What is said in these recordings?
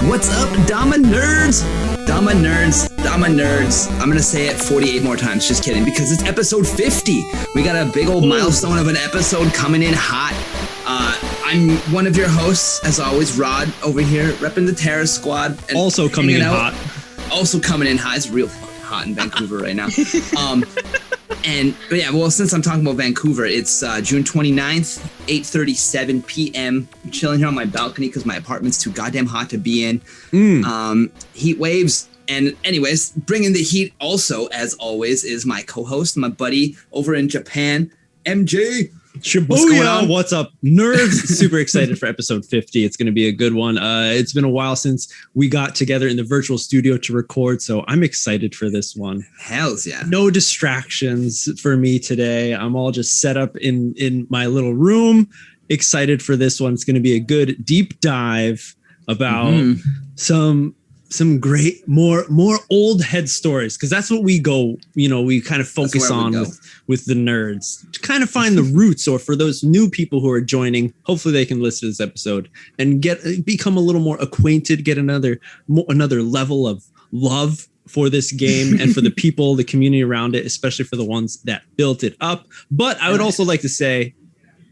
What's up, Dama Nerds? Dama Nerds, Dama Nerds. I'm going to say it 48 more times, just kidding, because it's episode 50. We got a big old milestone of an episode coming in hot. I'm one of your hosts, as always, Rod, over here, repping the Terra squad. And also coming in hot. Also coming in hot. It's real fucking hot in Vancouver right now. But yeah, well, since I'm talking about Vancouver, it's June 29th, 8:37 p.m. I'm chilling here on my balcony because my apartment's too goddamn hot to be in. Heat waves. And anyways, bringing the heat also, as always, is my co-host, my buddy over in Japan, MJ. Shibuya, what's up, nerds? Super excited for episode 50. It's going to be a good one. It's been a while since we got together in the virtual studio to record, so I'm excited for this one. Hells yeah. No distractions for me today. I'm all just set up in my little room. Excited for this one. It's going to be a good deep dive about some great, more old head stories, because that's what we go, we kind of focus on with the nerds to kind of find the roots, or for those new people who are joining, hopefully they can listen to this episode and become a little more acquainted, get another level of love for this game and for the people, the community around it, especially for the ones that built it up. But I would also like to say,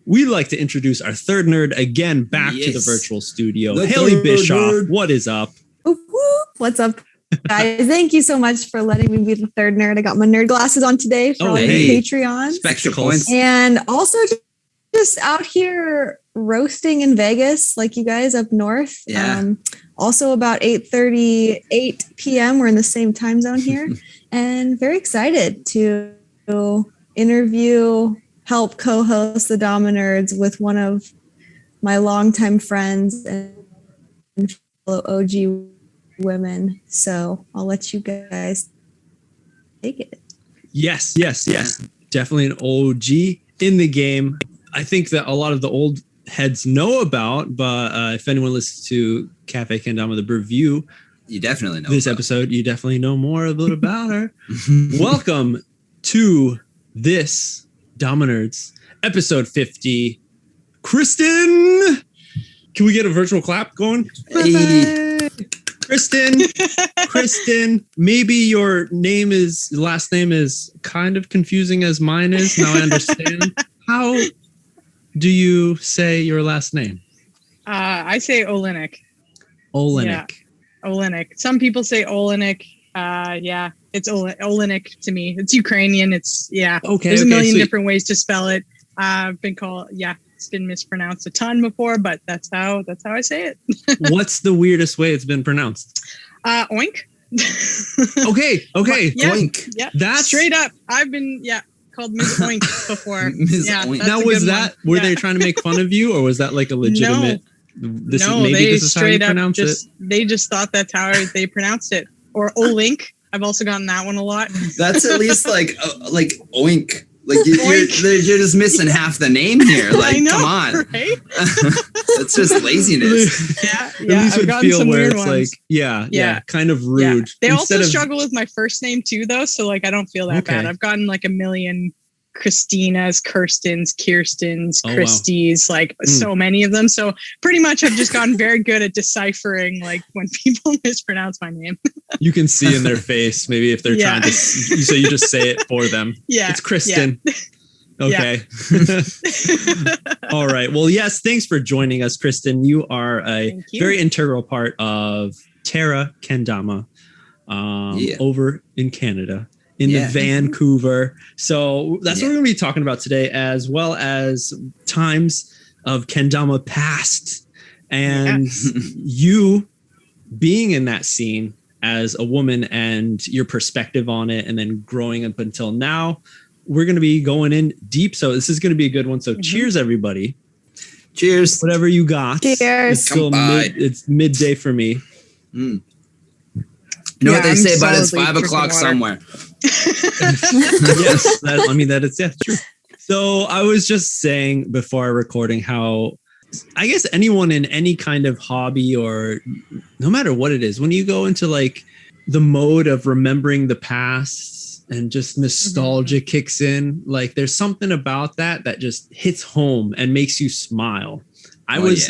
we'd like to introduce our third nerd again back to the virtual studio. Haley Bishoff, what is up? What's up, guys? Thank you so much for letting me be the third nerd. I got my nerd glasses on today for all the Patreons. Spectacles. And also just out here roasting in Vegas, like you guys up north. Yeah. Also about 8:38 p.m. We're in the same time zone here. And very excited to help co-host the Dama Nerds with one of my longtime friends and fellow OG women. So I'll let you guys take it. Yes. Definitely an OG in the game. I think that a lot of the old heads know about, but if anyone listens to Cafe Kendama, the review, you definitely know this episode, you definitely know more about her. Welcome to this Dama Nerds episode 50. Kristin, can we get a virtual clap going? Hey. Kristin, maybe your last name is kind of confusing as mine is. Now I understand. How do you say your last name? I say Olinyk. Olinyk. Yeah. Olinyk. Some people say Olinyk. It's Olinyk to me. It's Ukrainian. There's a million different ways to spell it. I've been called, it's been mispronounced a ton before, but that's how I say it. What's the weirdest way it's been pronounced? Oink. Okay. Oink. Yeah. That's straight up. I've been called Ms. Oink before. Oink. Now was that were they trying to make fun of you, or was that like a legitimate? This is how you pronounce it. They just thought that's how they pronounced it. Or Olink. I've also gotten that one a lot. That's at least like Oink. Like you're just missing half the name here. Like, come on, right? That's just laziness. Yeah. At least I've gotten some weird ones. Like, kind of rude. They also struggle with my first name too, though. So like, I don't feel that bad. I've gotten like a million Christinas, Kirstins, Kirstins, Christies, so many of them. So pretty much I've just gotten very good at deciphering like when people mispronounce my name. You can see in their face, maybe if they're trying to, so you just say it for them. Yeah. It's Kristin. Yeah. Okay. All right. Well, yes. Thanks for joining us, Kristin. You are a very integral part of Tara Kendama over in Canada. In the Vancouver. So that's what we're going to be talking about today, as well as times of Kendama past and you being in that scene as a woman and your perspective on it, and then growing up until now. We're going to be going in deep. So this is going to be a good one. So cheers, everybody. Cheers. Whatever you got. Cheers. It's still it's midday for me. You know what they say about it's 5 o'clock somewhere. Yes, that is true. So I was just saying before recording how I guess anyone in any kind of hobby, or no matter what it is, when you go into like the mode of remembering the past and just nostalgia kicks in, like there's something about that just hits home and makes you smile. I was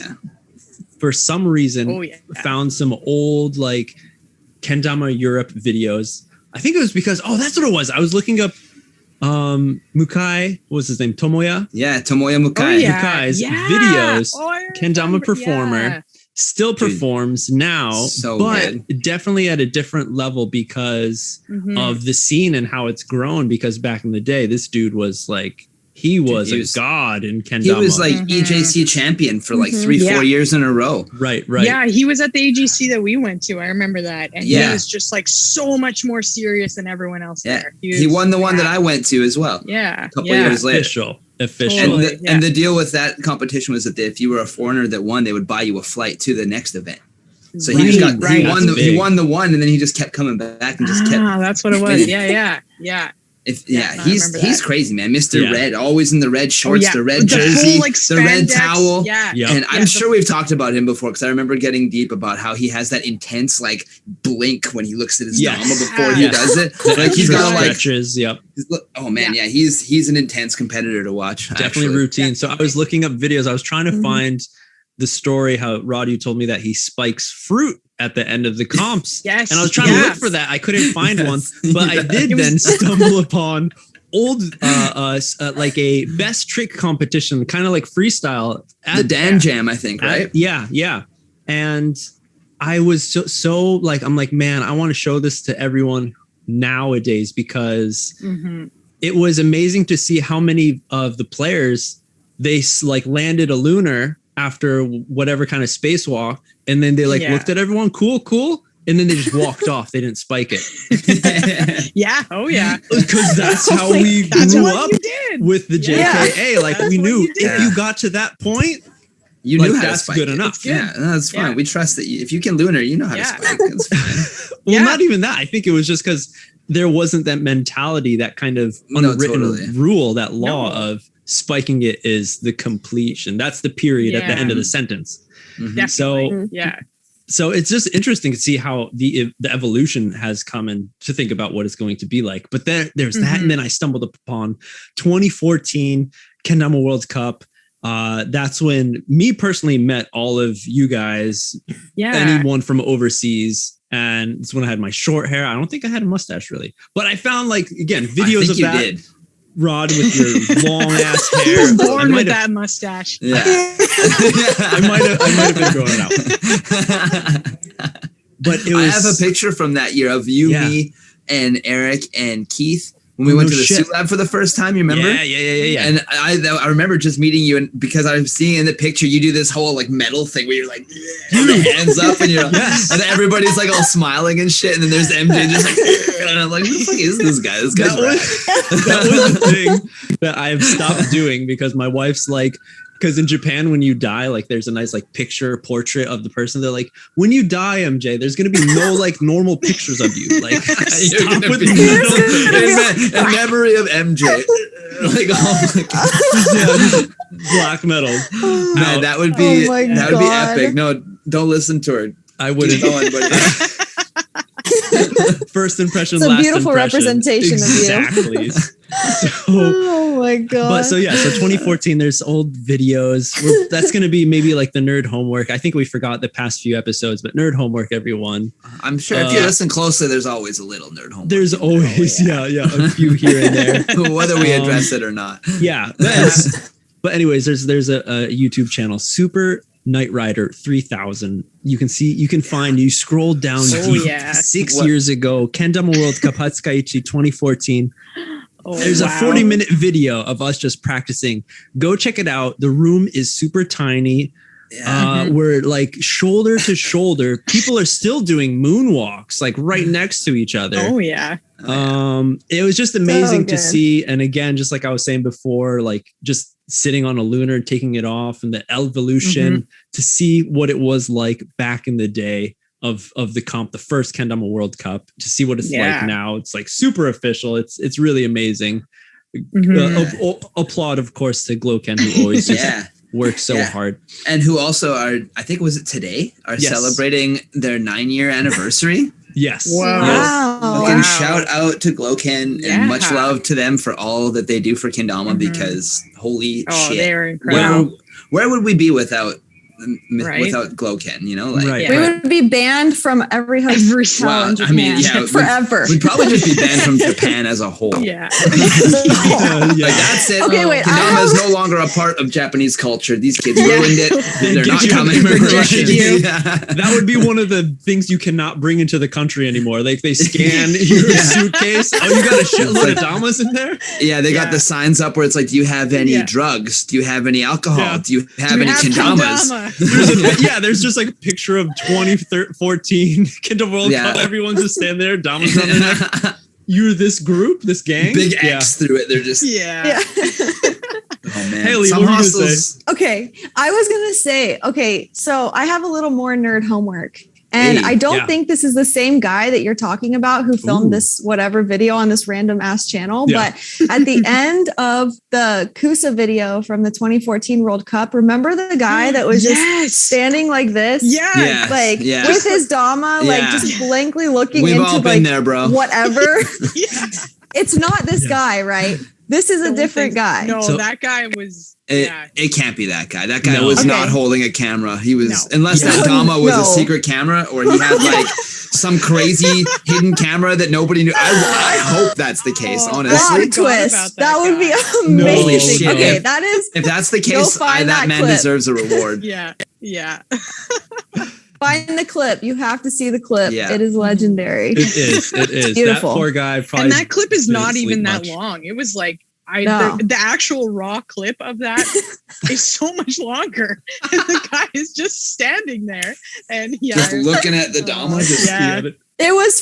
for some reason found some old like kendama Europe videos. I think it was because that's what it was. I was looking up Mukai, what was his name? Tomoya? Yeah, Tomoya Mukai. Mukai's videos. Kendama performer. Still performs now, but definitely at a different level because of the scene and how it's grown. Because back in the day, this dude was like, he was a god in kendama. He was like EJC champion for like 3-4 years in a row. Right. Yeah, he was at the AGC that we went to. I remember that. And he was just like so much more serious than everyone else there. He won the one that I went to as well. Yeah. A couple years later. Official. And the deal with that competition was that if you were a foreigner that won, they would buy you a flight to the next event. So he won the one, and then he just kept coming back and just kept. That's what it was. Yeah. He's crazy, man. Mr. Red, always in the red shorts, the red jersey, the red towel. And I'm sure we've talked about him before because I remember getting deep about how he has that intense like blink when he looks at his Dama before he does it. Like he's got like stretches. Oh man, he's an intense competitor to watch. Definitely routine. So I was looking up videos. I was trying to find the story how Rod, you told me that he spikes fruit at the end of the comps. Yes. And I was trying to look for that. I couldn't find one, but I did then stumble upon old, like a best trick competition, kind of like freestyle. At the Dan Jam, I think, right? Yeah. And I was so like, I'm like, man, I want to show this to everyone nowadays because it was amazing to see how many of the players, they like landed a lunar after whatever kind of spacewalk, and then they like looked at everyone, cool, and then they just walked off. They didn't spike it. Because that's how we grew up with the JKA. Like we knew if you got to that point, you knew how that's to spike good it. enough. Yeah, that's fine. We trust that if you can lunar, you know how to spike. It's fine. Well, not even that. I think it was just because there wasn't that mentality, that kind of unwritten rule, that law of spiking it is the completion. That's the period at the end of the sentence. So it's just interesting to see how the evolution has come and to think about what it's going to be like. But there's that, and then I stumbled upon 2014 Kendama World Cup. That's when me personally met all of you guys, anyone from overseas. And it's when I had my short hair. I don't think I had a mustache really, but I found like, again, videos of that. Did. Rod with your long ass hair. I was born with that mustache. Yeah. I might have been growing out. But I have a picture from that year of you, me, and Eric and Keith when we went to the suit lab for the first time. You remember? Yeah. And I remember just meeting you, and because I was seeing in the picture you do this whole like metal thing where you're like the hands up and you're and everybody's like all smiling and shit, and then there's MJ just like and I'm like, who the fuck is this guy? This guy's that was the thing that I've stopped doing because my wife's like, because in Japan, when you die, like there's a nice like picture portrait of the person. They're like, when you die, MJ, there's gonna be no like normal pictures of you. Like, stop with in memory of MJ. Like, black metal. Man, that would be epic. No, don't listen to her. I wouldn't. First impression, it's a last beautiful impression. Representation of you. Oh my god! But so 2014. There's old videos. That's going to be maybe like the nerd homework. I think we forgot the past few episodes, but nerd homework, everyone. I'm sure if you listen closely, there's always a little nerd homework. There's always a few here and there, whether we address it or not. Yeah, but anyways, there's a YouTube channel, Super Knight Rider 3000. You can find, you scroll down 6 years ago, Kendama World Cup Hatsukaichi 2014. There's a 40-minute video of us just practicing. Go check it out. The room is super tiny. We're like shoulder to shoulder. People are still doing moonwalks like right next to each other. It was just amazing to see. And again, just like I was saying before, like just sitting on a lunar, taking it off, and the evolution to see what it was like back in the day of the comp, the first Kendama World Cup, to see what it's like now. It's like super official. It's really amazing. Applaud, of course, to Gloken, who always just works so hard. And who also are, I think, was it today, are celebrating their 9-year anniversary. Yes. Wow. And shout out to Gloken and much love to them for all that they do for Kendama because holy shit. They're incredible. Where would we be without without Glowken, you know, like Right. We would be banned from every hotel in Japan forever. We'd probably just be banned from Japan as a whole. Yeah. Like that's it. Okay, wait. Kendama is no longer a part of Japanese culture. These kids ruined it. They're not coming. That would be one of the things you cannot bring into the country anymore. Like they scan your suitcase. Oh, you got a shitload of Damas in there? Yeah, they got the signs up where it's like, do you have any drugs? Do you have any alcohol? Do you have any kendamas? There's just like a picture of 2014 Kendama World Cup. Everyone's just standing there, Damas on their neck. You're this group, this gang? Big X through it. They're just Oh man. Haley, what were you gonna say? Okay, I was gonna say, so I have a little more nerd homework. And I don't think this is the same guy that you're talking about who filmed this whatever video on this random ass channel. But at the end of the Kusa video from the 2014 World Cup, remember the guy that was just standing like this? With his Dama, like just blankly looking We've into all been there, bro. Whatever. It's not this guy, right? This is a different guy. No, that guy was... It can't be that guy. That guy was not holding a camera. He was, unless that Dama was a secret camera or he had like some crazy hidden camera that nobody knew. I hope that's the case, honestly. Twist. That would be amazing. Okay, that is. If that's the case, that man deserves a reward. Yeah. Find the clip. You have to see the clip. Yeah. It is legendary. It is. Beautiful. That poor guy probably. And that clip is not even that long. It was like the actual raw clip of that is so much longer. And the guy is just standing there and just looking at the Dama. It was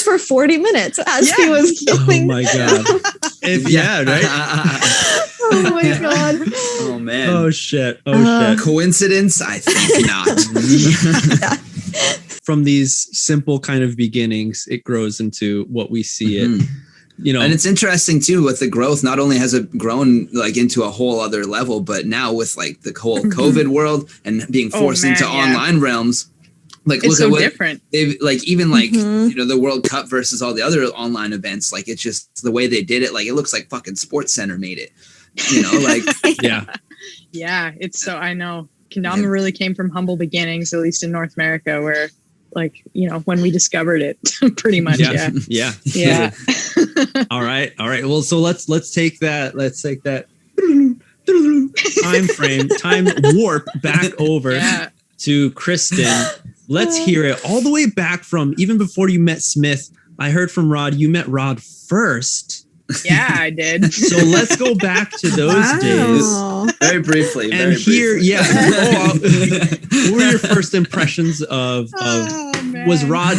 for 40 minutes as he was killing. Oh my god! Right? Oh my god! Oh man! Oh shit! Coincidence? I think not. From these simple kind of beginnings, it grows into what we see it. You know, and it's interesting too with the growth. Not only has it grown like into a whole other level, but now with like the whole COVID world and being forced into online realms. Like, it's look at what different. They've like, even like, you know, the World Cup versus all the other online events. Like, it's just the way they did it. Like, it looks like fucking Sports Center made it, you know, like, Yeah. It's so, I know Kendama really came from humble beginnings, at least in North America, where like, you know, when we discovered it pretty much. Yeah. All right. Well, so let's take that time warp back over to Kristin. Let's hear it all the way back from even before you met Smith. I heard from Rod, you met Rod first. Yeah, I did. So let's go back to those days. Very briefly. And what were your first impressions of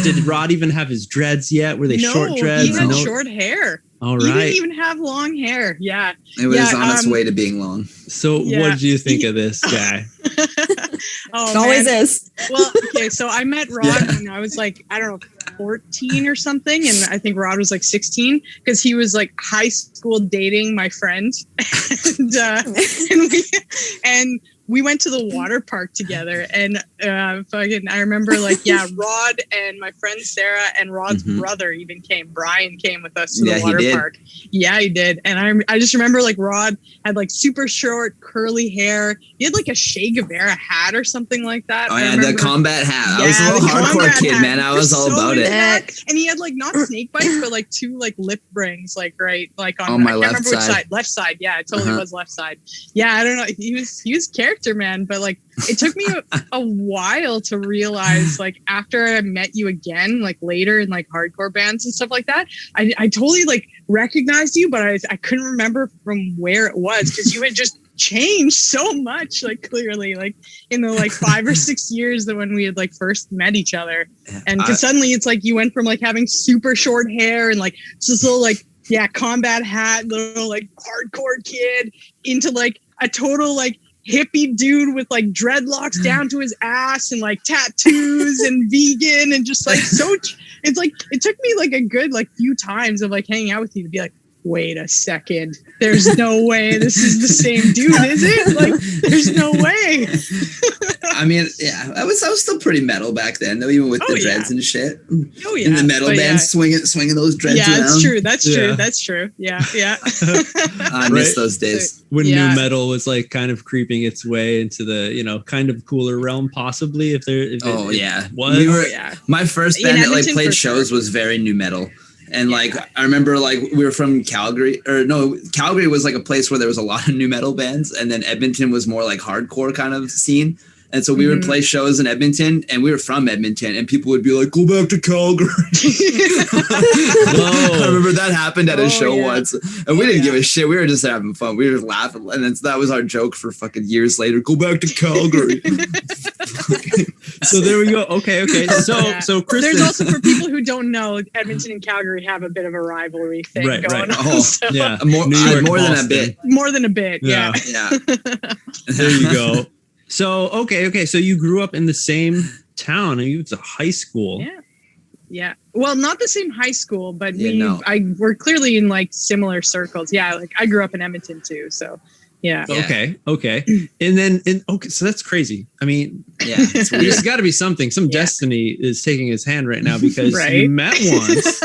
did Rod even have his dreads yet? Were they short dreads? He had short hair. All right. He didn't even have long hair. Yeah. It was on its way to being long. So what did you think of this guy? It always is. Well, okay. So I met Rod when I was like, I don't know, 14 or something. And I think Rod was like 16 because he was like high school dating my friend. and we went to the water park together and I remember like, Rod and my friend Sarah and Rod's brother even came. Brian came with us to the water park. Yeah, he did. And I just remember like Rod had like super short curly hair. He had like a Che Guevara hat or something like that. Oh yeah, the combat hat. I was a little hardcore kid, man. I was all about it. And he had like not snake bites, but like two like lip rings, like right, like on my I can't left remember which side. side. Left side. Yeah, it totally was left side. Yeah, I don't know. He was character, man. But like, it took me a while to realize, like, after I met you again, like later in like hardcore bands and stuff like that, I totally like recognized you, but I couldn't remember from where it was because you had just changed so much, like clearly, like in the like 5 or 6 years that when we had like first met each other, and because suddenly it's like you went from like having super short hair and like this little like combat hat, little like hardcore kid into like a total like hippie dude with like dreadlocks down to his ass and like tattoos and vegan and just like so it's like it took me like a good like few times of like hanging out with you to be like, wait a second, there's no way this is the same dude, is it? Like, there's no way. I mean, yeah, I was still pretty metal back then, though, even with the dreads and shit. Oh yeah, in the metal band, swinging those dreads around. Yeah, that's true. That's true. Yeah. I miss those days when new metal was like kind of creeping its way into the kind of cooler realm, possibly. If it was. My first band that like played shows was very new metal. And like, I remember like we were from Calgary Calgary was like a place where there was a lot of new metal bands. And then Edmonton was more like hardcore kind of scene. And so we would play shows in Edmonton, and we were from Edmonton, and people would be like, go back to Calgary. I remember that happened at a show once, and we didn't give a shit. We were just having fun. We were just laughing. And that was our joke for fucking years later. Go back to Calgary. So there we go. Okay. So Kristin. There's also, for people who don't know, Edmonton and Calgary have a bit of a rivalry thing going on. Oh, so. Yeah. More than a bit. More than a bit. Yeah. There you go. So, okay. So you grew up in the same town, and you went to high school. Yeah. Well, not the same high school, but we're clearly in like similar circles. Yeah. Like I grew up in Edmonton too. So yeah. Okay. And then, so that's crazy. I mean, there's got to be something. Some destiny is taking his hand right now, because you met once,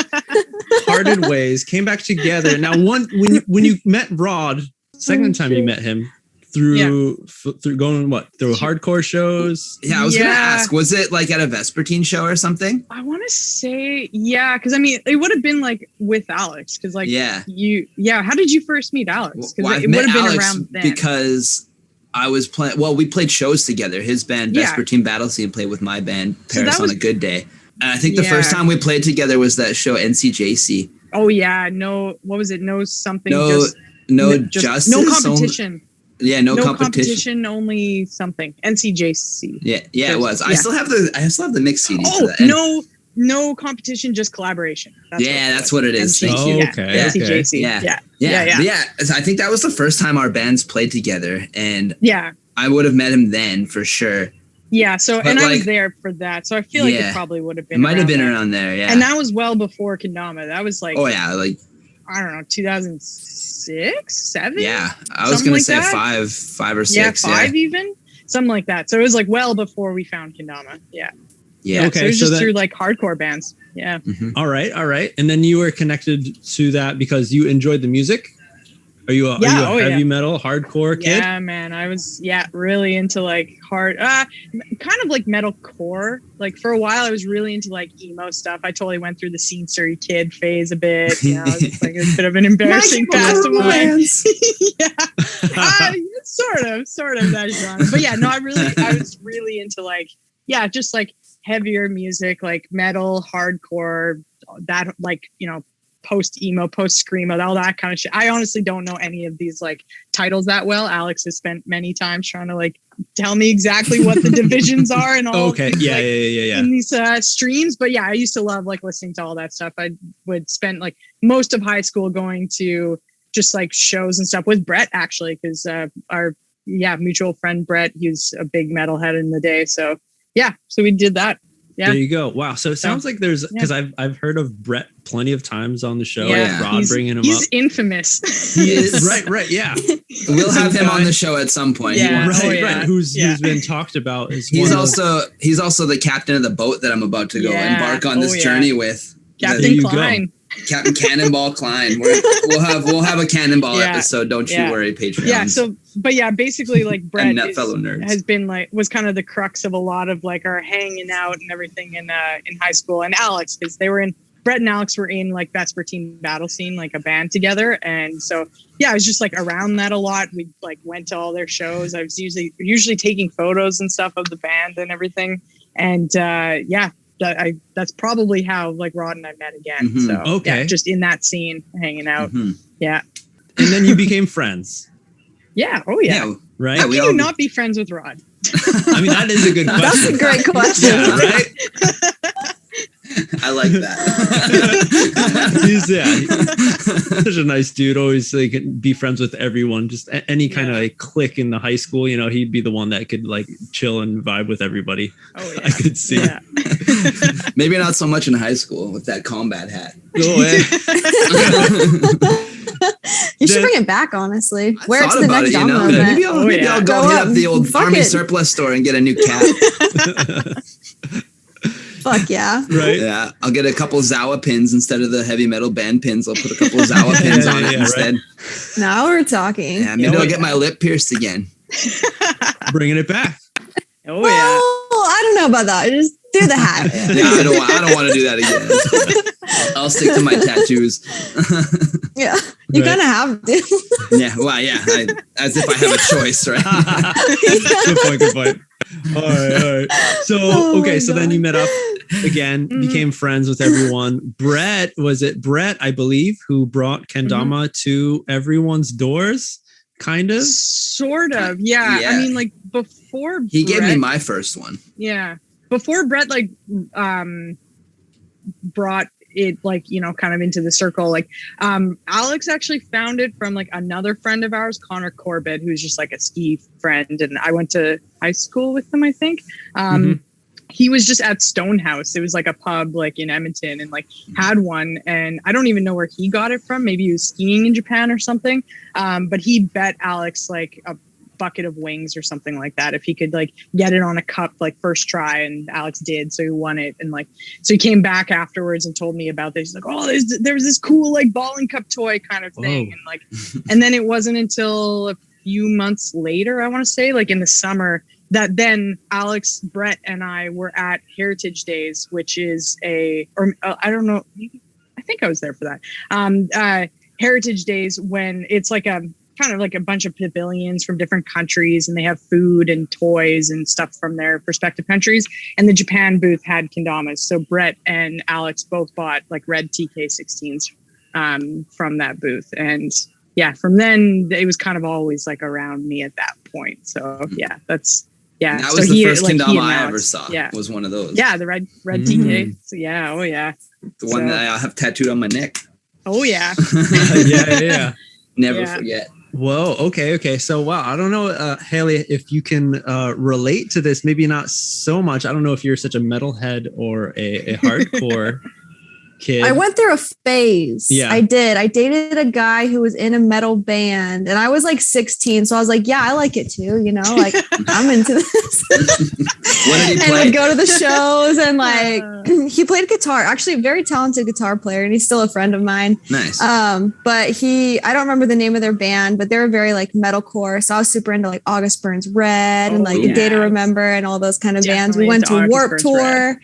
parted ways, came back together. Now, when you met Rod, second time you met him, through going through hardcore shows. I was gonna ask, was it like at a Vespertine show or something? I want to say because I mean it would have been like with Alex, because like how did you first meet Alex? Because it would have been around then. Because I was playing. Well, we played shows together. His band Vespertine Battle Scene played with my band Paris on a Good Day, and I think the first time we played together was that show NCJC. Oh yeah, no, what was it? No something. No justice. No competition. No competition. Only something. NCJC. Yeah, it was. I still have the mixed CD. No competition, just collaboration. That's what it is. Thank you. NCJC. Yeah. I think that was the first time our bands played together, and I would have met him then for sure. Yeah. So, but I was there for that, so I feel like it probably would have been. It might have been around there. Yeah. And that was well before Kendama. That was like. Oh yeah, like. I don't know, 2006, 7? Yeah, I was going to say that. 5 or 6. Yeah, 5 even? Something like that. So it was like well before we found Kendama. Yeah. Okay. So it was just through like hardcore bands. Yeah. Mm-hmm. All right. And then you were connected to that because you enjoyed the music? Are you a heavy metal, hardcore kid? Yeah, man. I was, really into like hard, kind of like metalcore. Like for a while, I was really into like emo stuff. I totally went through the Scenery Kid phase a bit. It's like a bit of an embarrassing past of mine. Sort of that genre. But I was really into like, just like heavier music, like metal, hardcore, that like, post-emo, post-screamo, all that kind of shit. I honestly don't know any of these like titles that well. Alex has spent many times trying to like tell me exactly what the divisions are and all. Okay, in these streams. But I used to love like listening to all that stuff. I would spend like most of high school going to just like shows and stuff with Bret, actually, because our mutual friend Bret, he was a big metalhead in the day. So so we did that. Yeah. There you go. Wow. So it sounds like there's, because I've heard of Bret plenty of times on the show. Rod bringing him up. He's infamous. He is. Right. Yeah. We'll have him on the show at some point. Right. Who's been talked about as he's also the captain of the boat that I'm about to go embark on this journey with. Captain Klein. Captain Cannonball Klein. We'll have a Cannonball episode. Don't you worry, Patreon. Yeah. So, but basically, like Bret fellow nerds has been like was kind of the crux of a lot of like our hanging out and everything in high school. And Alex, because Bret and Alex were in like Vespertine Battle Scene, like a band together, and so I was just like around that a lot. We like went to all their shows. I was usually taking photos and stuff of the band and everything, and that's probably how like Rod and I met again. Mm-hmm. So just in that scene, hanging out. Mm-hmm. Yeah. And then you became friends. Yeah. Oh yeah. Right. How can you not be friends with Rod? I mean, that is a good question. That's a great question. Right. I like that. He's such a nice dude. Always like be friends with everyone. Just any kind of like clique in the high school. He'd be the one that could like chill and vibe with everybody. Oh yeah. I could see. Yeah. Maybe not so much in high school with that combat hat. You should bring it back, honestly. Wear it to the about next it, Dama Maybe event. I'll go hit up the old army surplus store and get a new cap. Fuck yeah. Right. Yeah. I'll get a couple Zawa pins instead of the heavy metal band pins. I'll put a couple Zawa pins on it instead. Right. Now we're talking. Yeah, maybe I'll get my lip pierced again. Bringing it back. Oh yeah. Well, I don't know about that. Just do the hat. Yeah, I don't want to do that again. I'll stick to my tattoos. Yeah. You kind of have to. Yeah. Well, yeah. As if I have a choice, right? Good point. All right. So, so then you met up again, became friends with everyone. Bret, I believe, who brought kendama to everyone's doors? Kind of? Sort of. Yeah. I mean, like before he gave me my first one. Yeah. Before Bret brought it kind of into the circle, Alex actually found it from another friend of ours, Connor Corbett, who's just a ski friend, and I went to high school with him, I think. He was just at Stonehouse. It was a pub in Edmonton, and had one, and I don't even know where he got it from. Maybe he was skiing in Japan or something. But he bet Alex a bucket of wings or something like that if he could get it on a cup first try, and Alex did, so he won it. And so he came back afterwards and told me about this. He's there was this cool ball and cup toy kind of thing. And then it wasn't until a few months later, I want to say in the summer, that then Alex, Bret, and I were at Heritage Days, which is I don't know, I think I was there for that. Heritage Days, when it's kind of a bunch of pavilions from different countries, and they have food and toys and stuff from their respective countries. And the Japan booth had kendamas. So Bret and Alex both bought red TK16s from that booth. And yeah, from then it was kind of always around me at that point. So yeah, that's, yeah. That was the first kendama I ever saw. Yeah. Was one of those. Yeah, the red TK. So yeah, oh yeah. The one that I have tattooed on my neck. Oh yeah. Yeah. Never forget. Whoa. Okay. So, wow. I don't know, Haley, if you can relate to this. Maybe not so much. I don't know if you're such a metalhead or a hardcore kid. I went through a phase. Yeah. I did. I dated a guy who was in a metal band, and I was 16. So I was yeah, I like it too. I'm into this. What did he play? And would go to the shows, and he played guitar. Actually, a very talented guitar player, and he's still a friend of mine. Nice. But I don't remember the name of their band, but they were very metalcore. So I was super into August Burns Red and A Day to Remember and all those kind of bands. We went to Warped Tour.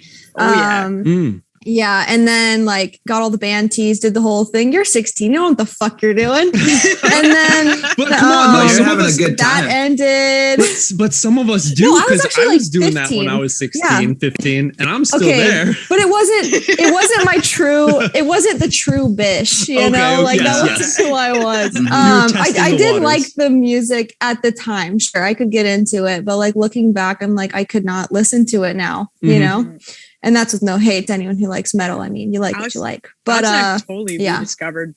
Yeah, and then got all the band tees, did the whole thing. You're 16, you know what the fuck you're doing. And then but come on, you're having a good time. That ended. But some of us do, because I was doing 15. That when I was 16, 15, and I'm still there. But it wasn't my true. It wasn't the true bish, you know. That wasn't who I was. I did like the music at the time. Sure, I could get into it, but looking back, I'm I could not listen to it now. You know. And that's with no hate to anyone who likes metal. I mean, you like what you like. But I totally rediscovered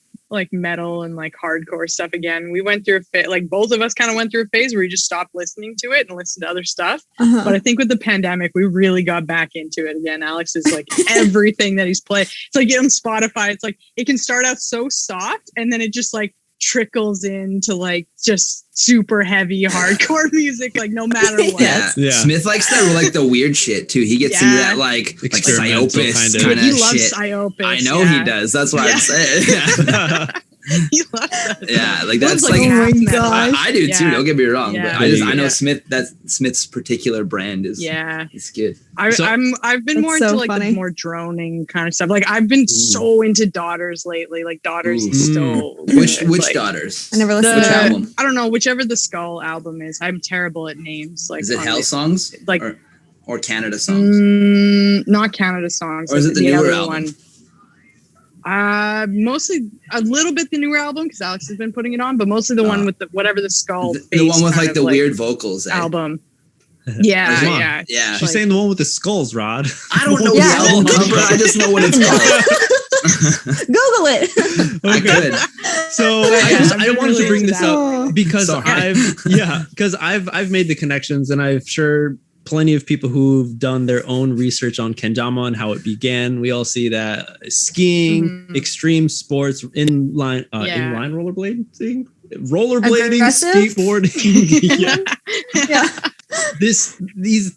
metal and hardcore stuff again. We went through a phase, both of us kind of went through a phase where we just stopped listening to it and listened to other stuff. But I think with the pandemic, we really got back into it again. Alex is everything that he's played. It's on Spotify. It's it can start out so soft, and then it just trickles into just super heavy hardcore music, no matter what. Yeah. Smith likes the weird shit too. He gets into that psyopus kind of he loves shit. Psyopus. I know he does. That's why I'm saying. He loves that. Yeah, that's oh my gosh. I do too. Don't get me wrong, but I know Smith. Smith's particular brand is it's good. I've been more into the more droning kind of stuff. I've been so into Daughters lately. Daughters is so which Daughters? I never listened to which album. I don't know, whichever the Skull album is. I'm terrible at names. Is it Hell Songs? Or Canada Songs? Not Canada Songs. Or is it the newer album? Mostly a little bit the newer album, because Alex has been putting it on, but mostly the one with the skull. The one with the weird vocals. Album. Yeah. She's saying the one with the skulls, Rod. I don't know the album cover. I just know what it's called. Google it. Okay. Good. So I wanted to bring this up because I've made the connections, and I've sure plenty of people who've done their own research on kendama and how it began. We all see that skiing, extreme sports, inline rollerblading, skateboarding,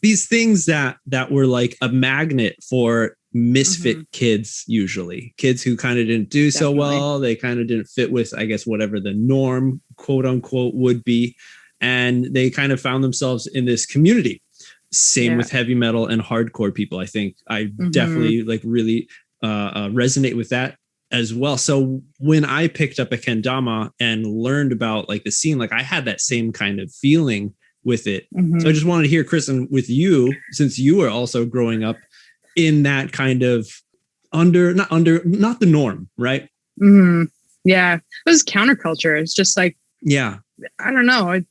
these things that were like a magnet for misfit kids, usually kids who kind of didn't do so well. They kind of didn't fit with, I guess, whatever the norm, quote unquote, would be. And they kind of found themselves in this community. Same with heavy metal and hardcore people. I think I definitely like really resonate with that as well. So when I picked up a kendama and learned about like the scene, like I had that same kind of feeling with it. So I just wanted to hear, Kristin, with you, since you were also growing up in that kind of not the norm, right? Yeah, it was counterculture. It's just like, I don't know.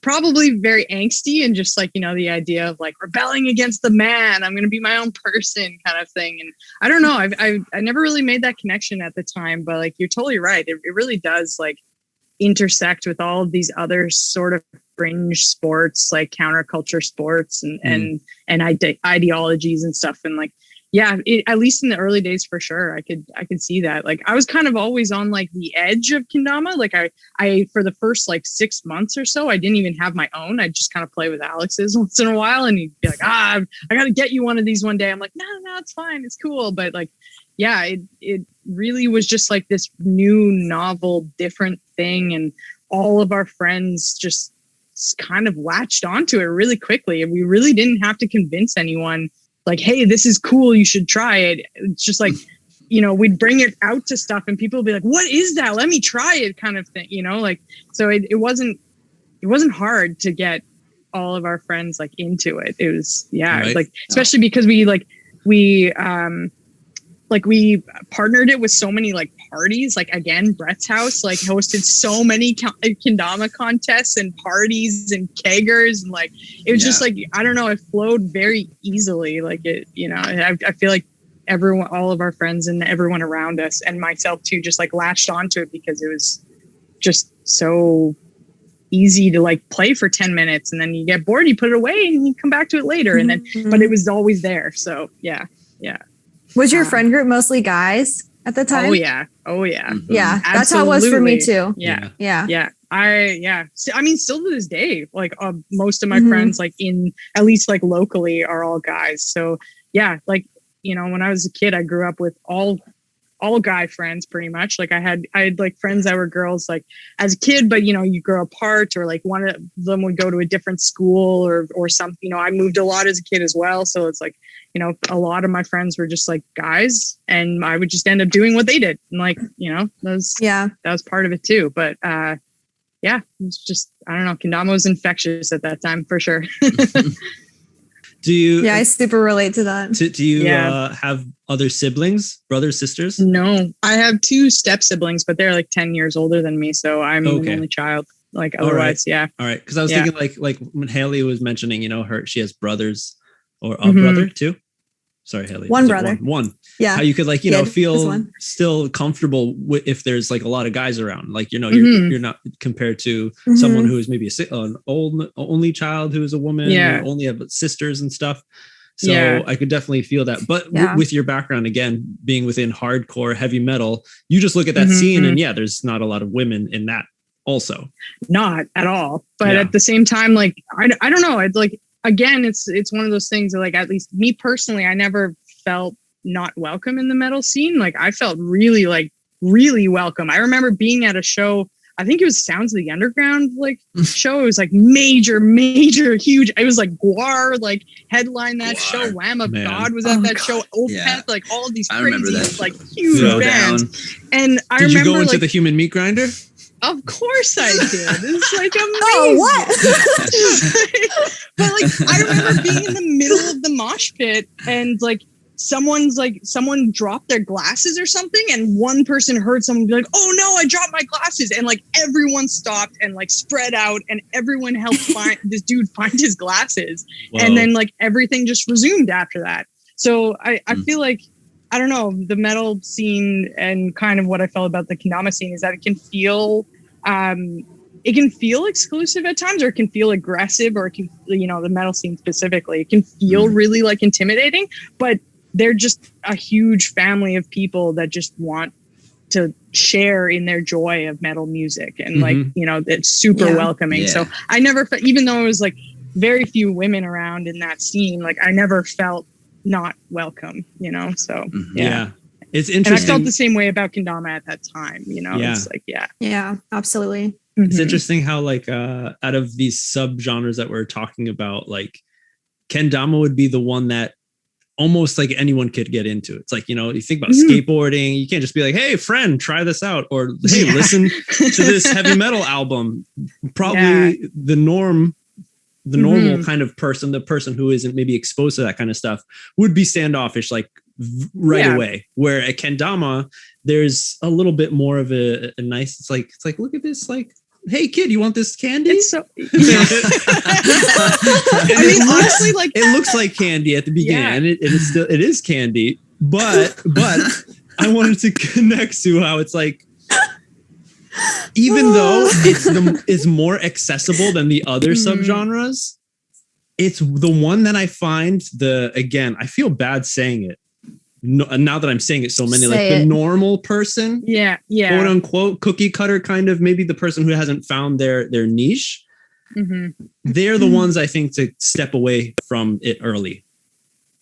Probably very angsty and just like, you know, the idea of like rebelling against the man. I'm going to be my own person kind of thing. And I don't know. I never really made that connection at the time, but like, you're totally right. It really does like intersect with all of these other sort of fringe sports, like counterculture sports and ideologies and stuff. And like, at least in the early days, for sure, I could see that. Like I was kind of always on like the edge of kendama. Like I for the first like 6 months or so, I didn't even have my own. I just kind of play with Alex's once in a while, and he'd be like, I got to get you one of these one day. I'm like, no, it's fine, it's cool. But like, it really was just like this new, novel, different thing, and all of our friends just kind of latched onto it really quickly, and we really didn't have to convince anyone. Like, hey, this is cool, you should try it. It's just like, you know, we'd bring it out to stuff and people would be like, what is that? Let me try it, kind of thing, you know, like, so it wasn't hard to get all of our friends like into it. It was, like, especially because we partnered it with so many like parties, like again, Bret's house like hosted so many kendama contests and parties and keggers, and like it was just like, I don't know, it flowed very easily. Like it, you know, I feel like everyone, all of our friends and everyone around us and myself too, just like latched onto it because it was just so easy to like play for 10 minutes and then you get bored, you put it away and you come back to it later. And then, but it was always there. So yeah. Was your friend group mostly guys at the time? Oh yeah. Yeah, that's how it was for me too. Yeah. I mean, still to this day, like most of my friends, like in at least like locally, are all guys. So yeah, like, you know, when I was a kid, I grew up with all guy friends pretty much. Like I had like friends that were girls like as a kid, but you know, you grow apart, or like one of them would go to a different school or something. You know, I moved a lot as a kid as well, so it's like, you know, a lot of my friends were just like guys, and I would just end up doing what they did. And like, you know, that was part of it too. But it was just, I don't know, kendama was infectious at that time for sure. Do you? Yeah, I super relate to that. Do you have other siblings, brothers, sisters? No, I have 2 step siblings, but they're like 10 years older than me. So I'm an only child. Like otherwise, All right. Because I was thinking like when Haley was mentioning, you know, she has brothers or a brother too. Sorry, Haley. One brother. One. Yeah. How you could like, you know, feel still comfortable if there's like a lot of guys around. Like, you know, you're not compared to someone who is maybe an only child who is a woman. Yeah. Only have sisters and stuff. So I could definitely feel that. But with your background, again, being within hardcore heavy metal, you just look at that scene and there's not a lot of women in that also. Not at all. But at the same time, like, I don't know. It's like, again, it's one of those things that, like, at least me personally, I never felt not welcome in the metal scene. Like I felt really welcome. I remember being at a show, I think it was Sounds of the Underground like show. It was like major, huge. It was like Guar like headline that show. Lamb of God was at that show. Opeth, like all these crazy like huge bands. And I remember, you go into the Human Meat Grinder? Of course I did. It's like amazing. Oh, what? But like I remember being in the middle of the mosh pit and like someone dropped their glasses or something, and one person heard someone be like, "Oh no, I dropped my glasses," and like everyone stopped and like spread out, and everyone helped find this dude find his glasses. Whoa. And then like everything just resumed after that. So I feel like, I don't know, the metal scene and kind of what I felt about the kendama scene is that it can feel it can feel exclusive at times, or it can feel aggressive, or it can, you know, the metal scene specifically, it can feel really like intimidating, but they're just a huge family of people that just want to share in their joy of metal music. And like, you know, it's super welcoming. Yeah. So I never, even though it was like very few women around in that scene, like I never felt not welcome, you know? So yeah. It's interesting. And I felt the same way about kendama at that time, you know? It's like, yeah, absolutely. It's interesting how like out of these subgenres that we're talking about, like kendama would be the one that almost like anyone could get into. It's like, you know, you think about skateboarding, you can't just be like, hey friend, try this out, or hey, listen to this heavy metal album. Probably the normal kind of person, the person who isn't maybe exposed to that kind of stuff, would be standoffish like right away. Where at kendama, there's a little bit more of a nice, it's like look at this, like, hey kid, you want this candy? It's so, I mean, honestly, like it looks like candy at the beginning, and it is candy, but I wanted to connect to how it's like, even though it's more accessible than the other subgenres, it's the one that I find again, I feel bad saying it. No, now that I'm saying it so many, the normal person, quote unquote, cookie cutter kind of, maybe the person who hasn't found their niche, they're the ones I think to step away from it early.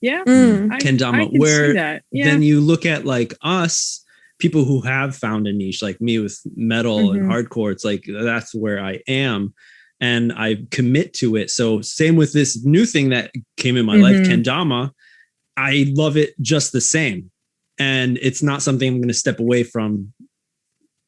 Kendama, where then you look at like us, people who have found a niche, like me with metal and hardcore, it's like that's where I am and I commit to it. So same with this new thing that came in my life, kendama. I love it just the same. And it's not something I'm going to step away from.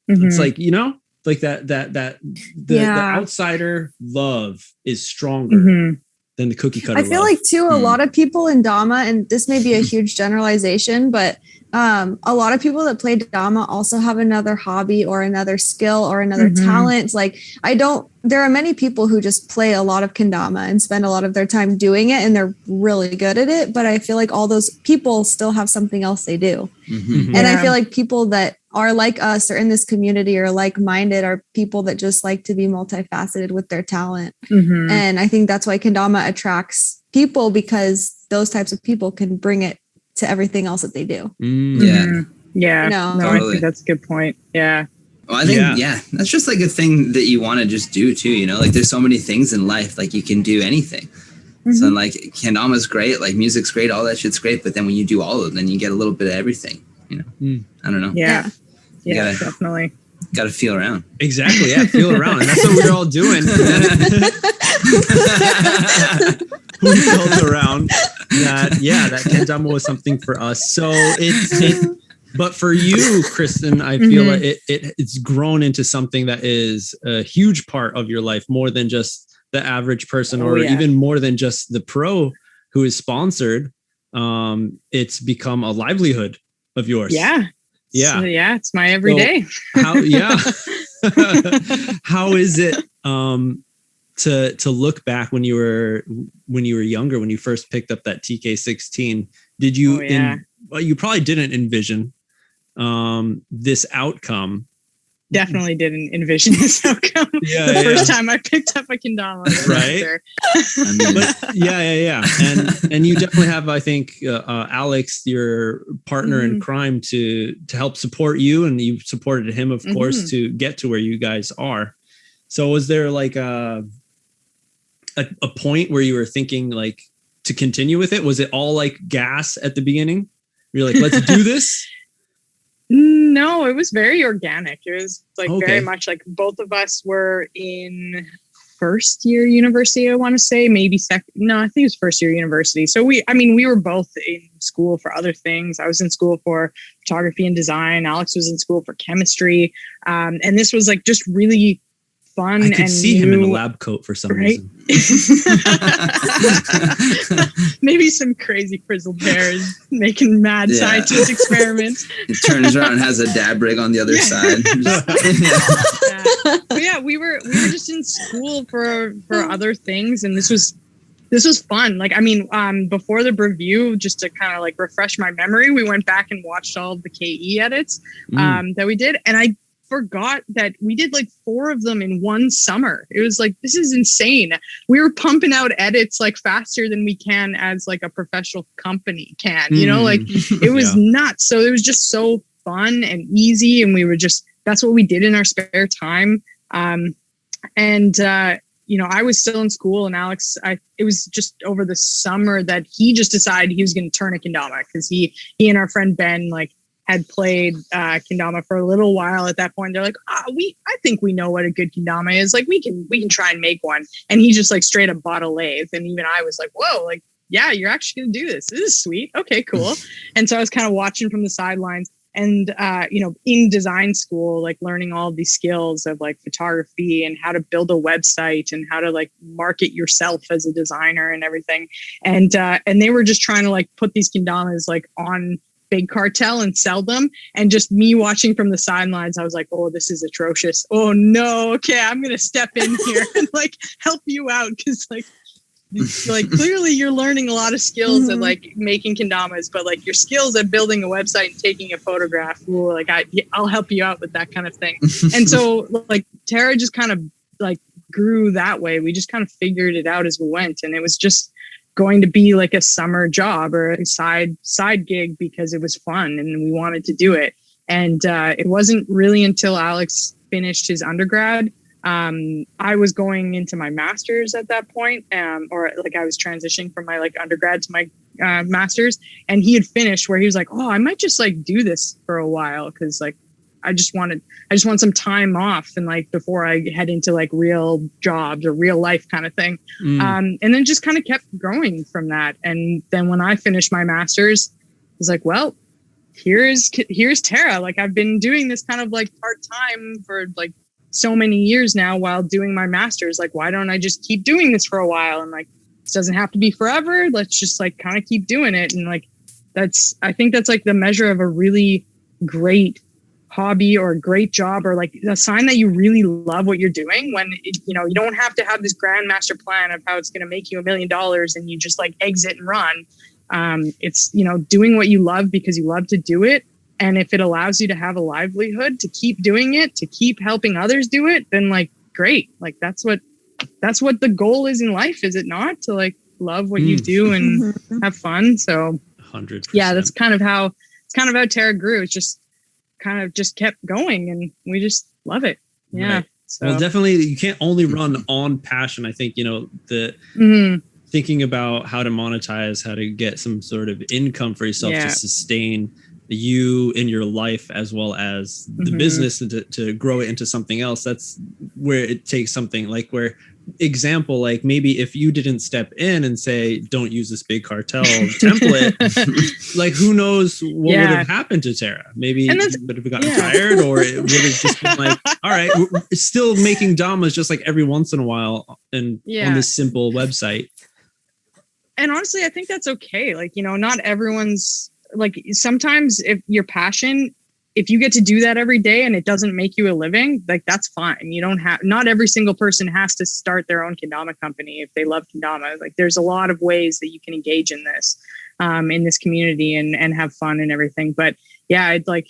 It's like, you know, like the outsider love is stronger than the cookie cutter. I feel like too, a lot of people in Dama, and this may be a huge generalization, but a lot of people that play Dama also have another hobby or another skill or another talent. Like there are many people who just play a lot of kendama and spend a lot of their time doing it, and they're really good at it. But I feel like all those people still have something else they do. And I feel like people that are like us or in this community or like-minded are people that just like to be multifaceted with their talent. And I think that's why kendama attracts people, because those types of people can bring it to everything else that they do. No, totally. I think that's a good point. Well, I think that's just like a thing that you want to just do too, you know, like there's so many things in life, like you can do anything. So like kendama's great, like music's great, all that shit's great, but then when you do all of them, then you get a little bit of everything, you know. I don't know. Definitely gotta feel around. Exactly. Feel around, and that's what we're all doing. We felt around that kendama was something for us. So but for you, Kristin, I feel like it's grown into something that is a huge part of your life, more than just the average person, or even more than just the pro who is sponsored. It's become a livelihood of yours. So, it's my everyday. How is it to look back when you were younger, when you first picked up that TK16? Did you you probably didn't envision this outcome? Definitely didn't envision this outcome. The first time I picked up a kendama, right? And you definitely have, I think, Alex, your partner in crime, to help support you, and you supported him, of course, to get to where you guys are. So, was there like a point where you were thinking like to continue with it? Was it all like gas at the beginning? You're like, let's do this. No, it was very organic. It was like very much like both of us were in first year university, I want to say, maybe second. No, I think it was first year university. So we were both in school for other things. I was in school for photography and design. Alex was in school for chemistry. And this was like just really fun. I could see him in a lab coat for some reason. Maybe some crazy frizzled hairs making mad scientist experiments. It turns around and has a dab rig on the other side. But we were just in school for other things, and this was fun. Like, before the review, just to kind of like refresh my memory, we went back and watched all of the KE edits that we did, and forgot that we did like 4 of them in one summer. It was like, this is insane. We were pumping out edits like faster than we can as like a professional company can, you know, like it was nuts. So it was just so fun and easy. And we were just, that's what we did in our spare time. You know, I was still in school, and Alex, it was just over the summer that he just decided he was going to turn a kendama, because he and our friend Ben like had played kendama for a little while at that point. They're like, I think we know what a good kendama is. Like we can try and make one. And he just like straight up bought a lathe. And even I was like, whoa, like, yeah, you're actually going to do this. This is sweet. Okay, cool. And so I was kind of watching from the sidelines. And, you know, in design school, like learning all of these skills of like photography and how to build a website and how to like market yourself as a designer and everything. And they were just trying to like put these kendamas like on Big Cartel and sell them. And just me watching from the sidelines, I was like, oh, this is atrocious. Oh, no. Okay, I'm going to step in here and like help you out. Because like clearly you're learning a lot of skills at like making kendamas, but like your skills at building a website and taking a photograph, like I'll help you out with that kind of thing. And so like Terra just kind of like grew that way. We just kind of figured it out as we went, and it was just going to be like a summer job or a side gig because it was fun and we wanted to do it. And it wasn't really until Alex finished his undergrad. I was going into my master's at that point, or like I was transitioning from my like undergrad to my master's, and he had finished, where he was like, oh, I might just like do this for a while, because like I just want some time off, and like before I head into like real jobs or real life kind of thing. And then just kind of kept growing from that. And then when I finished my master's, I was like, well, here's Terra. Like I've been doing this kind of like part-time for like so many years now while doing my master's. Like, why don't I just keep doing this for a while? And like, this doesn't have to be forever. Let's just like kind of keep doing it. And like, I think that's like the measure of a really great hobby or a great job, or like a sign that you really love what you're doing, when you know, you don't have to have this grand master plan of how it's going to make you $1 million and you just like exit and run. It's, you know, doing what you love because you love to do it. And if it allows you to have a livelihood, to keep doing it, to keep helping others do it, then like, great. Like that's what the goal is in life, is it not? To like love what you do and have fun. So 100%. Yeah, that's kind of how Terra grew. It's just kind of just kept going, and we just love it. Yeah. Right. So. Well, definitely you can't only run on passion. I think, you know, thinking about how to monetize, how to get some sort of income for yourself to sustain you in your life, as well as the business, and to grow it into something else. That's where it takes something like, where example, like maybe if you didn't step in and say, don't use this Big Cartel template, like who knows what would have happened to Terra? Maybe it would have gotten fired, or it would have just been like, all right, we're still making Damas just like every once in a while and on this simple website. And honestly, I think that's okay. Like, you know, not everyone's like, sometimes if your passion, if you get to do that every day and it doesn't make you a living, like that's fine. You don't have, not every single person has to start their own kendama company if they love kendama. Like there's a lot of ways that you can engage in this community and have fun and everything. But yeah, it's like,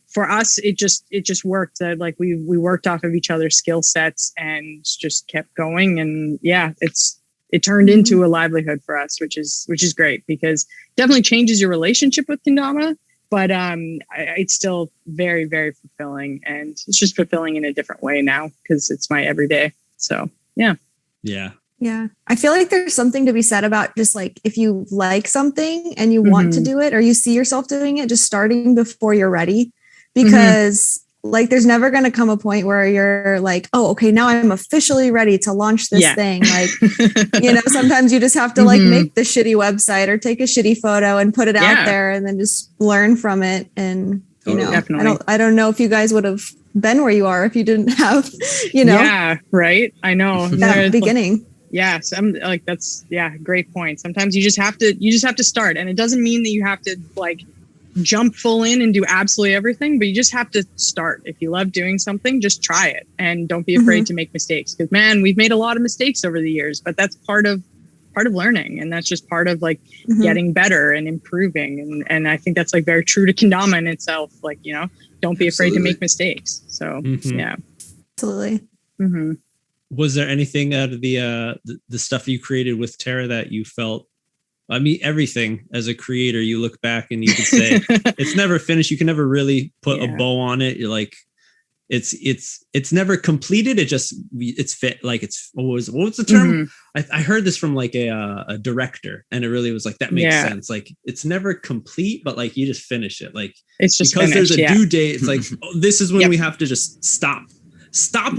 for us, it just worked. That like we worked off of each other's skill sets and just kept going. And yeah, it turned into a livelihood for us, which is great, because it definitely changes your relationship with kendama. But it's still very, very fulfilling, and it's just fulfilling in a different way now because it's my everyday. So yeah. I feel like there's something to be said about just like, if you like something and you want to do it, or you see yourself doing it, just starting before you're ready, because like there's never going to come a point where you're like, oh, okay, now I'm officially ready to launch this thing. Like, you know, sometimes you just have to like make the shitty website or take a shitty photo and put it out there, and then just learn from it. And, you know, I don't know if you guys would have been where you are if you didn't have, you know. Yeah, right. I know. That beginning. Yeah. So I'm like, that's great point. Sometimes you just have to start, and it doesn't mean that you have to like jump full in and do absolutely everything, but you just have to start. If you love doing something, just try it, and don't be afraid to make mistakes, because man, we've made a lot of mistakes over the years, but that's part of learning, and that's just part of like getting better and improving. And I think that's like very true to kendama in itself. Like, you know, don't be afraid to make mistakes. So yeah, absolutely. Was there anything out of the stuff you created with Terra that you felt? I mean, everything as a creator, you look back and you can say it's never finished. You can never really put a bow on it. You're like, it's never completed. It's fit. Like what was the term? I heard this from like a director, and it really was like, that makes sense. Like it's never complete, but like you just finish it. Like it's just because finished, there's a due date. It's like, this is when we have to just stop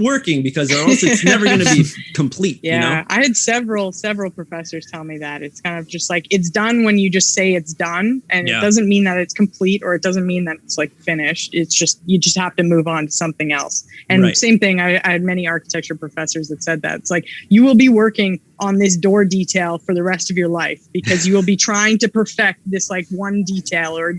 working, because or else it's never going to be complete. Yeah, you know? I had several professors tell me that it's kind of just like, it's done when you just say it's done, and it doesn't mean that it's complete, or it doesn't mean that it's like finished. It's just, you just have to move on to something else. And same thing, I had many architecture professors that said that. It's like, you will be working on this door detail for the rest of your life, because you will be trying to perfect this like one detail, or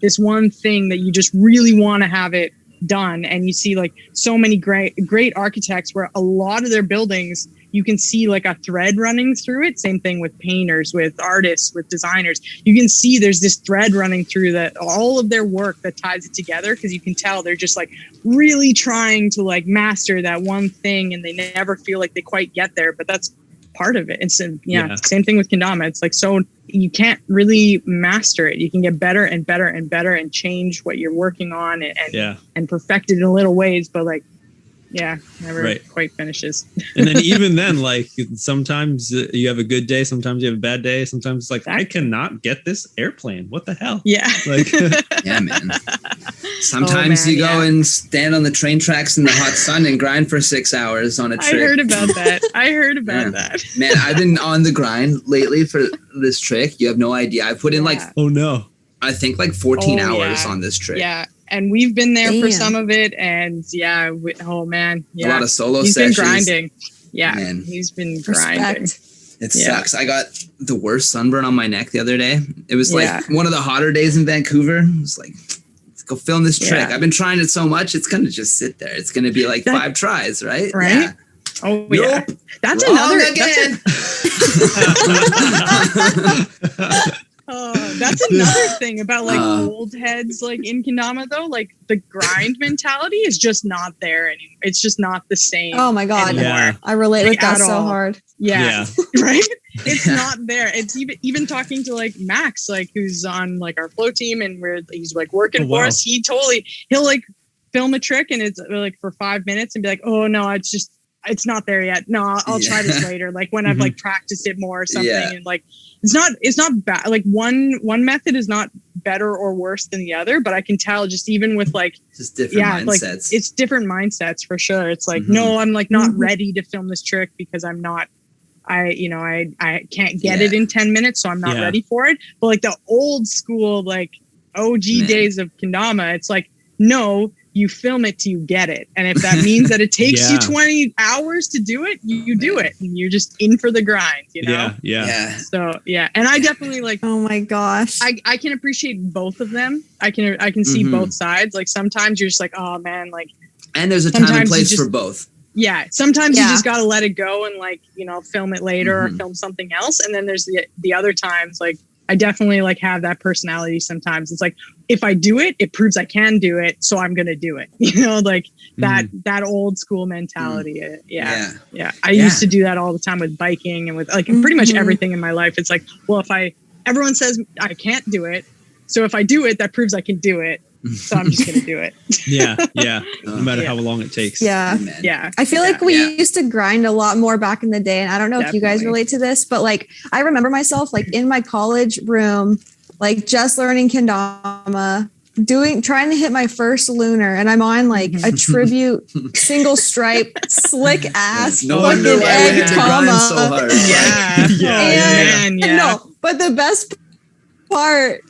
this one thing that you just really want to have it done. And you see like so many great architects where a lot of their buildings, you can see like a thread running through it. Same thing with painters, with artists, with designers. You can see there's this thread running through that, all of their work that ties it together, because you can tell they're just like really trying to like master that one thing, and they never feel like they quite get there, but that's part of it. And so same thing with kendama. It's like, so you can't really master it. You can get better and better and better and change what you're working on and perfect it in little ways, but like never quite finishes. And then even then, like sometimes you have a good day, sometimes you have a bad day, sometimes it's like, I cannot get this airplane, what the hell? Like yeah, man. Sometimes you go and stand on the train tracks in the hot sun and grind for 6 hours on a trick. I heard about that. Man, I've been on the grind lately for this trick. You have no idea. I put in like I think like 14 hours on this trick. Yeah. And we've been there for some of it, and oh man, a lot of solo he's sessions. Been grinding. Yeah, man. He's been grinding. It sucks. I got the worst sunburn on my neck the other day. It was like one of the hotter days in Vancouver. It was like, let's go film this trick. I've been trying it so much, it's gonna just sit there. It's gonna be like 5 tries, right? Yeah. Oh yeah. That's another again. That's another thing about like old heads like in kendama though, like the grind mentality is just not there anymore. It's just not the same. Oh my god, I relate with that so hard. Right? It's not there. It's even talking to like Max, like who's on like our flow team, and he's like working for us. He'll like film a trick, and it's like for 5 minutes and be like, oh no, it's not there yet. No, I'll try this later. Like when I've like practiced it more or something. And like, it's not bad. Like one method is not better or worse than the other, but I can tell just even with like, just different mindsets. Like it's different mindsets for sure. It's like, no, I'm like not ready to film this trick because I'm not, I can't get it in 10 minutes. So I'm not ready for it. But like the old school, like OG days of kendama, it's like, no, you film it till you get it. And if that means that it takes you 20 hours to do it, you do it. And you're just in for the grind, you know? Yeah. So, yeah. And I definitely like, oh my gosh. I can appreciate both of them. I can see both sides. Like sometimes you're just like, oh man, like. And there's a time and place for both. Yeah. Sometimes you just got to let it go and like, film it later or film something else. And then there's the other times, like, I definitely like have that personality sometimes. It's like, if I do it, it proves I can do it. So I'm going to do it, like that old school mentality. Yeah. I used to do that all the time with biking and with like pretty much everything in my life. It's like, well, everyone says I can't do it. So if I do it, that proves I can do it. So I'm just going to do it. No matter how long it takes. Yeah. I feel like we used to grind a lot more back in the day. And I don't know if you guys relate to this, but like, I remember myself like in my college room, like just learning kendama, trying to hit my first lunar, and I'm on like a tribute single stripe slick ass fucking egg Dama. So hard. No, but the best part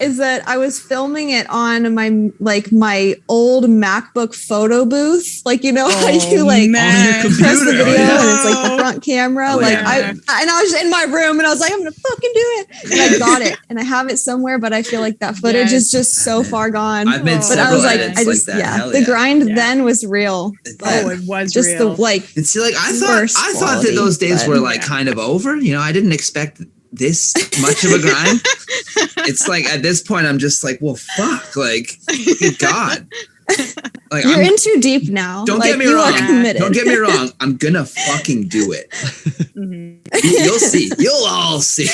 is that I was filming it on my old MacBook photo booth. Like, how you like press the video and it's like the front camera. I was just in my room and I was like, I'm going to fucking do it. And I got it and I have it somewhere, but I feel like that footage is just so far gone. I've made several edits like that. The grind then was real. It was just real. And see, like, I thought that those days were like kind of over. I didn't expect this much of a grind. it's like at this point, I'm just like, well, fuck, like, good God. Like, you're in too deep now. Don't get me wrong. Don't get me wrong. I'm gonna fucking do it. You'll see. You'll all see.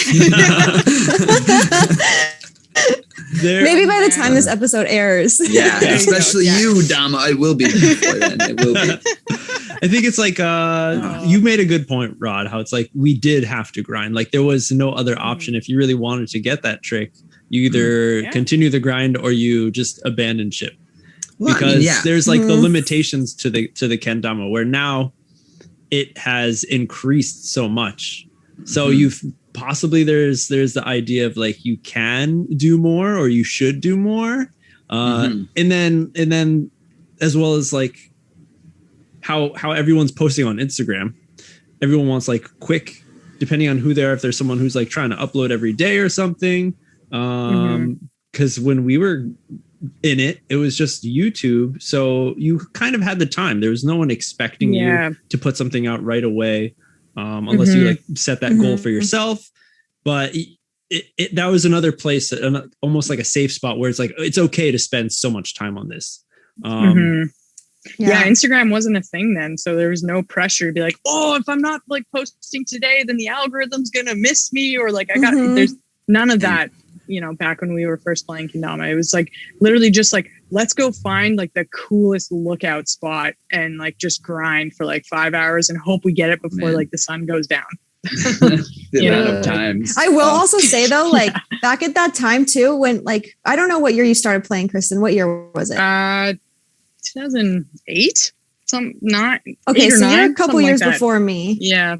Maybe by the time this episode airs. Yeah, especially you, Dama. I will be before then. It will be. I think it's like you made a good point, Rod, how it's like we did have to grind. Like there was no other option. If you really wanted to get that trick, you either continue the grind or you just abandon ship. Well, because there's like the limitations to the kendama, where now it has increased so much. So you've possibly there's the idea of like you can do more or you should do more. And then as well as like how everyone's posting on Instagram, everyone wants like quick, depending on who they are, if there's someone who's like trying to upload every day or something. Because when we were in it was just YouTube, so you kind of had the time. There was no one expecting you to put something out right away, unless you like set that goal for yourself. But that was another place, almost like a safe spot where it's like it's okay to spend so much time on this. Instagram wasn't a thing then, so there was no pressure to be like, oh, if I'm not like posting today, then the algorithm's gonna miss me, or like I got there's none of that. You know, back when we were first playing kendama, it was like literally just like, let's go find like the coolest lookout spot and like just grind for like 5 hours and hope we get it before like the sun goes down. The amount of times. I will also say though, like back at that time too, when like, I don't know what year you started playing, Kristin. What year was it? 2008. Okay, 8 or so 9, you're a couple years like before me. Yeah.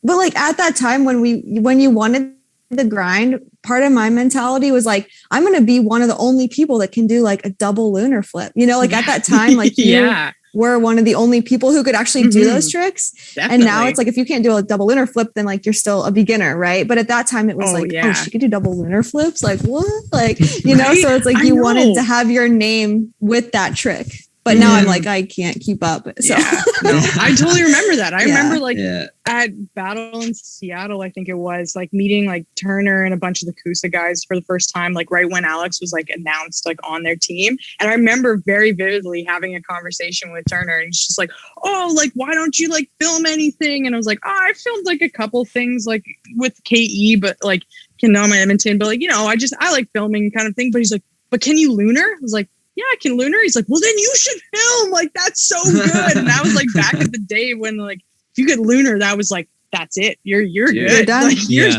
But like at that time when you wanted the grind, part of my mentality was like, I'm going to be one of the only people that can do like a double lunar flip, you know, like at that time, like you were one of the only people who could actually do those tricks. Definitely. And now it's like, if you can't do a double lunar flip, then like you're still a beginner. Right. But at that time it was oh, she could do double lunar flips. Like what? Like, you know, so it's like you wanted to have your name with that trick. But now I'm like, I can't keep up. So I totally remember that. I remember like at Battle in Seattle, I think it was like meeting like Turner and a bunch of the Kusa guys for the first time, like right when Alex was like announced like on their team. And I remember very vividly having a conversation with Turner, and he's just like, oh, like, why don't you like film anything? And I was like, oh, I filmed like a couple things like with KE, but like Kendama Edmonton, but like, you know, I like filming kind of thing. But he's like, but can you lunar? I was like, yeah, I can lunar. He's like, well, then you should film. Like, that's so good. And that was like back at the day when like, if you could lunar, that was like, that's it. You're good. You're done. Like, you're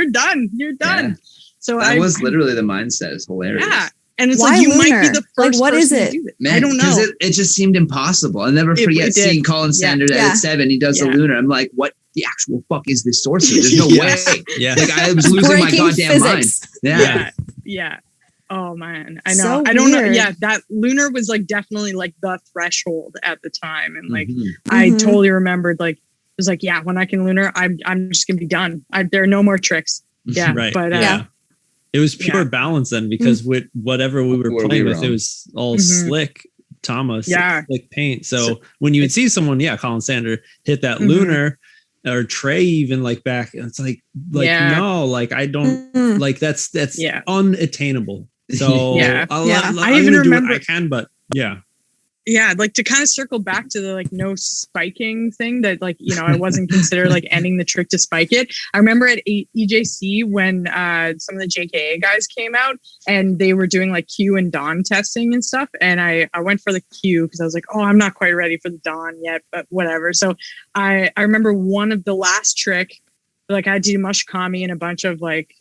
done. You're done. Yeah. So that was literally the mindset. It's hilarious. Yeah. And it's like, you might be the first like, what is it? To do it. Man, I don't know. It just seemed impossible. I'll never forget seeing Colin Sanders at 7. He does the lunar. I'm like, what the actual fuck is this sorcery? There's no way. Yeah. Like I was losing my goddamn physics. Mind. Yeah. Oh man, I know. So I don't weird. know. Yeah, that lunar was like definitely like the threshold at the time, and like I totally remembered. Like it was like, yeah, when I can lunar, I'm just gonna be done. There are no more tricks. Yeah, right. But it was pure balance then, because with whatever we were playing with, it was all slick. Tama, slick paint. So when you would see someone, Colin Sanders hit that lunar. Or Trey even like back, it's like no, like I don't like that's unattainable. So I even remember I can, but like to kind of circle back to the like no spiking thing that like, you know, I wasn't considered like ending the trick to spike it. I remember at EJC when some of the JKA guys came out and they were doing like Q and Dawn testing and stuff, and I went for the Q because I was like, oh, I'm not quite ready for the Dawn yet, but whatever. So I remember one of the last trick, like I do Mushkami and a bunch of like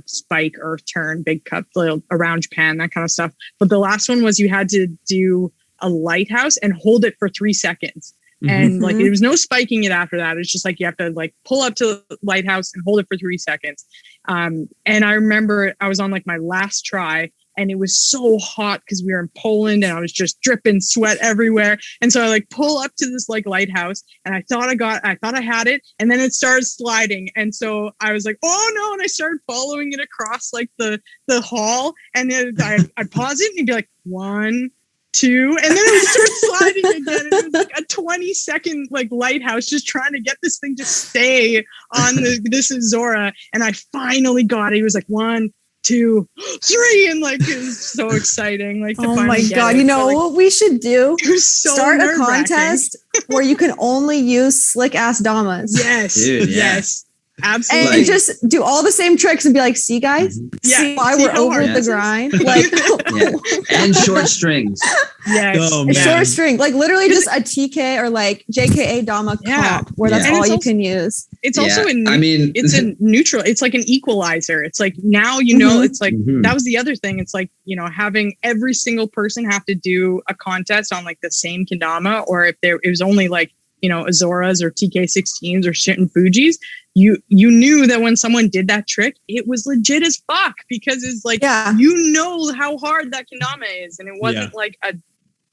spike, earth turn, big cup, around Japan, that kind of stuff. But the last one was you had to do a lighthouse and hold it for 3 seconds. And like there was no spiking it after that. It's just like you have to like pull up to the lighthouse and hold it for 3 seconds. And I remember I was on like my last try, and it was so hot because we were in Poland and I was just dripping sweat everywhere. And so I like pull up to this like lighthouse, and I thought I had it, and then it started sliding. And so I was like, oh no. And I started following it across like the hall, and then I pause it and you'd be like 1, 2, and then it would start sliding again. It was like a 20-second like lighthouse, just trying to get this thing to stay on this Zora. And I finally got it. It was like 1, 2, 3, and like it was so exciting. Like, to oh my finally get God, it. you know So, like, what we should do? it was so Start a nerve-wracking. contest where you can only use slick ass damas. Yes, Dude, yeah. yes, absolutely. And just do all the same tricks and be like, see guys, Yeah, see why see we're how over hard the this is? grind. Like Yeah. And short strings. Yes. Oh, a man. short string, like literally just a TK or like JKA Dama Yeah. comp where that's Yeah. And all it's you also- can use. It's also Yeah, in. I mean, it's a neutral. It's like an equalizer. It's like now you know. Mhm. It's like that was the other thing. It's like, you know, having every single person have to do a contest on like the same kendama, or if it was only like, you know, Azoras or TK16s or shit and Fujis, you knew that when someone did that trick, it was legit as fuck, because it's like, Yeah. you know how hard that kendama is, and it wasn't like a,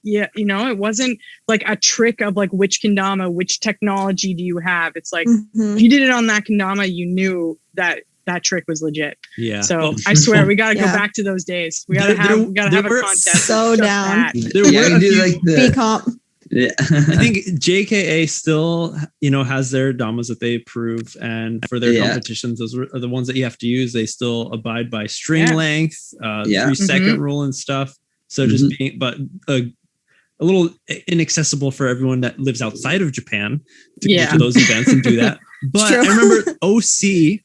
you know, it wasn't like a trick of like which kendama, which technology do you have. It's like, Mhm. if you did it on that kendama, you knew that that trick was legit. Yeah. So I swear we got to go Yeah. have a There contest. So just down. that. There yeah, were you a do few- like B the. comp. Yeah. I think JKA still, you know, has their damas that they approve, and for their Yeah. competitions, those are the ones that you have to use. They still abide by string Yeah. length, Yeah. 3-second rule and stuff. So just being, but a little inaccessible for everyone that lives outside of Japan to go to those events and do that. But True. I remember OC,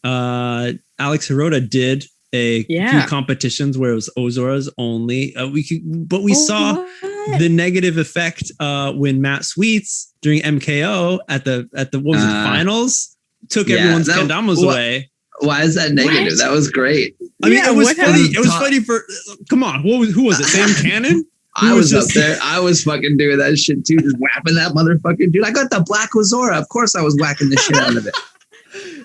Alex Hirota did a few competitions where it was Ozoras only. We saw what? the negative effect when Matt Sweets during MKO at the what was it, finals took everyone's kendamas away. Why is that negative? What? That was great. I mean, Yeah, it was what funny. happened? It was funny for. Come on, who was it? Sam Cannon. I was up just- there. I was fucking doing that shit too, just whapping that motherfucking dude. I got the black Ozora. Of course, I was whacking the shit out of it.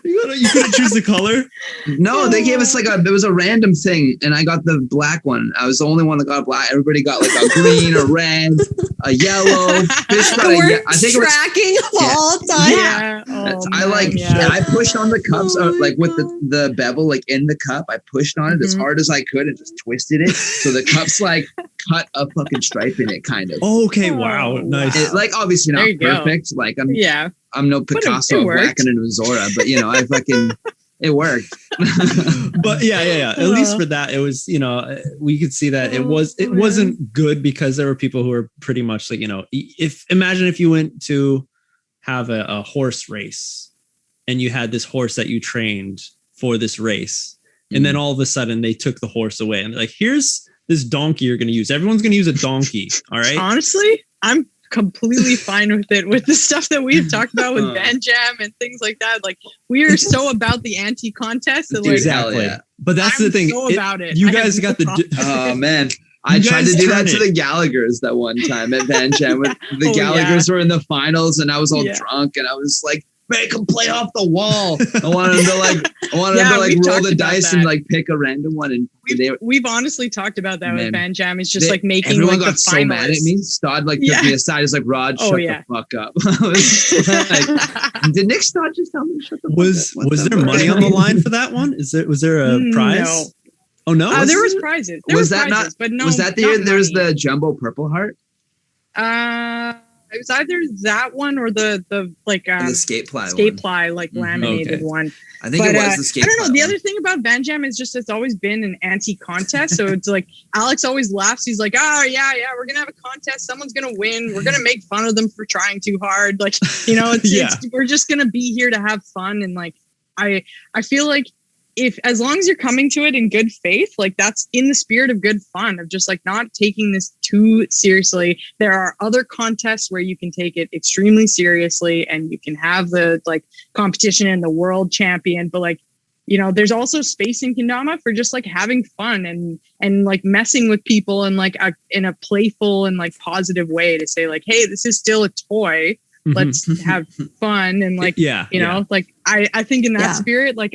You couldn't choose the color. No, they gave us it was a random thing, and I got the black one. I was the only one that got black. Everybody got like a green, a red, a yellow. Fish got We're I think it was. tracking all the time. Yeah. Oh, I like. man, yeah. I pushed on the cups, Oh my like with the bevel, like in the cup. I pushed on it as hard as I could and just twisted it, so the cups like cut a fucking stripe in it, kind of. Okay, wow, nice. It, like obviously not There you go. perfect. Like Yeah. I'm no it Picasso worked. whacking an Ozora, but you know, I fucking it worked. But yeah. At least for that, it was, you know, we could see that it wasn't good because there were people who were pretty much like, you know, imagine if you went to have a horse race and you had this horse that you trained for this race, and then all of a sudden they took the horse away and they're like, here's this donkey you're going to use. Everyone's going to use a donkey. All right. Honestly, I'm completely fine with it, with the stuff that we've talked about with Van Jam and things like that. Like, we are so about the anti-contest that, like, Exactly. Yeah. But that's I'm the thing. so about it. You I have guys no got the. problem. Oh man. I You tried to guys do that turn to it. the Gallaghers that one time at Van Jam. When the Oh, Gallaghers were in the finals and I was all Yeah. drunk and I was like, make them play off the wall. I wanted them to Yeah, like we've roll talked the about dice that. and like pick a random one. And We've honestly talked about that Man. with Van Jam. It's just like making everyone like got the so finalists. mad at me. Stod like Yeah. took me aside. He's like, Rod, Oh, shut yeah. the fuck up. I was like, did Nick Stod just tell me to shut the fuck up? Was there money on the line for that one? Was there a prize? No. Oh no. There was prizes. There Was were that not- prizes, but no. was that the not year there was money. the jumbo purple heart? It was either that one or the like the skate ply skate one. ply like laminated Okay. one. I think But, it was the skate I don't know. ply The one. other thing about Van Jam is just it's always been an anti-contest. So it's like Alex always laughs. He's like, "Oh yeah, we're gonna have a contest. Someone's gonna win. We're gonna make fun of them for trying too hard. Like, you know, we're just gonna be here to have fun." And like, I feel like as long as you're coming to it in good faith, like that's in the spirit of good fun, of just like not taking this too seriously. There are other contests where you can take it extremely seriously and you can have the like competition and the world champion, but like, you know, there's also space in kendama for just like having fun and like messing with people and like in a playful and like positive way to say like, hey, this is still a toy. Let's have fun. And like, you know, like I think in that spirit, like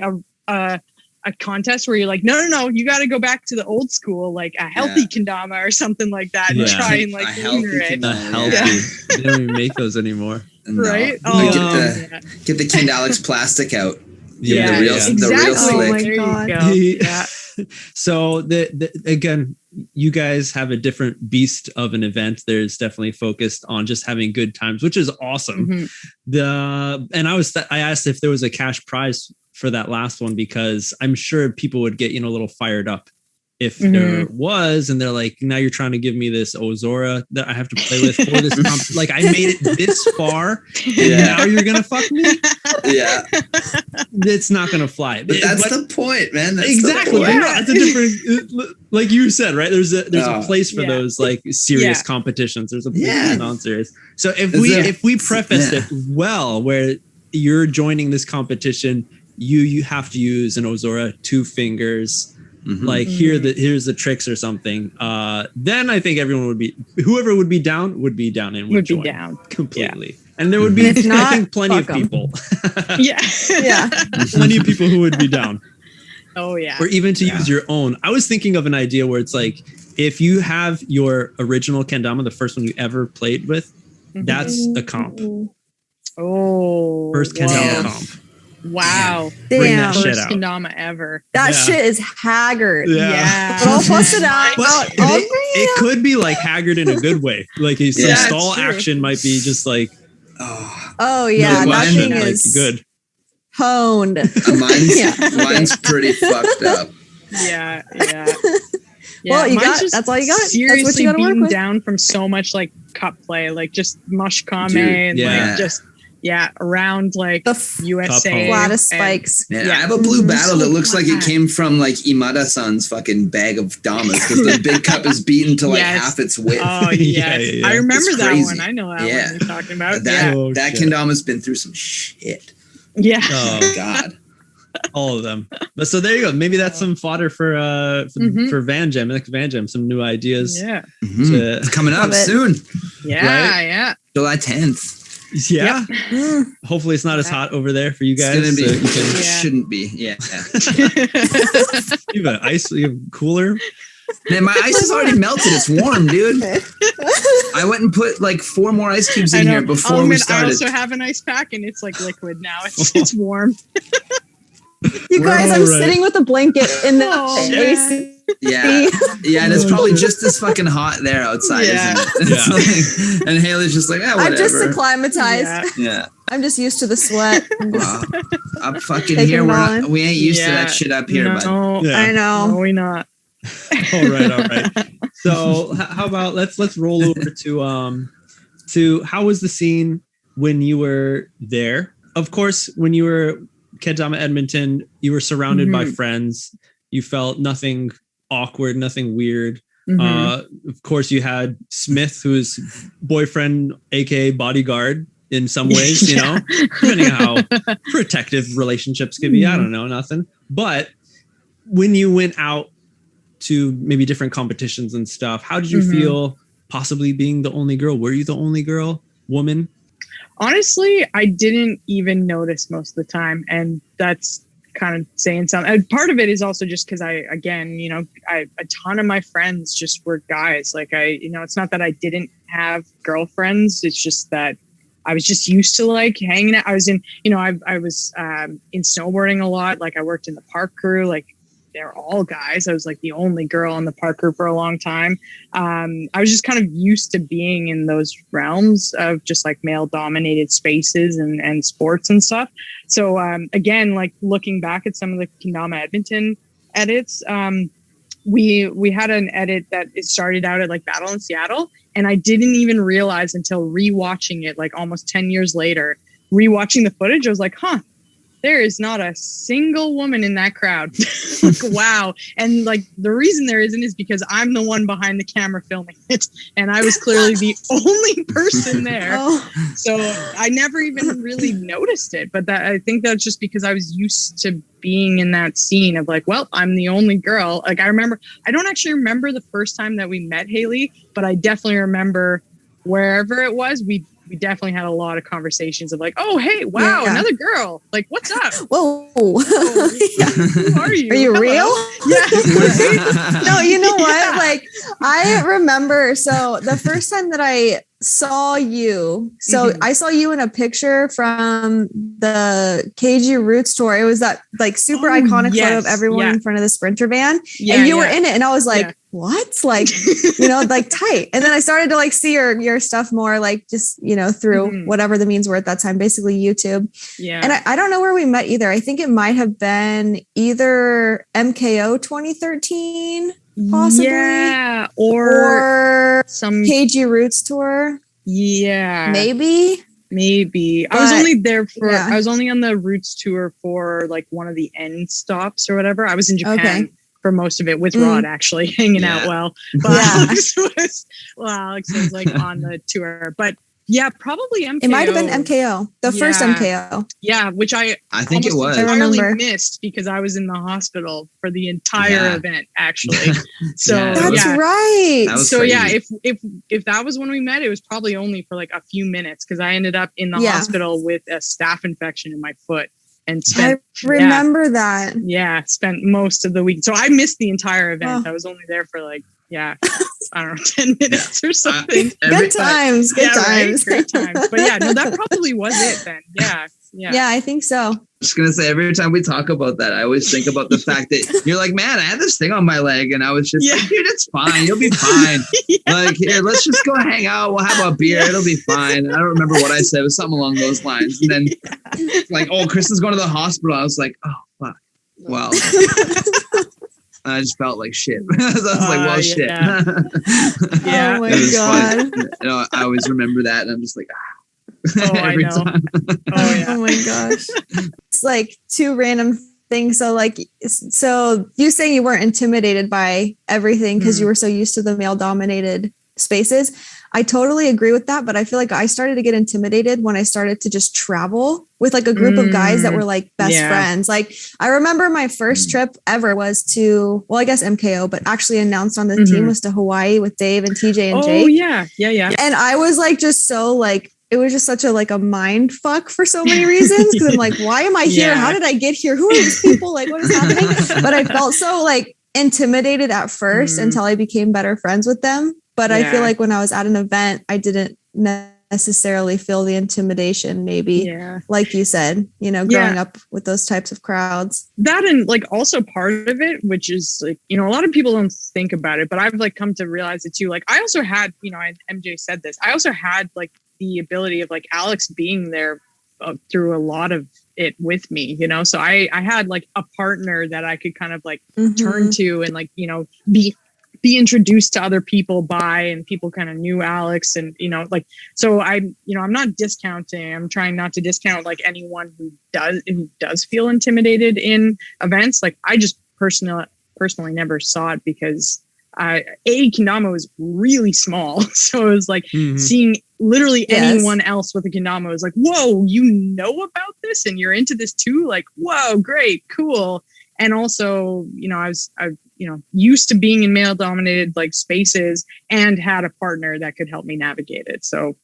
a contest where you're like, no, you got to go back to the old school, like a healthy kendama or something like that, and try and like lunar it. A healthy. They don't even make those anymore. No. Right? Like, Oh, get the Kind Alex plastic out. Yeah, the real, yeah. the real Exactly. slick. Oh my There you God. go. Yeah. So again, you guys have a different beast of an event. There's definitely focused on just having good times, which is awesome. I asked if there was a cash prize for that last one, because I'm sure people would get, a little fired up if there was, and they're like, now you're trying to give me this Ozora that I have to play with for this like I made it this far and now you're gonna fuck me. It's not gonna fly. But that's the point, man. That's exactly. It's a different, like you said, right? There's a place for those like serious competitions. There's a place for non-serious. So if we prefaced it well, where you're joining this competition, you have to use an Ozora 2 fingers. Like here's the tricks or something. Then I think everyone whoever would be down and would be down completely. And there would be, I think, plenty of people. Plenty of people who would be down. Oh yeah. Or even to use your own. I was thinking of an idea where it's like, if you have your original kendama, the first one you ever played with, that's a comp. Oh. First kendama comp. Wow. Bring that shit First out. kendama ever. That shit is haggard. Yeah. But I'll bust it out. It could be like haggard in a good way. Like a stall action might be just like, that thing is good. Honed. Mine's pretty fucked up. Yeah. Well, that's all you got. Seriously, that's what you gotta work beaten with. down from so much like cup play, like just mushkame and like just around like the USA. Flattest spikes. I have a blue battle that looks like it came from like Imada-san's fucking bag of damas, because the big cup is beaten to like half its width. Oh yes. I remember that one. I know that one you're talking about. That kendama's been through some shit. Yeah. Oh God. All of them. But so there you go. Maybe that's some fodder for Van Jam, next Van Jam, some new ideas. Yeah. It's coming up soon. Yeah. July 10th. Yeah. Hopefully it's not as hot over there for you guys. It's gonna be. Shouldn't be. Yeah. You have an ice cooler. Man, my ice is already melted. It's warm, dude. I went and put like 4 more ice cubes in here before we started. I also have an ice pack, and it's like liquid now. It's warm. You guys, I'm sitting with a blanket in the AC. Yeah, and it's probably just as fucking hot there outside, isn't it? It's like, and Haley's just like, whatever. I'm just acclimatized. Yeah. I'm just used to the sweat. I'm fucking here. We ain't used to that shit up here, bud. I know. No, we not. All right. So how about let's roll over to how was the scene when you were there? Of course, when you were Kendama Edmonton, you were surrounded by friends. You felt nothing awkward, nothing weird. Of course, you had Smith, who's boyfriend, aka bodyguard in some ways, depending on how protective relationships could be. I don't know, nothing. But when you went out to maybe different competitions and stuff, how did you feel possibly being the only girl? Were you the only woman? Honestly, I didn't even notice most of the time. And that's kind of saying something. And part of it is also just because a ton of my friends just were guys. Like it's not that I didn't have girlfriends. It's just that I was just used to like hanging out. I was in, I was in snowboarding a lot. Like I worked in the park crew, like they're all guys. I was like the only girl in the park crew for a long time. I was just kind of used to being in those realms of just like male dominated spaces and sports and stuff. So again, like looking back at some of the Kendama Edmonton edits, we had an edit that it started out at like Battle in Seattle. And I didn't even realize until rewatching it, like almost 10 years later, rewatching the footage, I was like, there is not a single woman in that crowd. Like, wow. And like the reason there isn't is because I'm the one behind the camera filming it. And I was clearly the only person there. So I never even really noticed it. But I think that's just because I was used to being in that scene of like, well, I'm the only girl. Like I don't actually remember the first time that we met Haley, but I definitely remember wherever it was, we definitely had a lot of conversations of like, oh, hey, wow, another girl. Like, what's up? Whoa. Who are you? Are you Hello? real? Yeah. No, you know what? Like, I remember, so the first time that I saw you. So I saw you in a picture from the KG Roots tour. It was that like super iconic photo of everyone in front of the Sprinter van. And you were in it. And I was like, what? Like, you know, like tight. And then I started to like see your stuff more like just, you know, through whatever the means were at that time, basically YouTube. Yeah. And I don't know where we met either. I think it might have been either MKO 2013. Possibly, or some KG Roots tour. Maybe. I was only there for. I was only on the Roots tour for like one of the end stops or whatever. I was in Japan for most of it with Rod actually hanging out well. But Alex was like on the tour, but. Yeah, probably MKO. It might have been MKO, the first MKO. Yeah, which I think it was. Entirely missed because I was in the hospital for the entire event, actually. So that's right. That was so crazy. if that was when we met, it was probably only for like a few minutes because I ended up in the hospital with a staph infection in my foot and spent. I remember that. Yeah, spent most of the week. So I missed the entire event. I was only there for like. I don't know, 10 minutes or something. Good times. Right? Great times. But no, that probably was it then. Yeah, I think so. I'm just going to say, every time we talk about that, I always think about the fact that you're like, man, I had this thing on my leg. And I was just like, dude, it's fine. You'll be fine. Like, here, let's just go hang out. We'll have a beer. It'll be fine. I don't remember what I said. It was something along those lines. And then like, oh, Kristen's going to the hospital. I was like, oh, fuck. Well. I just felt like shit. So I was like, well, shit. Oh my God. You know, I always remember that. And I'm just like, every time. Oh my gosh. It's like two random things. So like, so you saying you weren't intimidated by everything because you were so used to the male dominated spaces. I totally agree with that, but I feel like I started to get intimidated when I started to just travel with like a group of guys that were like best friends. Like I remember my first trip ever was to, well, I guess MKO, but actually announced on the team was to Hawaii with Dave and TJ and Jake. Oh yeah. And I was like, just so like, it was just such a like a mind fuck for so many reasons. Cause I'm like, why am I here? How did I get here? Who are these people? Like, what is happening? But I felt so like intimidated at first until I became better friends with them. But I feel like when I was at an event, I didn't necessarily feel the intimidation, maybe, like you said, you know, growing up with those types of crowds. That and like also part of it, which is like, you know, a lot of people don't think about it, but I've like come to realize it too. Like I also had, you know, MJ said this, I also had like the ability of like Alex being there through a lot of it with me, you know, so I had like a partner that I could kind of like turn to and like, you know, be introduced to other people by, and people kind of knew Alex and, you know, like, so I'm not discounting, I'm trying not to discount like anyone who does feel intimidated in events. Like I just personally never saw it because kendama was really small. So it was like seeing literally anyone else with a kendama was like, whoa, you know about this and you're into this too? Like, whoa, great, cool. And also, you know, I you know, used to being in male dominated like spaces and had a partner that could help me navigate it. So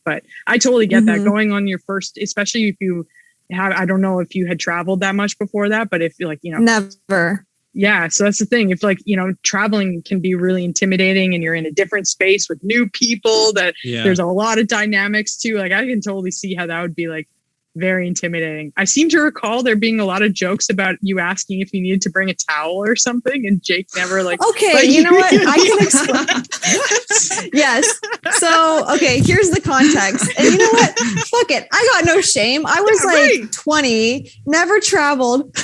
but I totally get that going on your first, especially if you have, I don't know if you had traveled that much before that, but if you're like, you know, never. Yeah. So that's the thing. If like, you know, traveling can be really intimidating and you're in a different space with new people that there's a lot of dynamics too. Like I can totally see how that would be like very intimidating. I seem to recall there being a lot of jokes about you asking if you needed to bring a towel or something, and Jake never like. Okay, like, you know what? I can explain. Yes. So, okay, here's the context. And you know what? Fuck it. I got no shame. I was 20, never traveled,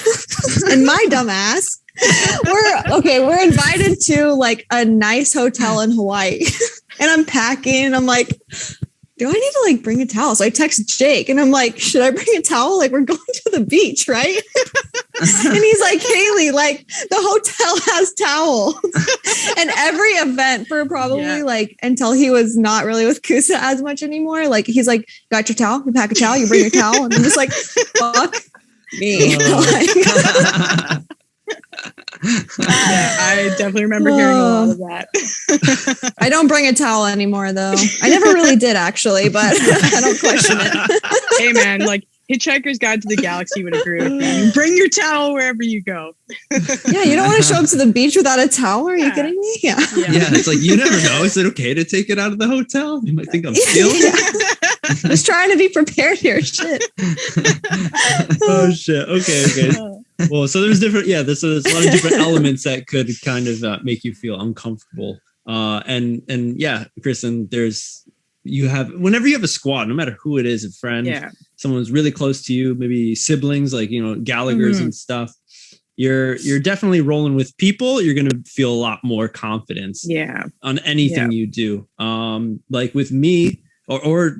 and my dumbass. We're invited to like a nice hotel in Hawaii, and I'm packing, and I'm like, do I need to like bring a towel? So I text Jake and I'm like, should I bring a towel? Like we're going to the beach, right? And he's like, Haley, like the hotel has towels. And every event for probably like until he was not really with Kusa as much anymore. Like he's like, got your towel? You pack a towel, you bring your towel. And I'm just like, fuck me. I definitely remember hearing a lot of that. I don't bring a towel anymore though. I never really did actually, but I don't question it. Hey man, like Hitchhiker's Guide to the Galaxy would agree with me. Bring your towel wherever you go. Yeah, you don't want to show up to the beach without a towel. Are you kidding me? Yeah. It's like, you never know. Is it okay to take it out of the hotel? You might think I'm stealing it. Just trying to be prepared here. Shit. Oh shit. Okay. Well, so there's different. Yeah, there's a lot of different elements that could kind of make you feel uncomfortable. And yeah, Kristin, whenever you have a squad, no matter who it is, a friend, someone's really close to you, maybe siblings, like, Gallagher's and stuff, you're definitely rolling with people. You're going to feel a lot more confidence on anything you do. Like with me or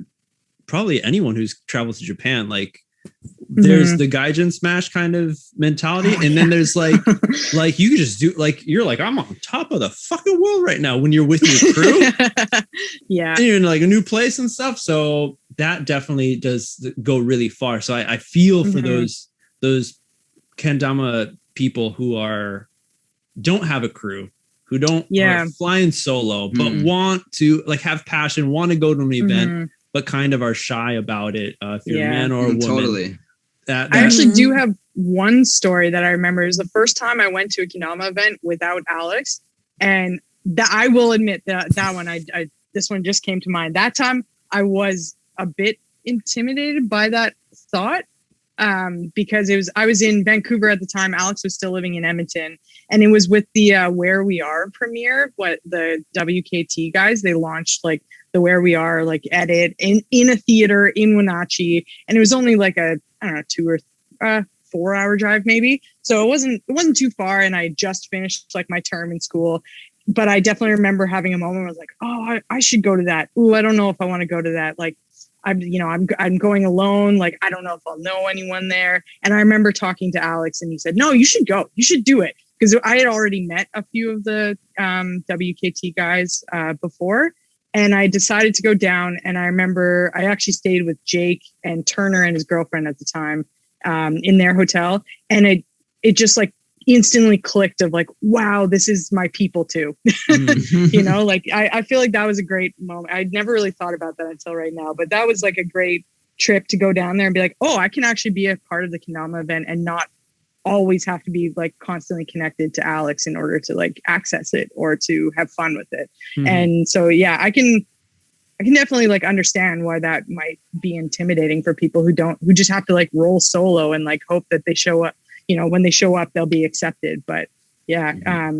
probably anyone who's traveled to Japan, like there's the gaijin smash kind of mentality. And then there's like you could just do, like, you're like, I'm on top of the fucking world right now when you're with your crew. And you're in like a new place and stuff. So that definitely does go really far. So I feel for those kendama people who don't have a crew, who are flying solo, but want to like have passion, want to go to an event, but kind of are shy about it. If you're a man or a woman. Totally. I actually do have one story that I remember. It was the first time I went to a kendama event without Alex. And that I will admit that one, this one just came to mind. That time I was a bit intimidated by that thought. Because I was in Vancouver at the time. Alex was still living in Edmonton, and it was with the Where We Are premiere. What the WKT guys, they launched like the Where We Are like edit in a theater in Wenatchee, and it was only like a 2 or 4 hour drive maybe. So it wasn't too far, and I just finished like my term in school. But I definitely remember having a moment where I was like, oh, I should go to that. Ooh, I don't know if I want to go to that. Like, I'm going alone. Like, I don't know if I'll know anyone there. And I remember talking to Alex, and he said, no, you should go. You should do it. Because I had already met a few of the WKT guys before. And I decided to go down. And I remember I actually stayed with Jake and Turner and his girlfriend at the time in their hotel. And it just like instantly clicked of like, wow, this is my people too. Like I feel like that was a great moment. I'd never really thought about that until right now, but that was like a great trip to go down there and be like, oh, I can actually be a part of the kendama event and not always have to be like constantly connected to Alex in order to like access it or to have fun with it. And so, yeah, I can definitely like understand why that might be intimidating for people who just have to like roll solo and like hope that they show up. When they show up, they'll be accepted. But yeah, at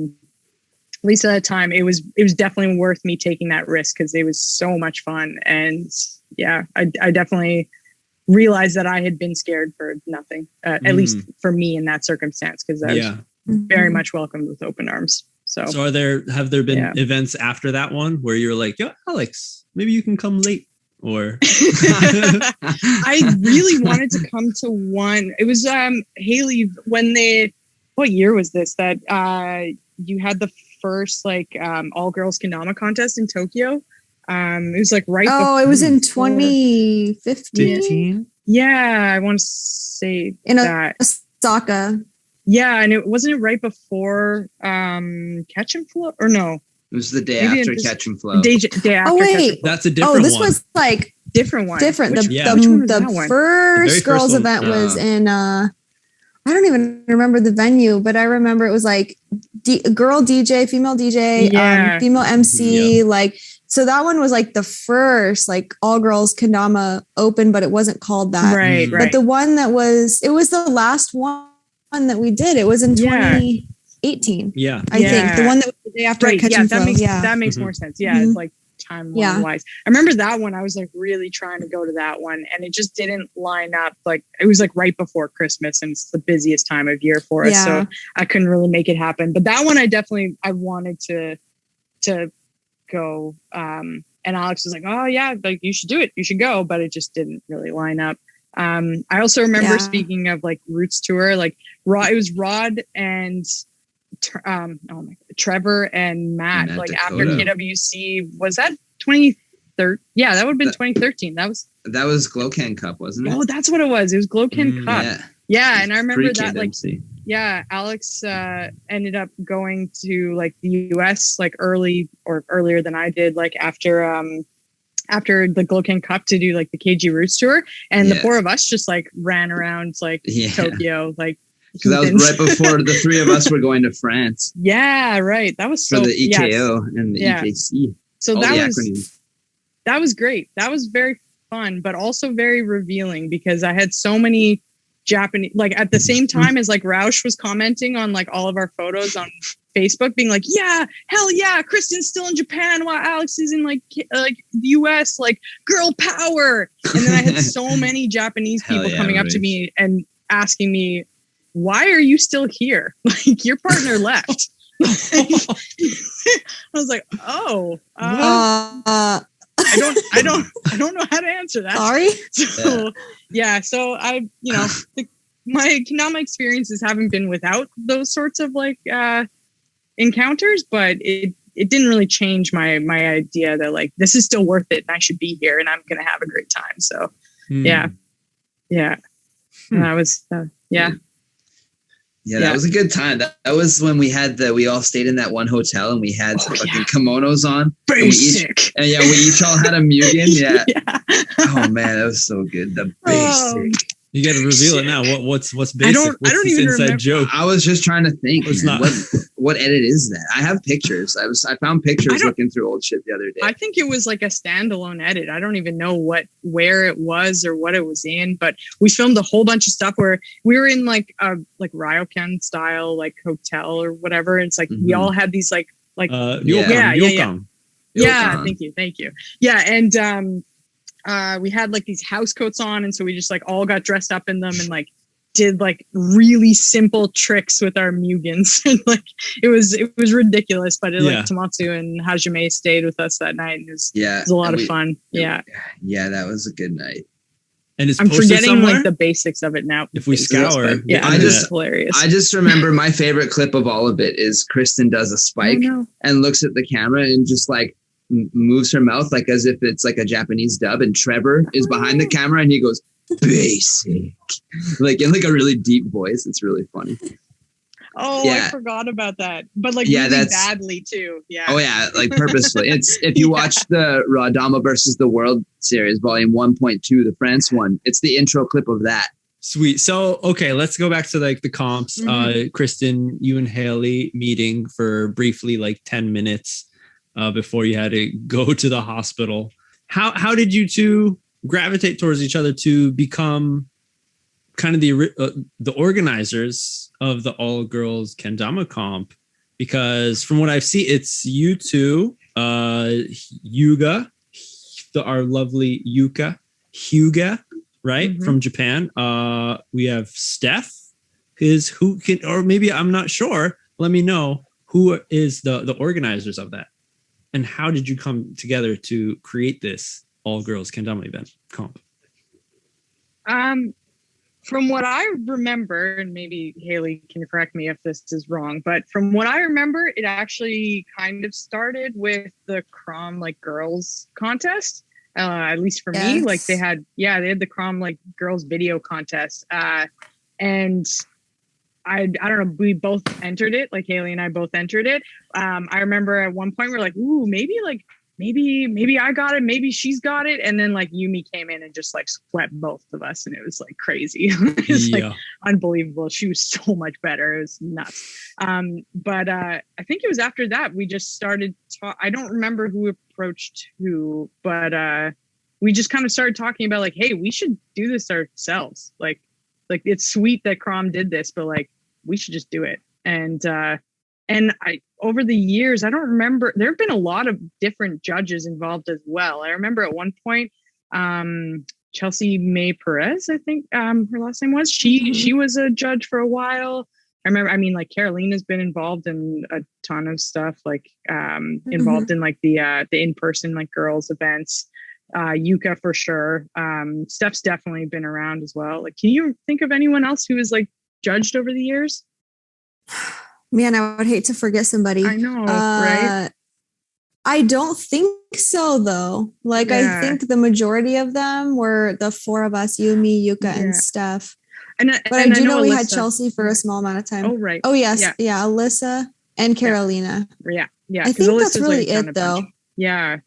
least at that time, it was definitely worth me taking that risk because it was so much fun. And yeah, I definitely realized that I had been scared for nothing, at least for me in that circumstance, because I was very much welcomed with open arms. So have there been events after that one where you're like, yo, Alex, maybe you can come late? Or I really wanted to come to one. It was Haley what year was this that you had the first like all girls kendama contest in Tokyo? It was like right before, it was in 2015. Yeah, I want to say in that Osaka. Yeah, and it wasn't right before Catch and Flow, or no? It was the day after Catch and Flow. Day after Catch and Flow. That's a different one. This was like different one. Different. Which The first girls event was in I don't even remember the venue, but I remember it was like girl DJ, female DJ, female MC, like, so that one was like the first like all girls kendama open, but it wasn't called that. Right. But the one it was the last one that we did. It was in 2018. Yeah. I think the one that was the day after Catch and Flow. That makes more sense. Yeah. It's like timeline wise. I remember that one. I was like really trying to go to that one, and it just didn't line up. Like it was like right before Christmas, and it's the busiest time of year for us. So I couldn't really make it happen. But that one I wanted to go. And Alex was like, oh yeah, like you should do it. You should go. But it just didn't really line up. I also remember speaking of like Roots Tour, like it was Rod and Trevor and Matt like Dakota. After KWC, was that 2013? Yeah, that would have been 2013. That was Glowcan Cup, wasn't it? Oh, that's what it was. It was Glowcan Cup. Yeah, and I remember that like MC. Yeah, Alex ended up going to like the US like earlier than I did, like after after the Gloken Cup to do like the KG Roots tour, and the 4 of us just like ran around like Tokyo, like because that was right before the 3 of us were going to France. Yeah, right. That was for the EKO and the EKC. So that was great. That was very fun, but also very revealing because I had so many Japanese, like at the same time as like Roush was commenting on like all of our photos on Facebook, being like, yeah, hell yeah, Kristin's still in Japan while Alex is in like the US, like girl power. And then I had so many Japanese people coming up to me and asking me, why are you still here? Like your partner left. I was like, I don't know how to answer that. Sorry. So I, my kendama experiences haven't been without those sorts of like encounters, but it didn't really change my idea that like this is still worth it and I should be here and I'm gonna have a great time. So yeah. And that was Yeah, that was a good time. That was when we all stayed in that one hotel and we had fucking kimonos on. Basic. We each all had a Mugen. Yeah. Oh man, that was so good. The basic. You got to reveal it now. What's basic? I don't even inside remember. joke? I was just trying to think. What edit is that? I have pictures. I found pictures looking through old shit the other day. I think it was like a standalone edit. I don't even know where it was or what it was in, but we filmed a whole bunch of stuff where we were in like Ryokan style like hotel or whatever. And it's like we all had these like Ryokan. Yeah, thank you. Yeah, and we had like these house coats on, and so we just like all got dressed up in them and like did like really simple tricks with our Mugens. And like it was ridiculous, but like Tomatsu and Hajime stayed with us that night, and it was a lot of fun. Yeah, that was a good night. And it's I'm forgetting somewhere? like the basics of it now. If we scour, it's hilarious. I just remember my favorite clip of all of it is Kristin does a spike and looks at the camera and just like moves her mouth like as if it's like a Japanese dub, and Trevor is behind the camera and he goes basic, like in like a really deep voice. It's really funny. I forgot about that, but like really badly too. Like purposefully. It's if you watch the Raw Dama versus the World series volume 1.2, the France one, it's the intro clip of that. Sweet. So okay, let's go back to like the comps. Kristin, you and Haley meeting for briefly like 10 minutes before you had to go to the hospital. How did you two gravitate towards each other to become kind of the organizers of the all girls kendama comp? Because from what I've seen, it's you two, Yuga, our lovely Hyuga, right, from Japan. We have Steph, or maybe I'm not sure. Let me know who is the organizers of that. And how did you come together to create this all-girls kendama event comp? From what I remember, and maybe Haley can correct me if this is wrong, but from what I remember, it actually kind of started with the Crom like girls contest. At least for me, like they had the Crom like girls video contest, and I don't know, we both entered it, like Haley and I both entered it. I remember at one point we were like, ooh, maybe I got it, maybe she's got it. And then like Yumi came in and just like swept both of us, and it was like crazy. It was like unbelievable. She was so much better. It was nuts. But I think it was after that we just started I don't remember who approached who, but we just kind of started talking about like, hey, we should do this ourselves. Like it's sweet that Crom did this, but like we should just do it. And I, over the years, I don't remember, there have been a lot of different judges involved as well. I remember at one point, Chelsea May Perez, I think her last name was, she was a judge for a while. I remember, like Carolina's been involved in a ton of stuff, like involved in like the in-person like girls events. Yuka for sure. Steph's definitely been around as well. Like, can you think of anyone else who was like judged over the years? Man, I would hate to forget somebody. I know, right? I don't think so, though. Like, I think the majority of them were the 4 of us, Yumi, Yuka, and Steph. But I do know we had Chelsea for a small amount of time. Oh, right. Oh, yes. Yeah, Alyssa and Carolina. Yeah. I think that's really it, though. Yeah.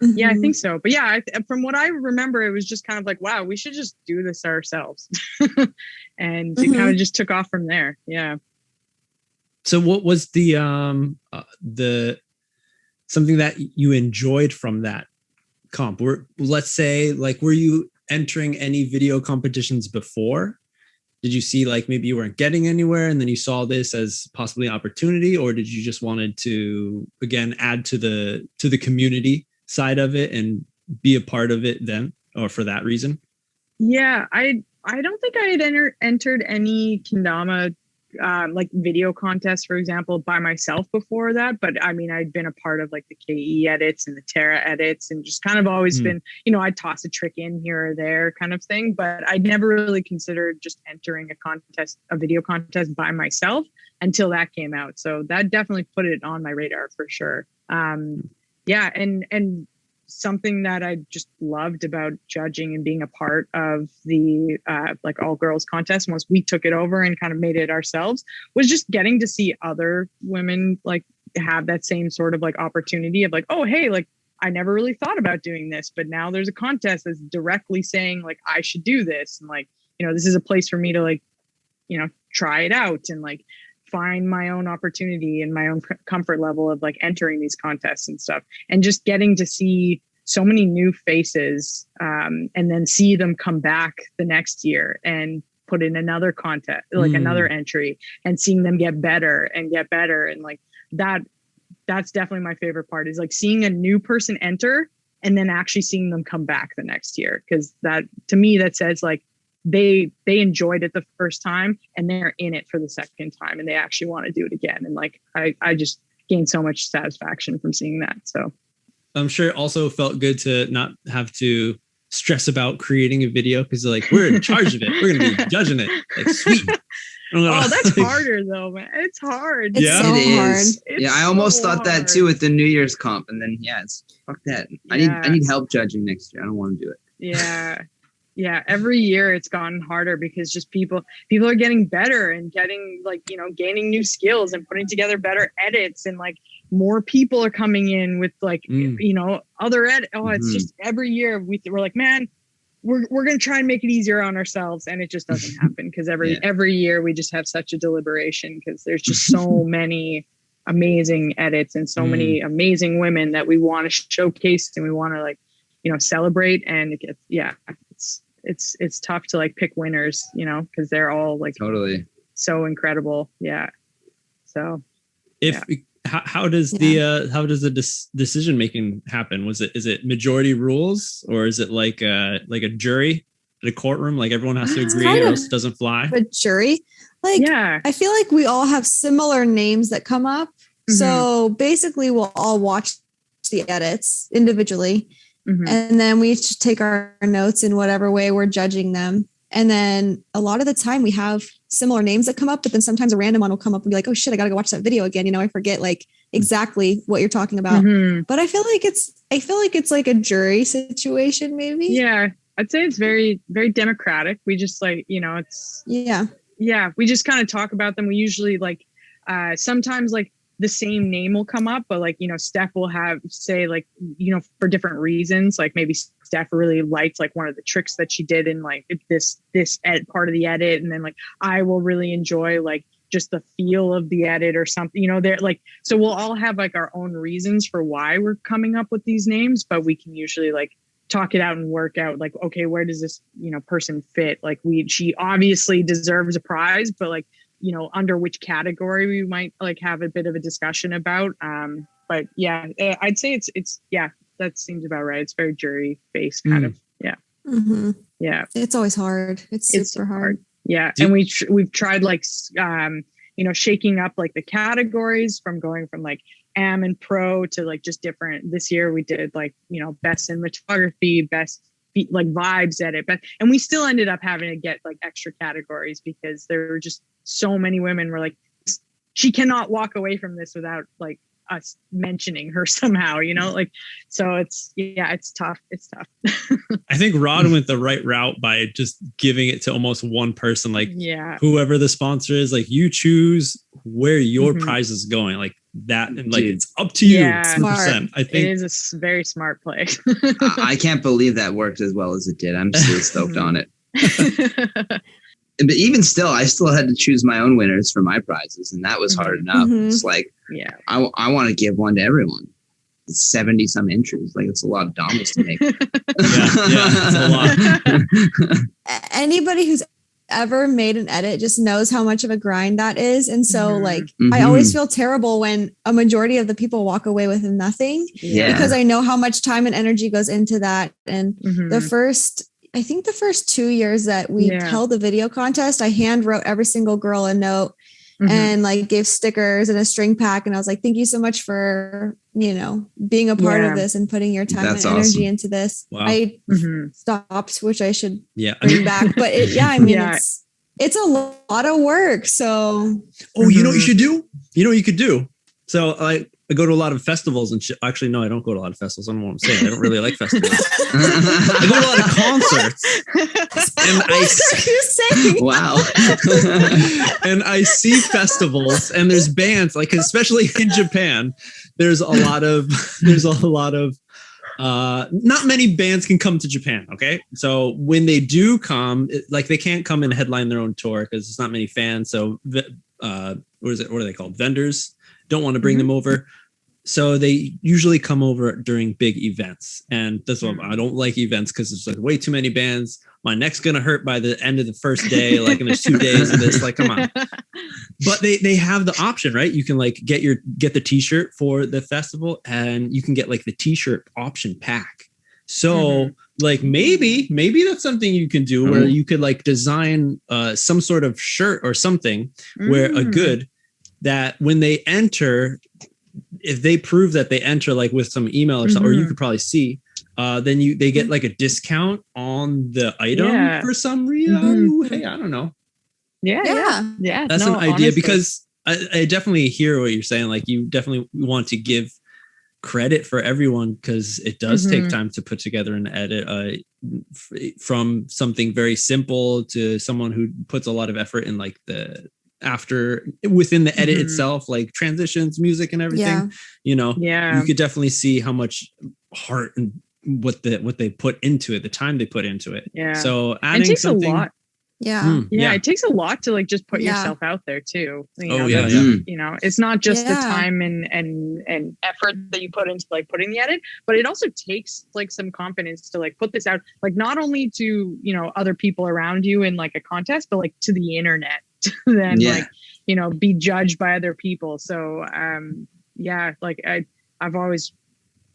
Yeah, I think so. But yeah, from what I remember, it was just kind of like, wow, we should just do this ourselves. And it kind of just took off from there. Yeah. So what was the something that you enjoyed from that comp? Let's say, like, were you entering any video competitions before? Did you see like maybe you weren't getting anywhere and then you saw this as possibly an opportunity, or did you just wanted to again add to the community side of it and be a part of it then, or for that reason? Yeah, I don't think I had entered any kendama like video contests, for example, by myself before that. But I mean, I'd been a part of like the KE edits and the Terra edits, and just kind of always been, you know, I'd toss a trick in here or there kind of thing. But I'd never really considered just entering a video contest by myself until that came out. So that definitely put it on my radar for sure. Yeah, and something that I just loved about judging and being a part of the like all girls contest once we took it over and kind of made it ourselves was just getting to see other women like have that same sort of like opportunity of like, oh, hey, like I never really thought about doing this, but now there's a contest that's directly saying like I should do this, and like, you know, this is a place for me to like, you know, try it out and like find my own opportunity and my own comfort level of like entering these contests and stuff, and just getting to see so many new faces and then see them come back the next year and put in another contest, like another entry, and seeing them get better and like that's definitely my favorite part, is like seeing a new person enter and then actually seeing them come back the next year, because that to me that says like they enjoyed it the first time and they're in it for the second time and they actually want to do it again. And like, I just gained so much satisfaction from seeing that. So I'm sure it also felt good to not have to stress about creating a video, because like, we're in charge of it. We're going to be judging it. Like, sweet. Oh, that's harder though, man. It's hard. It's so hard. Yeah, I almost thought that too with the New Year's comp, and then it's fuck that. Yeah. I need help judging next year. I don't want to do it. Yeah. Yeah, every year it's gotten harder because just people are getting better and getting like, you know, gaining new skills and putting together better edits, and like more people are coming in with like, you know, other it's just every year we're like, man, we're going to try and make it easier on ourselves. And it just doesn't happen, because every year we just have such a deliberation, because there's just so many amazing edits and so many amazing women that we want to showcase and we want to like, you know, celebrate. And it gets, it's tough to like pick winners, you know, because they're all like totally so incredible. Yeah. So how does the decision making happen? Is it majority rules, or is it like a jury at a courtroom? Like everyone has to agree or else it doesn't fly? A jury? Like, yeah. I feel like we all have similar names that come up. So basically we'll all watch the edits individually. And then we each take our notes in whatever way we're judging them. And then a lot of the time we have similar names that come up, but then sometimes a random one will come up and be like, oh shit, I got to go watch that video again. You know, I forget like exactly what you're talking about, but I feel like it's like a jury situation maybe. Yeah. I'd say it's very, very democratic. We just like, you know, it's we just kind of talk about them. We usually like, sometimes like, the same name will come up, but like, you know, Steph will say like, you know, for different reasons, like maybe Steph really liked like one of the tricks that she did in like this part of the edit. And then like, I will really enjoy like just the feel of the edit or something, you know, they're like, so we'll all have like our own reasons for why we're coming up with these names, but we can usually like talk it out and work out like, okay, where does this, you know, person fit? Like she obviously deserves a prize, but like, you know, under which category we might like have a bit of a discussion about. But yeah, I'd say it's that seems about right. It's very jury based kind of. Yeah. Yeah. It's always hard. It's super hard. Yeah. And we've tried like, you know, shaking up like the categories from going from like am and pro to like just different. This year we did like, you know, best cinematography, best like vibes edit, and we still ended up having to get like extra categories because there were just so many women were like, she cannot walk away from this without like us mentioning her somehow, you know, like, so it's tough. I think Rod went the right route by just giving it to almost one person, like whoever the sponsor is, like you choose where your prize is going. Like that, and like it's up to you. Yeah. 100%. I think it is a very smart play. I can't believe that worked as well as it did. I'm still stoked on it. But even still, I still had to choose my own winners for my prizes, and that was hard enough. It's like, I want to give one to everyone. It's 70 some entries. Like, it's a lot of Damas to make. it's a lot. Anybody who's ever made an edit just knows how much of a grind that is. And so I always feel terrible when a majority of the people walk away with nothing because I know how much time and energy goes into that. And the first 2 years that we held the video contest, I hand wrote every single girl a note and like gave stickers and a string pack. And I was like, thank you so much for, being a part of this and putting your time and energy into this. Wow. I stopped, which I should bring back. But it's a lot of work. So, you know what you should do? You know what you could do? So I go to a lot of festivals and shit. Actually, no, I don't go to a lot of festivals. I don't know what I'm saying. I don't really like festivals. I go to a lot of concerts. And wow. And I see festivals and there's bands, like, especially in Japan, there's a lot of not many bands can come to Japan. Okay. So when they do come, like, they can't come and headline their own tour because there's not many fans. So what are they called? Vendors don't want to bring them over. So they usually come over during big events. And that's why I don't like events, because there's like way too many bands. My neck's going to hurt by the end of the first day. Like, and there's 2 days of this, like, come on. But they have the option, right? You can like get the t-shirt for the festival, and you can get like the t-shirt option pack. So like maybe that's something you can do where you could like design some sort of shirt or something where a good that when they enter, if they prove that they enter like with some email or something, or you could probably see, then they get like a discount on the item for some reason. Hey, I don't know. Yeah. That's an idea, honestly. Because I definitely hear what you're saying. Like, you definitely want to give credit for everyone, because it does take time to put together an edit, from something very simple to someone who puts a lot of effort in like within the edit itself, like transitions, music and everything. You could definitely see how much heart and what they put into it, the time they put into it. So adding it takes something, a lot. It takes a lot to like just put yourself out there too. It's not just the time and effort that you put into like putting the edit, but it also takes like some confidence to like put this out, like not only to other people around you in like a contest, but like to the internet to then be judged by other people. So like I've always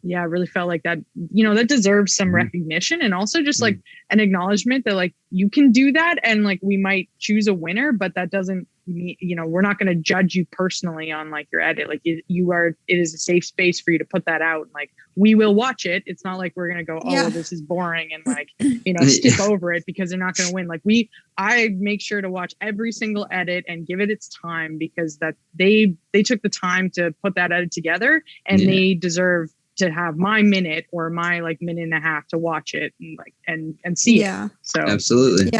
really felt like that, that deserves some recognition, and also just like an acknowledgement that like you can do that, and like we might choose a winner, but that doesn't mean, we're not going to judge you personally on like your edit. Like it is a safe space for you to put that out. Like, we will watch it. It's not like we're going to go, well, this is boring and like, skip over it because they're not going to win. Like I make sure to watch every single edit and give it its time, because that they took the time to put that edit together, and they deserve to have my minute or my like minute and a half to watch it and like and see it. So absolutely.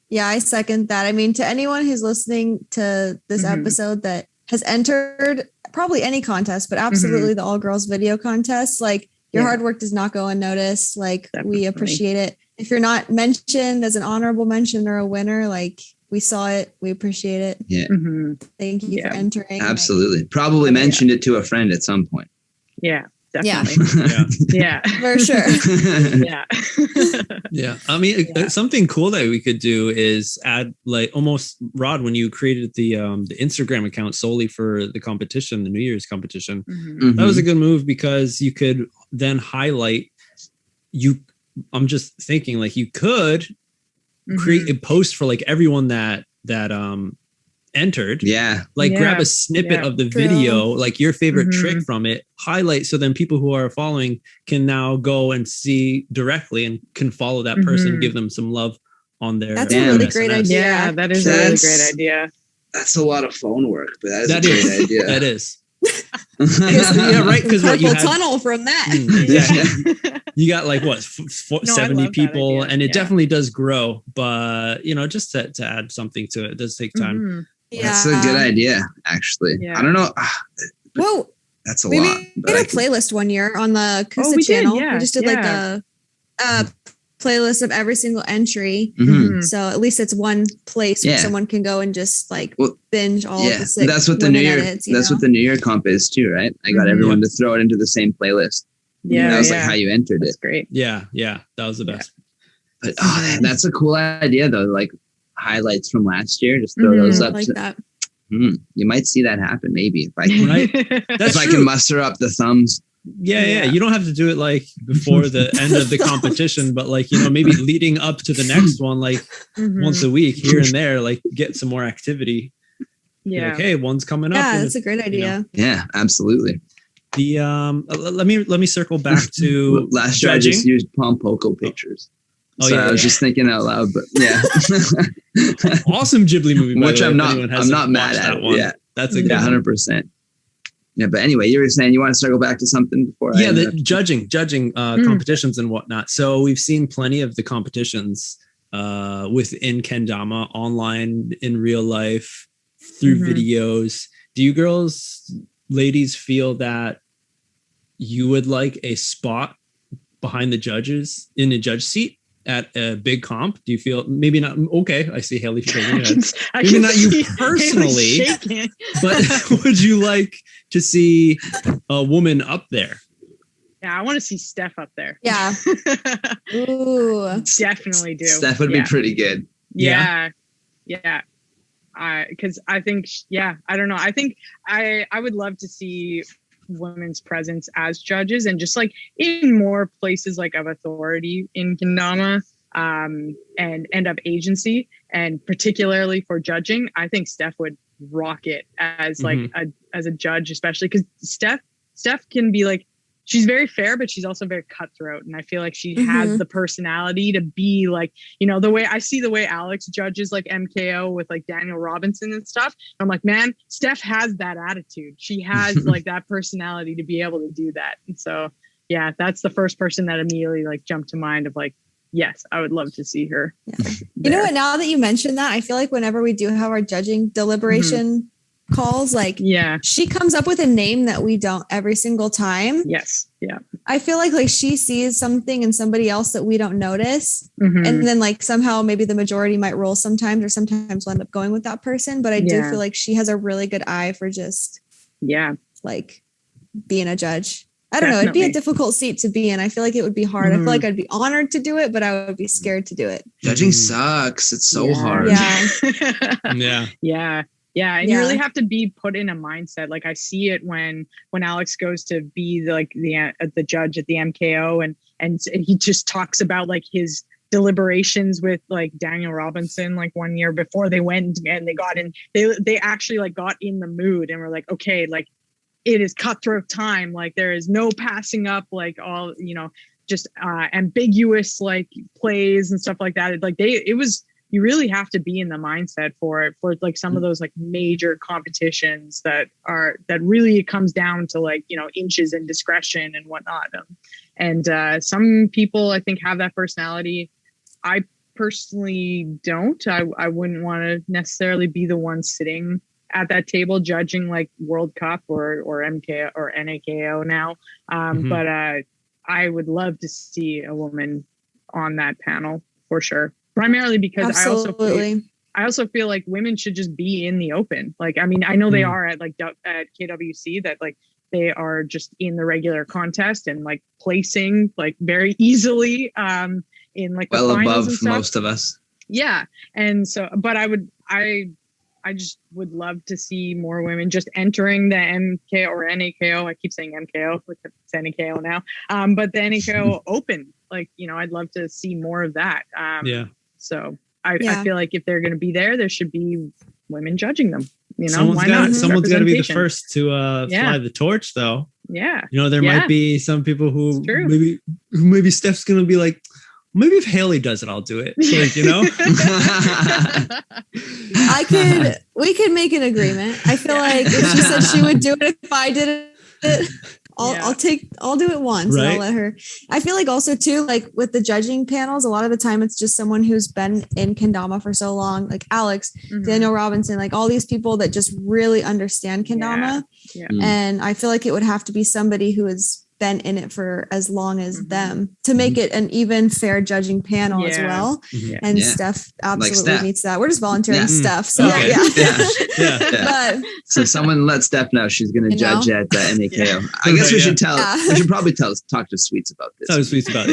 Yeah, I second that. I mean, to anyone who's listening to this episode that has entered probably any contest, but absolutely the all girls video contest, like, your hard work does not go unnoticed. Like, we appreciate it. If you're not mentioned as an honorable mention or a winner, like, we saw it, we appreciate it. Yeah. Thank you for entering. Absolutely. Probably mentioned it to a friend at some point. Yeah. Definitely. Yeah. For sure. I mean, something cool that we could do is add, like, almost, Rod, when you created the Instagram account solely for the competition, the New Year's competition, that was a good move, because you could then highlight I'm just thinking, like, you could create a post for like everyone that entered, grab a snippet of the video, like your favorite trick from it, highlight, so then people who are following can now go and see directly and can follow that person, give them some love on their that's a really great idea. Yeah, that is a really great idea. That's a lot of phone work, but that is a great idea. That is. Right, because you had tunnel from that. You got like 70 people, and it definitely does grow, but just to add something to it does take time. That's a good idea, actually. I don't know, Whoa. That's a We lot. made a playlist one year on the Kusa we did, channel. yeah, We just did like a playlist of every single entry. Mhm. So at least it's one place where someone can go and just like binge all of the sick that's what the New Year edits, what the New Year comp is too, right? I got everyone to throw it into the same playlist. Yeah, that was like how you entered That's it. great. Yeah, that was the best. But that's a cool idea though. Like highlights from last year, just throw those up. Like that. You might see that happen maybe if I can. Right? That's if I can muster up the thumbs. Yeah. You don't have to do it like before the end of the competition, but like, maybe leading up to the next one, like once a week here and there, like get some more activity. Yeah. Like, hey, one's coming up. Yeah, that's a great idea. Yeah, absolutely. The let me circle back to last year. judging. I just used Palm Poco pictures. Oh, I was just thinking out loud, but yeah. Awesome Ghibli movie, by which the way, I'm if not mad at that one. Yeah, that's a good 100%. Yeah, but anyway, you were saying you want to circle back to something before. The judging competitions and whatnot. So we've seen plenty of the competitions within Kendama, online, in real life, through videos. Do you ladies feel that you would like a spot behind the judges in a judge seat at a big comp? Do you feel maybe not? Okay, I see Haley shaking her head. Maybe not you personally, but would you like to see a woman up there? Yeah, I want to see Steph up there. Yeah. Ooh. Definitely do. Steph would be pretty good. Yeah. Because I think, I don't know. I think I would love to see women's presence as judges and just like in more places like of authority in Kendama and of agency, and particularly for judging. I think Steph would rock it as like as a judge, especially because Steph can be like, she's very fair, but she's also very cutthroat. And I feel like she has the personality to be like, the way Alex judges like MKO with like Daniel Robinson and stuff. I'm like, man, Steph has that attitude. She has like that personality to be able to do that. And so, yeah, that's the first person that immediately like jumped to mind of like, yes, I would love to see her. Yeah. You know what? Now that you mentioned that, I feel like whenever we do have our judging deliberation calls, like she comes up with a name that we don't every single time. Yes. Yeah. I feel like she sees something in somebody else that we don't notice. And then like somehow maybe the majority might roll sometimes, or sometimes we'll end up going with that person. But I do feel like she has a really good eye for just like being a judge. I don't know. It'd be a difficult seat to be in. I feel like it would be hard. I feel like I'd be honored to do it, but I would be scared to do it. Judging sucks. It's so hard. Yeah, and you really have to be put in a mindset. Like I see it when Alex goes to be the judge at the MKO, and he just talks about like his deliberations with like Daniel Robinson, like one year before they went and they got in, they actually like got in the mood and were like, okay, like it is cutthroat time. Like there is no passing up, like all, just ambiguous like plays and stuff like that. Like you really have to be in the mindset for like some of those like major competitions that really comes down to like, inches and discretion and whatnot. And some people I think have that personality. I personally don't. I wouldn't want to necessarily be the one sitting at that table judging like World Cup or MK or NAKO now. But I would love to see a woman on that panel for sure. Primarily because I also feel like women should just be in the open. Like, I mean, I know they are at KWC, that like they are just in the regular contest and like placing like very easily in like the finals above and stuff. Most of us. Yeah. And so, but I just would love to see more women just entering the MK or NAKO. I keep saying MKO, it's NAKO now. But the NAKO open, like, I'd love to see more of that. So I feel like if they're going to be there should be women judging them. Someone's got to be the first to fly the torch, though. Yeah. There might be some people who maybe Steph's going to be like, maybe if Haley does it, I'll do it. We could make an agreement. I feel like if she said she would do it if I did it, I'll do it once and I'll let her. I feel like also too, like with the judging panels, a lot of the time it's just someone who's been in kendama for so long, like Alex, Daniel Robinson, like all these people that just really understand kendama. And I feel like it would have to be somebody who has been in it for as long as them to make it an even fair judging panel as well. And Steph absolutely like meets that. We're just volunteering Steph. So But so someone let Steph know she's going to judge at NAKO. I guess we should we should probably talk to Sweets about this. Talk to Sweets about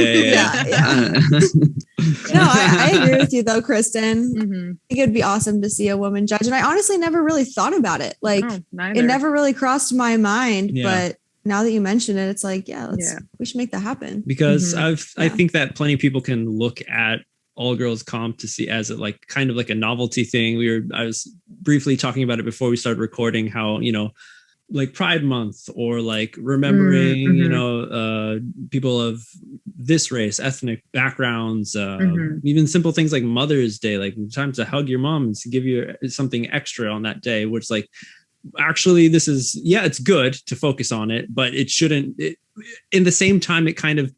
No, I agree with you though, Kristin. I think it'd be awesome to see a woman judge. And I honestly never really thought about it. Like it never really crossed my mind, but now that you mention it, it's like, we should make that happen. Because I think that plenty of people can look at all girls comp to see as like kind of like a novelty thing. I was briefly talking about it before we started recording, how, you know, like Pride Month or like remembering, you know, people of this race, ethnic backgrounds, even simple things like Mother's Day, like time to hug your mom and to give you something extra on that day, which like, actually this is it's good to focus on it, but it shouldn't in the same time it kind of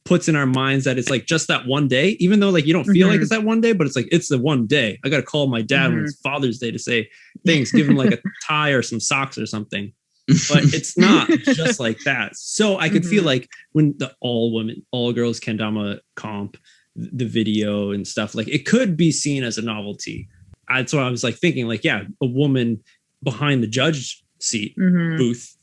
puts in our minds that it's like just that one day, even though like you don't feel like it's that one day, but it's like it's the one day. I gotta call my dad when it's Father's Day to say thanks, give him like a tie or some socks or something. But it's not just like that. So I could feel like when the all girls kendama comp, the video and stuff, like it could be seen as a novelty. That's what I was like thinking, like a woman behind the judge seat booth,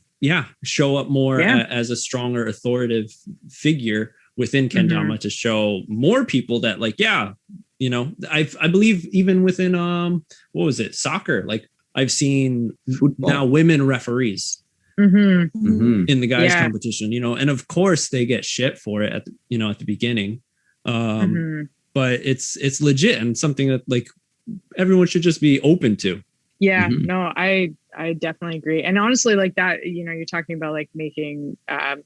show up more as a stronger authoritative figure within kendama to show more people that like, you know, I believe even within what was it, soccer, like I've seen football now women referees in the guys competition, you know, and of course they get shit for it at the beginning, but it's legit and something that like everyone should just be open to. No, I definitely agree. And honestly, like that, you know, you're talking about like making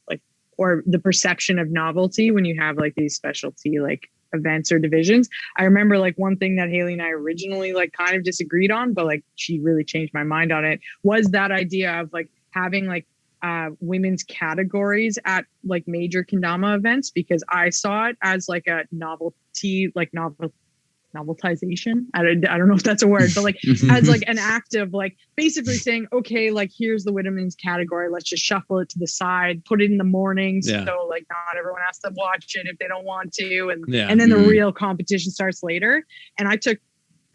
like, or the perception of novelty when you have like these specialty like events or divisions. I remember like one thing that Haley and I originally like kind of disagreed on, but like she really changed my mind on it, was that idea of like having like women's categories at like major kendama events, because I saw it as like a novelty, like noveltization. I don't know if that's a word, but like as like an act of like basically saying, okay, like here's the women's category, let's just shuffle it to the side, put it in the morning, so like not everyone has to watch it if they don't want to, and then the real competition starts later. And I took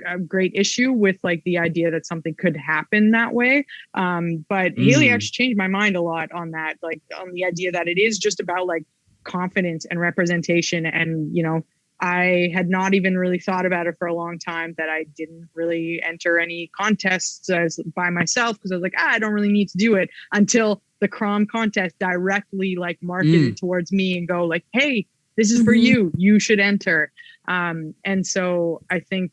a great issue with like the idea that something could happen that way, but Haley actually changed my mind a lot on that, like on the idea that it is just about like confidence and representation. And you know, I had not even really thought about it for a long time, that I didn't really enter any contests by myself, because I was like, I don't really need to do it, until the Crom contest directly like marketed towards me and go like, hey, this is for you, you should enter. And so I think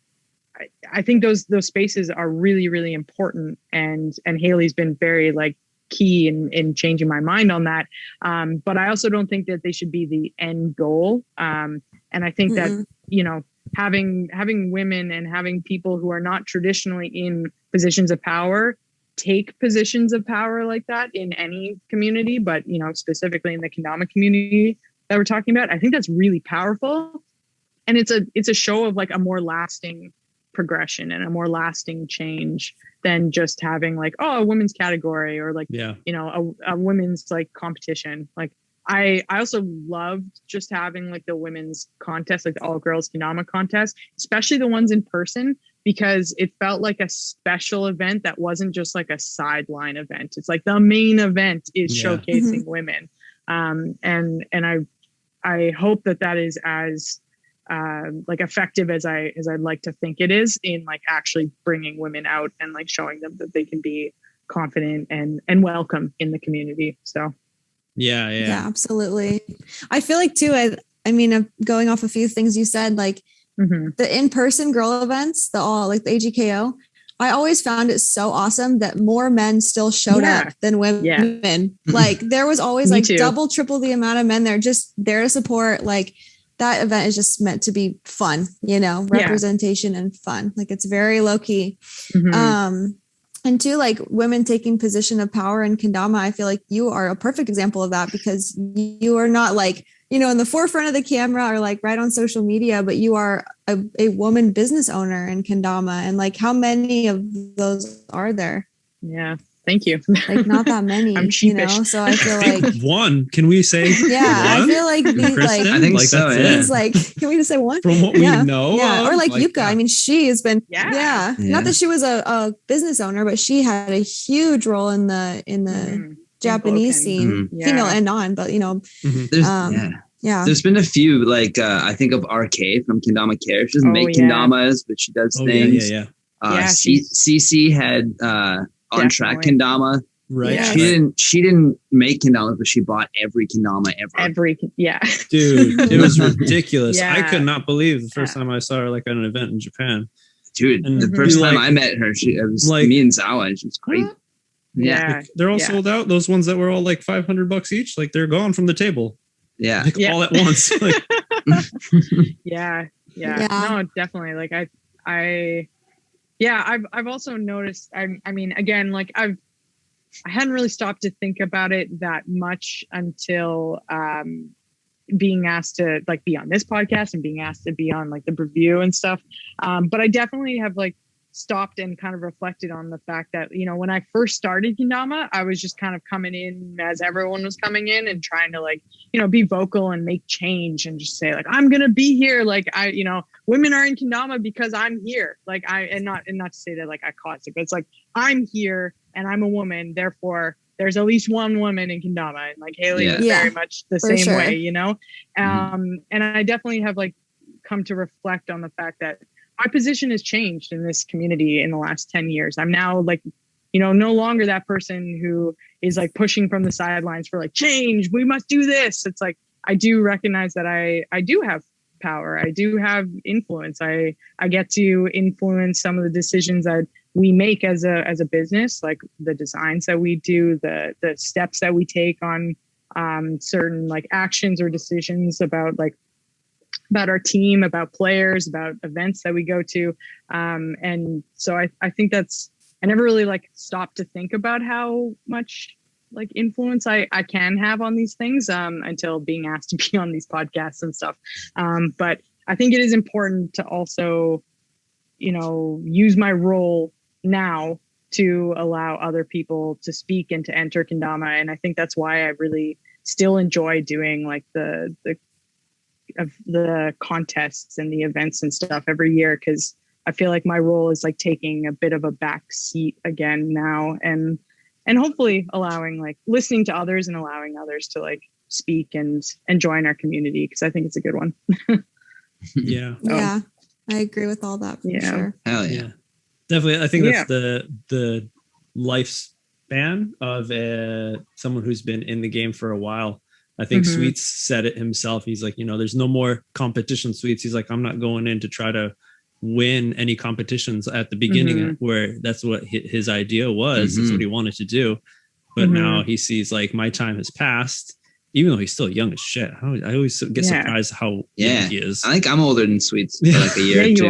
those spaces are really, really important. And Haley's been very like key in changing my mind on that. But I also don't think that they should be the end goal. And I think that, you know, having women and having people who are not traditionally in positions of power take positions of power like that in any community, but, you know, specifically in the kendama community that we're talking about, I think that's really powerful. And it's a show of like a more lasting progression and a more lasting change than just having like, a women's category or like, you know, a women's like competition. Like, I also loved just having like the women's contest, like the all girls kendama contest, especially the ones in person, because it felt like a special event that wasn't just like a sideline event. It's like the main event is showcasing women. And I hope that is as like effective as I'd like to think it is in like actually bringing women out and like showing them that they can be confident and welcome in the community. So yeah, absolutely. I feel like too, I mean, going off a few things you said, like the in-person girl events, the AGKO, I always found it so awesome that more men still showed up than women. Like there was always like double, triple the amount of men there, just there to support. Like that event is just meant to be fun, you know, representation and fun. Like it's very low key. And two, like women taking position of power in kendama, I feel like you are a perfect example of that, because you are not like, you know, in the forefront of the camera or like right on social media, but you are a woman business owner in kendama. And like, how many of those are there? Yeah. Thank you. Like not that many, I'm sheepish. you know? So I feel like one. Can we say yeah, one? I feel like these like I think like so, that's yeah. these like, can we just say one? From what we know. Yeah. Or like Yuka. yeah. I mean, she has been Yeah. Not that she was a business owner, but she had a huge role in the Japanese scene, female and non, but you know, There's been a few, like I think of RK from Kendama Care. She doesn't make kendamas, but she does things. CC had on track kendama. Right. Yes. She didn't make kendamas, but she bought every kendama ever. Dude, it was ridiculous. I could not believe the first time I saw her like at an event in Japan. Dude, and the first time I met her, it was like me and Zawa, and she was crazy. Yeah. Like, they're all sold out. Those ones that were all like $500 each, like they're gone from the table. Yeah. Like all at once. Like, yeah. No, definitely. Like I've also noticed, I mean, again, like I hadn't really stopped to think about it that much until being asked to like be on this podcast and being asked to be on like the review and stuff. But I definitely have like stopped and kind of reflected on the fact that, you know, when I first started kendama, I was just kind of coming in as everyone was coming in and trying to like, you know, be vocal and make change and just say like, I'm going to be here. Like you know, women are in kendama because I'm here. Like and not to say that like I caused it, but it's like, I'm here and I'm a woman. Therefore there's at least one woman in kendama, and like Haley is very much the same way, you know? And I definitely have like come to reflect on the fact that my position has changed in this community in the last 10 years. I'm now like, you know, no longer that person who is like pushing from the sidelines for like change. We must do this. It's like, I do recognize that I do have power. I do have influence. I get to influence some of the decisions that we make as a business, like the designs that we do, the steps that we take on certain like actions or decisions about our team, about players, about events that we go to. And so I think I never really like stopped to think about how much like influence I can have on these things until being asked to be on these podcasts and stuff. But I think it is important to also, you know, use my role now to allow other people to speak and to enter kendama. And I think that's why I really still enjoy doing like the contests and the events and stuff every year, because I feel like my role is like taking a bit of a back seat again now, and hopefully allowing like listening to others and allowing others to like speak and join our community, because I think it's a good one. Yeah. I agree with all that for sure. Hell yeah. Definitely. I think that's the lifespan of someone who's been in the game for a while. I think Sweets said it himself. He's like, you know, there's no more competition, Sweets. He's like, I'm not going in to try to win any competitions at the beginning, where that's what his idea was. That's what he wanted to do. But now he sees like my time has passed, even though he's still young as shit. I always get surprised how young he is. I think I'm older than Sweets by like a year or two.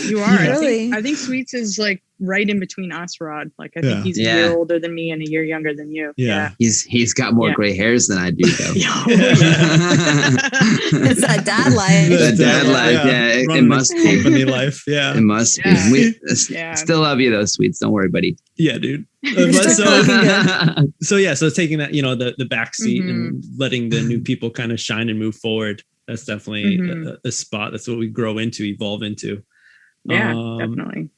You are. Really? I think Sweets is like right in between us, Rod. Like I think he's a year older than me and a year younger than you. Yeah. He's got more gray hairs than I do though. It's that dad life. The dad life, it must be. Company life, It must be. We still love you though, Sweets. Don't worry, buddy. Yeah, dude. So taking that, you know, the back seat and letting the new people kind of shine and move forward. That's definitely a spot. That's what we grow into, evolve into. Yeah, definitely.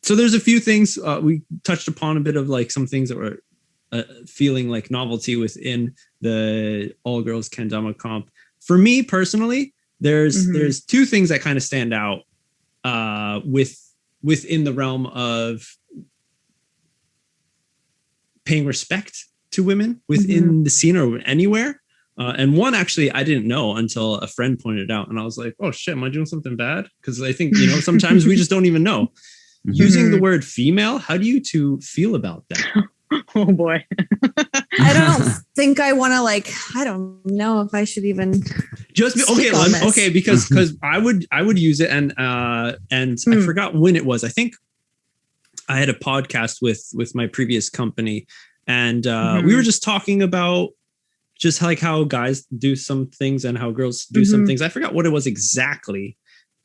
So there's a few things we touched upon, a bit of like some things that were feeling like novelty within the all girls kendama comp. For me personally, there's two things that kind of stand out within the realm of paying respect to women within the scene or anywhere. And one actually I didn't know until a friend pointed out, and I was like, oh shit, am I doing something bad? Because I think, you know, sometimes we just don't even know. Using the word female, how do you two feel about that? Oh boy. I don't think I want to I don't know if I should even just be, because I would use it, and I forgot when it was. I think I had a podcast with my previous company, and we were just talking about just like how guys do some things and how girls do some things. I forgot what it was exactly,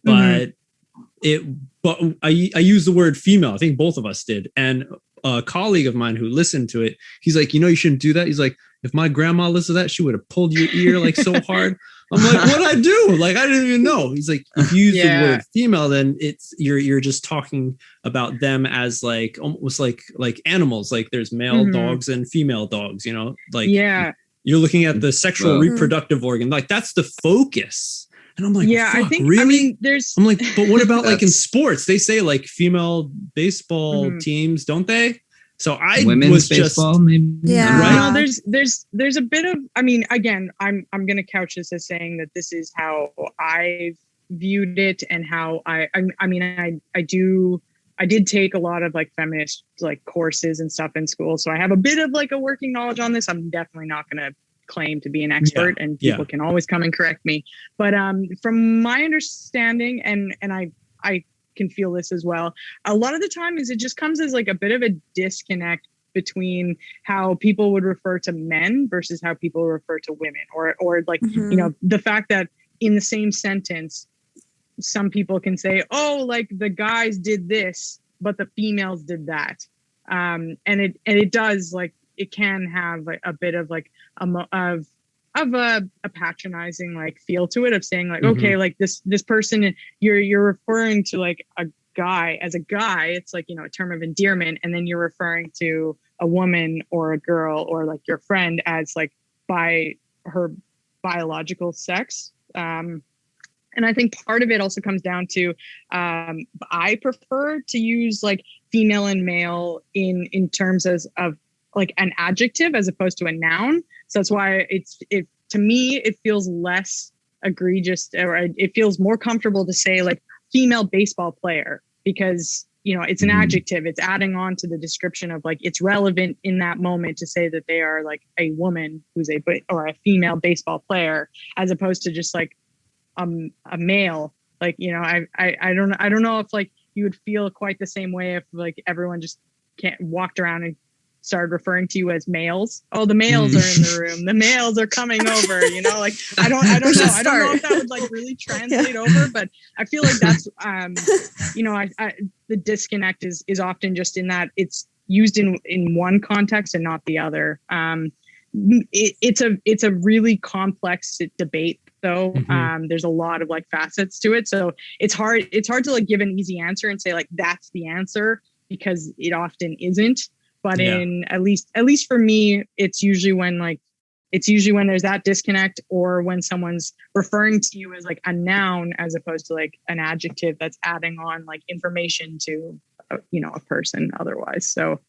but I used the word female. I think both of us did. And a colleague of mine who listened to it, he's like, you shouldn't do that. He's like, if my grandma listened to that, she would have pulled your ear like so hard. I'm like, what'd I do? Like, I didn't even know. He's like, if you use the word female, then you're just talking about them as like almost like animals. Like there's male dogs and female dogs, like you're looking at the sexual reproductive organ. Like that's the focus. And I'm like, I think really? I'm like, but what about like in sports? They say like female baseball teams, don't they? So women's baseball, maybe. Yeah. Right? No, there's a bit of. I mean, again, I'm going to couch this as saying that this is how I've viewed it and how I did take a lot of like feminist like courses and stuff in school, so I have a bit of like a working knowledge on this. I'm definitely not going to claim to be an expert, and people can always come and correct me. But from my understanding, and I can feel this as well, a lot of the time is it just comes as like a bit of a disconnect between how people would refer to men versus how people refer to women, or like the fact that in the same sentence some people can say, oh, like the guys did this but the females did that, and it does, like, it can have like a bit of like a patronizing like feel to it, of saying like, okay, like this person you're referring to like a guy as a guy, it's like, a term of endearment, and then you're referring to a woman or a girl or like your friend as like by her biological sex. And I think part of it also comes down to I prefer to use like female and male in terms of like an adjective as opposed to a noun. So that's why it to me, it feels less egregious, or it feels more comfortable to say like female baseball player, because, it's an adjective. It's adding on to the description of like, it's relevant in that moment to say that they are like a woman who's a female baseball player, as opposed to just like a male. Like, I don't know if like you would feel quite the same way if like everyone just walked around and started referring to you as males. Oh, the males are in the room. The males are coming over. Like I don't know. I don't know if that would like really translate over, but I feel like that's the disconnect is often just in that it's used in one context and not the other. It's a really complex debate though. There's a lot of like facets to it, so it's hard to like give an easy answer and say like that's the answer, because it often isn't. But in at least for me, it's usually when there's that disconnect, or when someone's referring to you as like a noun as opposed to like an adjective that's adding on like information to a person otherwise. So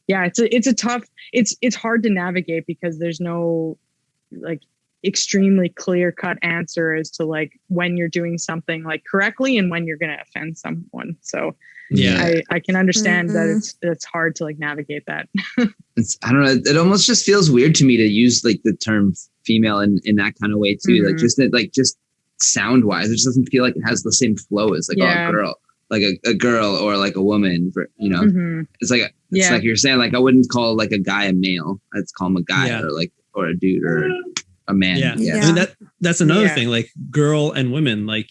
yeah, it's hard to navigate, because there's no like extremely clear cut answer as to like when you're doing something like correctly and when you're going to offend someone. So I can understand that it's hard to like navigate that. I don't know. It almost just feels weird to me to use like the term female in that kind of way too. Like just sound wise, it just doesn't feel like it has the same flow as like a girl, like a girl or like a woman. It's like it's like you're saying, like I wouldn't call like a guy a male. I'd call him a guy or a dude or a man. Yeah. I mean, that's another thing. Like girl and women, like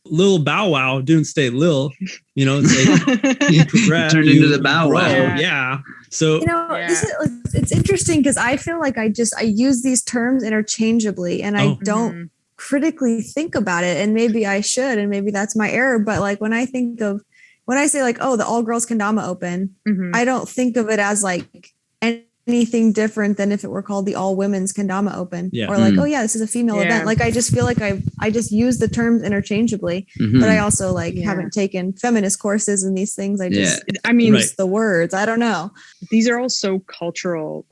Lil Bow Wow didn't stay Lil, it's like turned into the Bow Wow. Yeah. So it's interesting, because I feel like I use these terms interchangeably, and I don't critically think about it, and maybe I should, and maybe that's my error. But like when I say like, oh, the all girls kendama open, I don't think of it as like anything different than if it were called the all women's kendama open, or like, oh yeah, this is a female event. Like I just feel like I just use the terms interchangeably, but I also like haven't taken feminist courses in these things. I just use the words. I don't know. These are all so cultural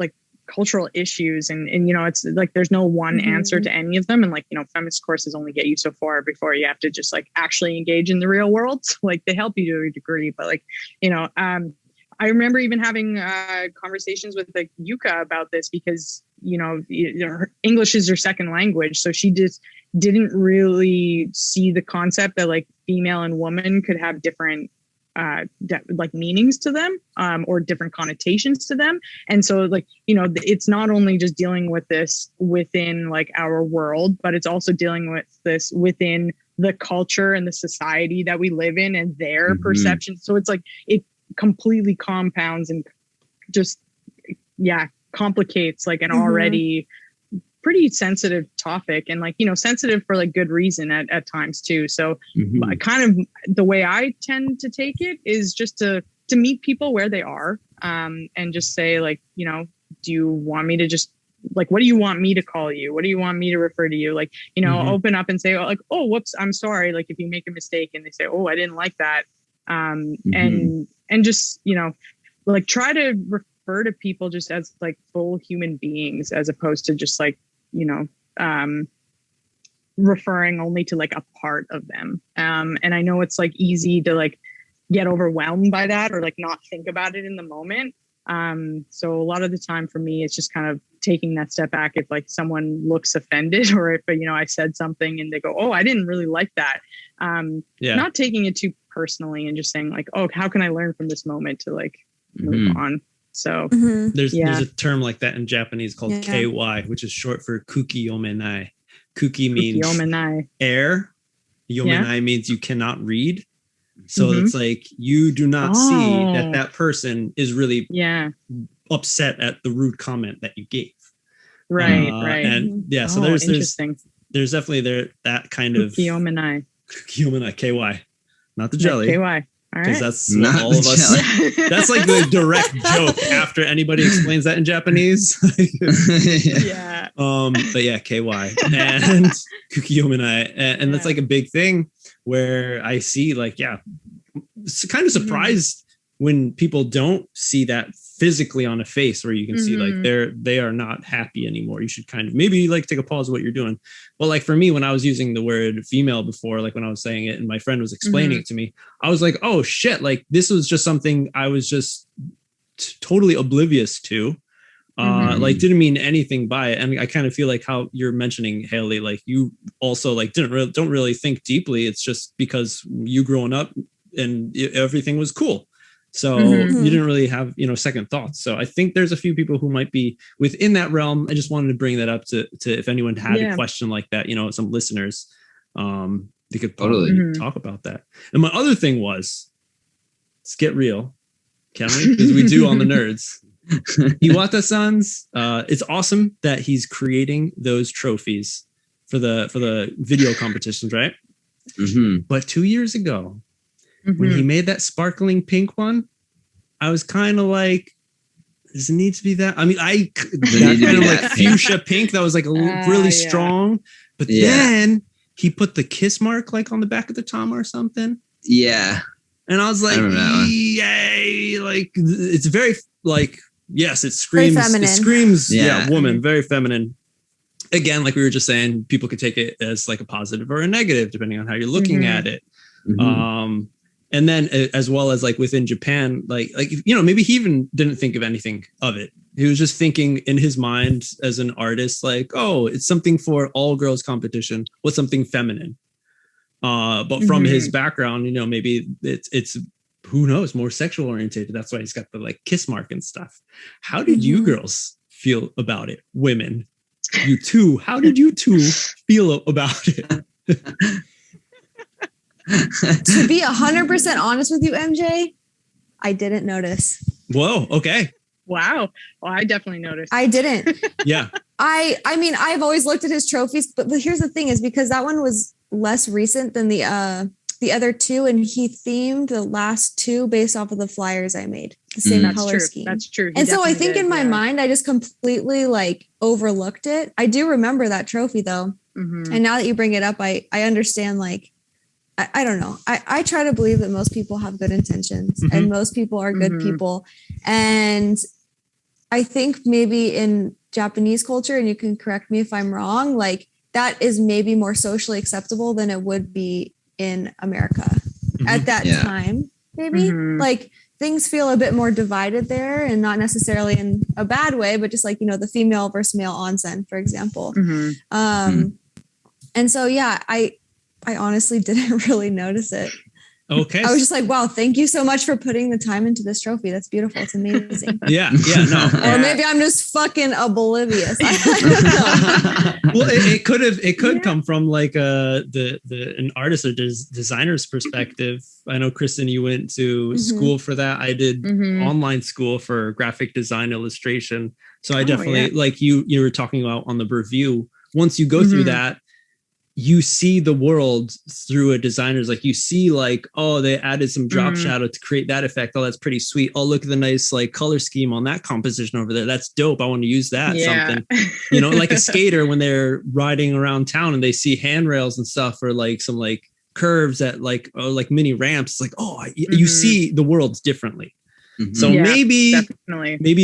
issues, and it's like there's no one answer to any of them, and like feminist courses only get you so far before you have to just like actually engage in the real world. So, like they help you to a degree, but like I remember even having conversations with like Yuka about this, because English is her second language, so she just didn't really see the concept that like female and woman could have different like meanings to them, or different connotations to them. And so like, you know, it's not only just dealing with this within like our world, but it's also dealing with this within the culture and the society that we live in and their perception. So it's like, it completely compounds and just, complicates like an already pretty sensitive topic, and like, you know, sensitive for like good reason at times too. So kind of the way I tend to take it is just to meet people where they are, and just say like, you know, do you want me to just like, what do you want me to call you? What do you want me to refer to you? Like, you know, open up and say like, oh, whoops, I'm sorry. Like if you make a mistake and they say, oh, I didn't like that. And just, you know, like try to refer to people just as like full human beings, as opposed to just like, you know, referring only to like a part of them. And I know it's like easy to like get overwhelmed by that or like not think about it in the moment. So a lot of the time for me, it's just kind of taking that step back. If like someone looks offended, or if, you know, I said something and they go, oh, I didn't really like that. Not taking it too personally and just saying like, oh, how can I learn from this moment to like move on? So there's a term like that in Japanese called KY, which is short for kuki yomenai. Kuki means air. Yomenai means you cannot read. So it's like you do not see that person is really upset at the rude comment that you gave. Right. And so there's definitely that kind of yomenai KY, not the jelly. KY. Because that's what all of us. That's like the direct joke after anybody explains that in Japanese. But yeah, KY and kukiyomenai, and that's like a big thing where I see like kind of surprised when people don't see that physically on a face, where you can see like they are not happy anymore. You should kind of maybe like take a pause of what you're doing. But like for me, when I was using the word female before, like when I was saying it and my friend was explaining it to me, I was like, oh shit, like this was just something I was just totally oblivious to. Like didn't mean anything by it. And I kind of feel like how you're mentioning, Haley, like you also like don't really think deeply. It's just because you growing up and everything was cool. So you didn't really have, you know, second thoughts. So I think there's a few people who might be within that realm. I just wanted to bring that up to if anyone had a question like that, you know, some listeners, they could probably talk about that. And my other thing was, let's get real, can we? Because we do on the Nerds. Iwata-san's, it's awesome that he's creating those trophies for the video competitions, right? But 2 years ago, when he made that sparkling pink one, I was kind of like, does it need to be that? I mean, that kind of like fuchsia pink that was like really strong. But then he put the kiss mark like on the back of the Tama or something. Yeah. And I was like, yay. Like, it's very like, yes, it screams, woman, very feminine. Again, like we were just saying, people could take it as like a positive or a negative, depending on how you're looking at it. And then as well as like within Japan, like, you know, maybe he even didn't think of anything of it. He was just thinking in his mind as an artist, like, oh, it's something for all girls competition. What's something feminine? But from his background, you know, maybe it's who knows, more sexual orientated. That's why he's got the like kiss mark and stuff. How did you girls feel about it? Women, you two, how did you two feel about it? To be 100% honest with you, MJ, I didn't notice. Whoa. Okay. Wow. Well, I definitely noticed. I didn't. Yeah. I mean, I've always looked at his trophies, but here's the thing is because that one was less recent than the other two, and he themed the last two based off of the flyers I made. The same color scheme. That's true. And so I think in my mind, I just completely like overlooked it. I do remember that trophy though. And now that you bring it up, I understand like, I don't know. I try to believe that most people have good intentions and most people are good people. And I think maybe in Japanese culture, and you can correct me if I'm wrong, like that is maybe more socially acceptable than it would be in America at that time, maybe. Like things feel a bit more divided there, and not necessarily in a bad way, but just like, you know, the female versus male onsen, for example. And so, yeah, I honestly didn't really notice it. Okay. I was just like, wow, thank you so much for putting the time into this trophy. That's beautiful. It's amazing. Yeah, no. Or maybe I'm just fucking oblivious. I don't know. Well, it could come from like an artist or designer's perspective. I know, Kristin, you went to school for that. I did online school for graphic design illustration. So I definitely like you were talking about on the review. Once you go through that, you see the world through a designer's, like you see like, oh, they added some drop shadow to create that effect. Oh, that's pretty sweet. Oh, look at the nice like color scheme on that composition over there. That's dope. I want to use that. Something, like a skater when they're riding around town and they see handrails and stuff, or like some like curves at like, like mini ramps. It's like, oh, you see the world differently. So maybe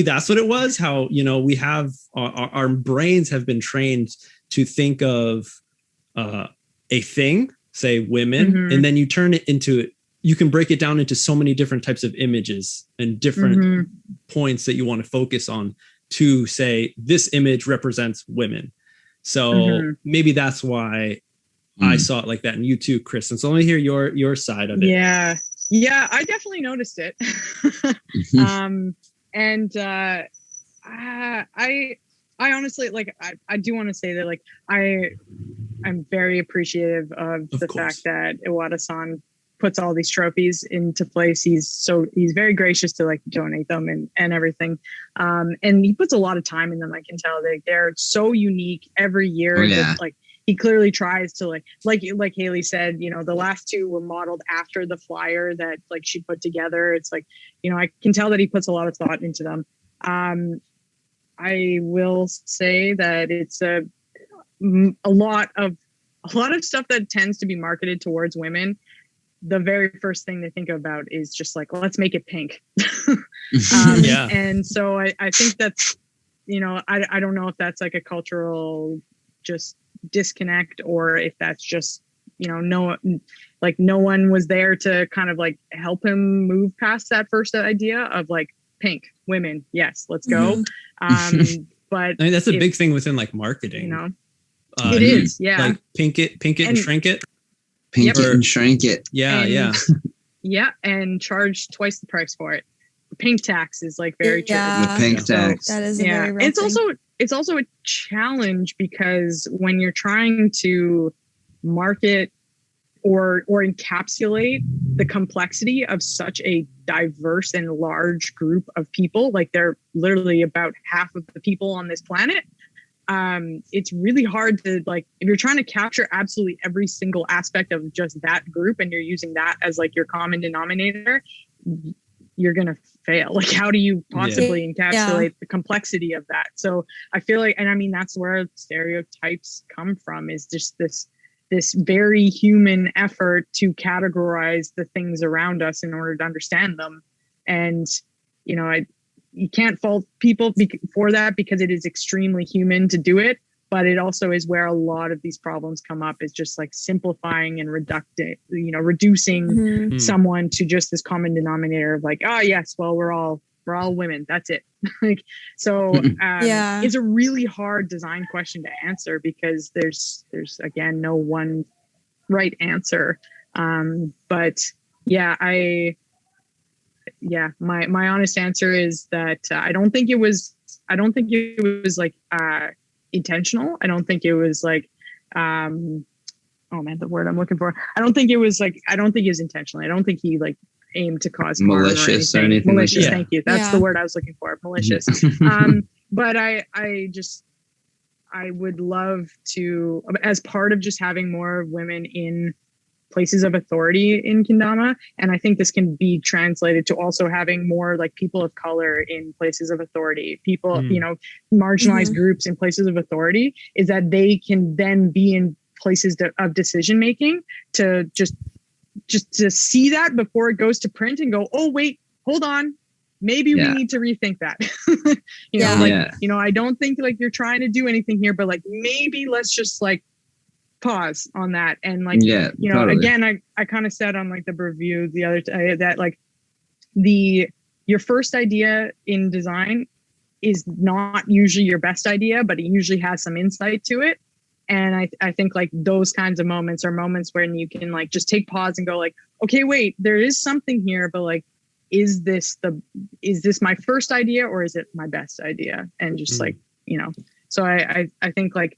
that's what it was. How, we have our brains have been trained to think of a thing, say women, and then you turn it into, you can break it down into so many different types of images and different points that you want to focus on to say this image represents women. So maybe that's why I saw it like that. And you too, Kristin. So let me hear your side of it. Yeah, I definitely noticed it. I honestly, like, I do want to say that, like, I'm very appreciative of the fact that Iwata-san puts all these trophies into place. He's very gracious to like donate them and everything. And he puts a lot of time in them. I can tell they're so unique every year. Like he clearly tries to like Haley said, the last two were modeled after the flyer that like she put together. It's like, I can tell that he puts a lot of thought into them. I will say that it's a lot of stuff that tends to be marketed towards women. The very first thing they think about is just like, well, let's make it pink. And so I think that's, I don't know if that's like a cultural just disconnect, or if that's just, no one was there to kind of like help him move past that first idea of like pink women. Yes, let's go. But I mean, that's a big thing within like marketing. It is, yeah. Like pink it and shrink it. Pink it and shrink it. Yeah. And charge twice the price for it. The pink tax is like very true. The pink tax. That is a very real thing. It's also a challenge, because when you're trying to market or encapsulate the complexity of such a diverse and large group of people, like they're literally about half of the people on this planet. It's really hard to, like, if you're trying to capture absolutely every single aspect of just that group and you're using that as like your common denominator, you're going to fail. Like, how do you possibly encapsulate the complexity of that? So I feel like, and I mean, that's where stereotypes come from, is just this very human effort to categorize the things around us in order to understand them. And, you can't fault people for that, because it is extremely human to do it. But it also is where a lot of these problems come up, is just like simplifying and reducing someone to just this common denominator of like, oh yes, well, we're all women. That's it. Like, so it's a really hard design question to answer, because there's again, no one right answer. But my honest answer is that I don't think it was like intentional. I don't think it was like the word I'm looking for. I don't think it was intentional. I don't think he like aimed to cause malicious or anything. Malicious, thank you. That's the word I was looking for. Malicious. But I would love to, as part of just having more women in places of authority in kendama, and I think this can be translated to also having more like people of color in places of authority, people, marginalized groups in places of authority, is that they can then be in places of decision making to just to see that before it goes to print and go, oh wait, hold on, maybe we need to rethink that. I don't think like you're trying to do anything here, but like maybe let's just like pause on that. And like, totally. Again, I kind of said on like the review the other day that like your first idea in design is not usually your best idea, but it usually has some insight to it. And I think like those kinds of moments are moments when you can like just take pause and go like, okay, wait, there is something here, but like, is this my first idea or is it my best idea? And just like, you know, so I think like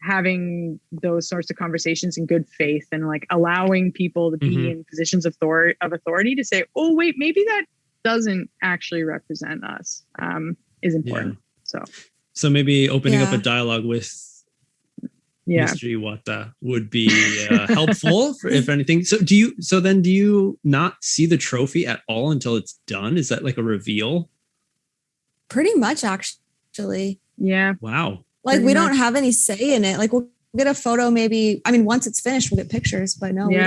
having those sorts of conversations in good faith and like allowing people to be in positions of authority to say, oh wait, maybe that doesn't actually represent us, is important. So maybe opening up a dialogue with Mystery Wata would be helpful if anything. So do you not see the trophy at all until it's done? Is that like a reveal? Pretty much, actually. Yeah. Wow. Like we don't have any say in it. Like we'll get a photo maybe. I mean, once it's finished, we'll get pictures, but no, we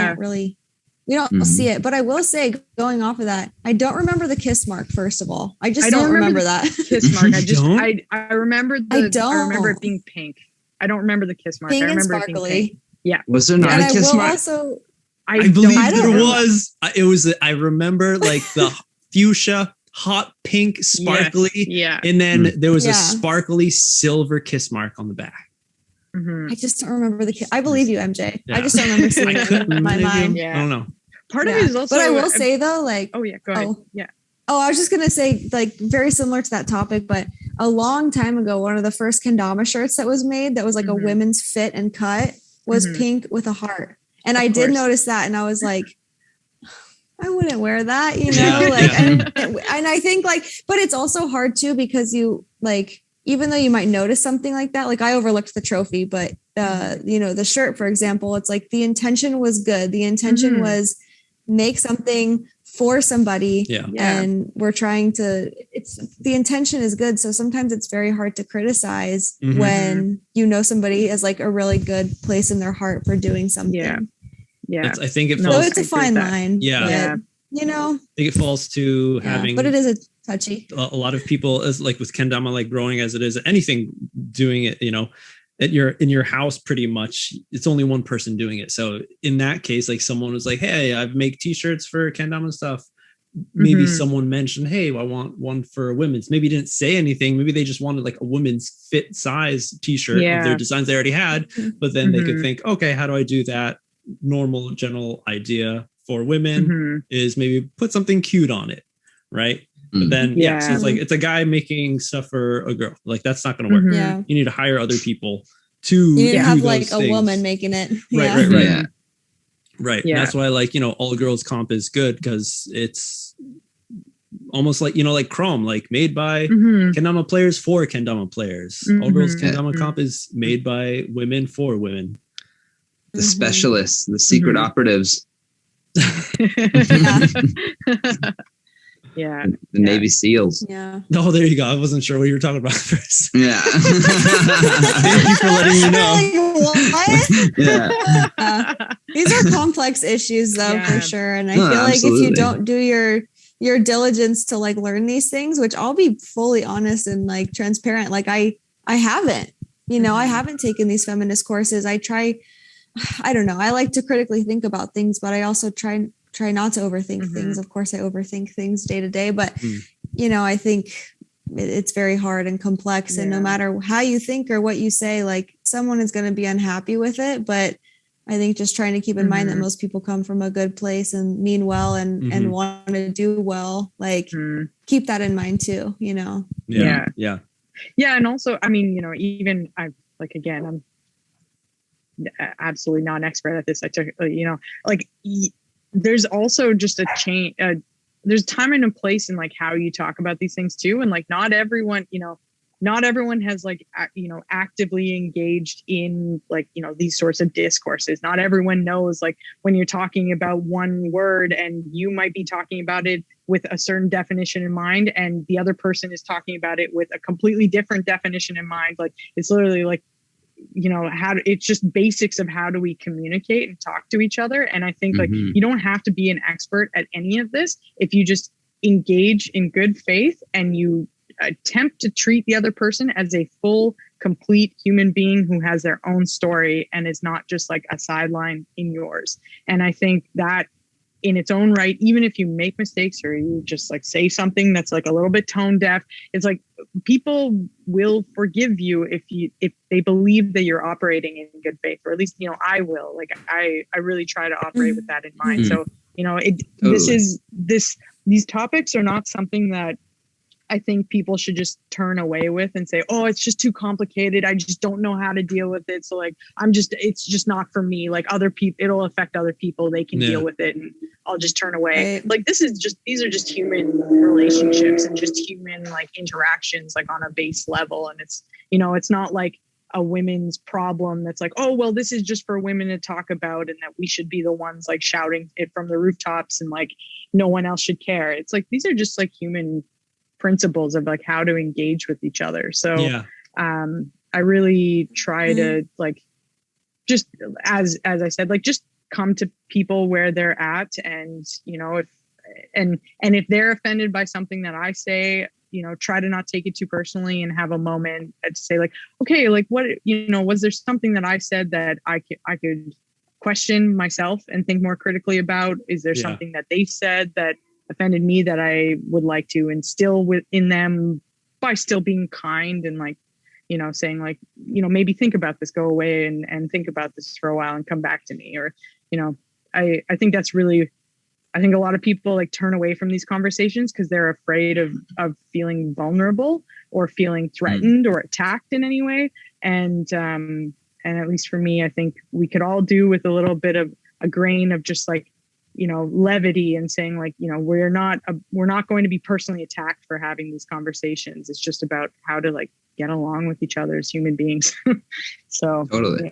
don't see it. But I will say, going off of that, I don't remember the kiss mark, first of all. I don't remember that. Kiss mark. I remember I remember it being pink. I don't remember the kiss mark. Pink I remember and sparkly. It being pink. Yeah. Was there not a kiss mark? I believe there was. It was. I remember like the fuchsia, hot pink, sparkly. Yes, yeah. And then there was a sparkly silver kiss mark on the back. I just don't remember the kiss. I believe you, MJ. I just don't remember seeing it in my mind. I don't know. Part of it is also. But I will say though, like. Oh yeah. Go ahead. Yeah. Oh, I was just going to say, like, very similar to that topic, but a long time ago, one of the first kendama shirts that was made that was like a women's fit and cut was pink with a heart. And I did notice that. And I was like, I wouldn't wear that, you know, and I think like, but it's also hard too, because you like, even though you might notice something like that, like I overlooked the trophy, but, you know, the shirt, for example, it's like the intention was good. The intention was make something for somebody and we're trying to, the intention is good. So sometimes it's very hard to criticize when you know somebody has like a really good place in their heart for doing something. Yeah. I think it falls. So it's a fine line. Yeah. But, you know, I think it falls to having, but it is a touchy. A lot of people, as like with kendama, like growing as it is, anything doing it, you know, in your house, pretty much it's only one person doing it. So in that case, like someone was like, hey, I make t-shirts for kendama stuff. Maybe someone mentioned, hey, I want one for women's. Maybe didn't say anything. Maybe they just wanted like a women's fit size t-shirt of their designs they already had. But then they could think, okay, how do I do that? Normal general idea for women is maybe put something cute on it. Right. But then, so it's like, it's a guy making stuff for a girl. Like, that's not going to work. Yeah. You need to hire other people to you need to have like things. A woman making it. Right. Yeah. That's why, like, you know, all girls comp is good because it's almost like, you know, like Chrome, like made by kendama players for kendama players. All girls kendama comp is made by women for women. The specialists, the secret operatives. Yeah. The Navy SEALs. Yeah. Oh, there you go. I wasn't sure what you were talking about first. Yeah. Thank you for letting me know. Like, Yeah. These are complex issues though, for sure. And I feel like absolutely. if you don't do your diligence to like learn these things, which I'll be fully honest and like transparent, like I haven't, you know, I haven't taken these feminist courses. I don't know. I like to critically think about things, but I also try not to overthink things. Of course, I overthink things day to day, but you know, I think it's very hard and complex. And no matter how you think or what you say, like someone is going to be unhappy with it. But I think just trying to keep in mind that most people come from a good place and mean well and want to do well, like keep that in mind too, you know? Yeah. And also, I mean, you know, even I'm absolutely not an expert at this. I took, you know, like there's also just a change. There's time and a place in like how you talk about these things too. And like, not everyone has like, you know, actively engaged in like, you know, these sorts of discourses. Not everyone knows like when you're talking about one word and you might be talking about it with a certain definition in mind. And the other person is talking about it with a completely different definition in mind. Like it's literally like, you know, it's just basics of how do we communicate and talk to each other. And I think like you don't have to be an expert at any of this if you just engage in good faith and you attempt to treat the other person as a full, complete human being who has their own story and is not just like a sideline in yours. And I think that in its own right, even if you make mistakes or you just like say something that's like a little bit tone deaf, it's like people will forgive you if they believe that you're operating in good faith, or at least, you know, I will. Like I really try to operate with that in mind. So, you know, these topics are not something that I think people should just turn away with and say, oh, it's just too complicated. I just don't know how to deal with it. So like, it's just not for me. Like other people, it'll affect other people. They can deal with it and I'll just turn away. Right. Like these are just human relationships and just human like interactions, like on a base level. And it's, you know, it's not like a women's problem that's like, oh, well, this is just for women to talk about and that we should be the ones like shouting it from the rooftops and like no one else should care. It's like, these are just like human principles of like how to engage with each other. So I really try to like, just as I said, like just come to people where they're at, and you know, if they're offended by something that I say, you know, try to not take it too personally and have a moment to say like, okay, like what, you know, was there something that I said that I could question myself and think more critically about? Is there something that they said that offended me that I would like to instill within them by still being kind and like, you know, saying like, you know, maybe think about this, go away and think about this for a while and come back to me. Or, you know, I think that's really, I think a lot of people like turn away from these conversations because they're afraid of feeling vulnerable or feeling threatened or attacked in any way. And at least for me, I think we could all do with a little bit of a grain of just like, you know, levity and saying like, you know, we're not going to be personally attacked for having these conversations. It's just about how to like get along with each other as human beings. So totally.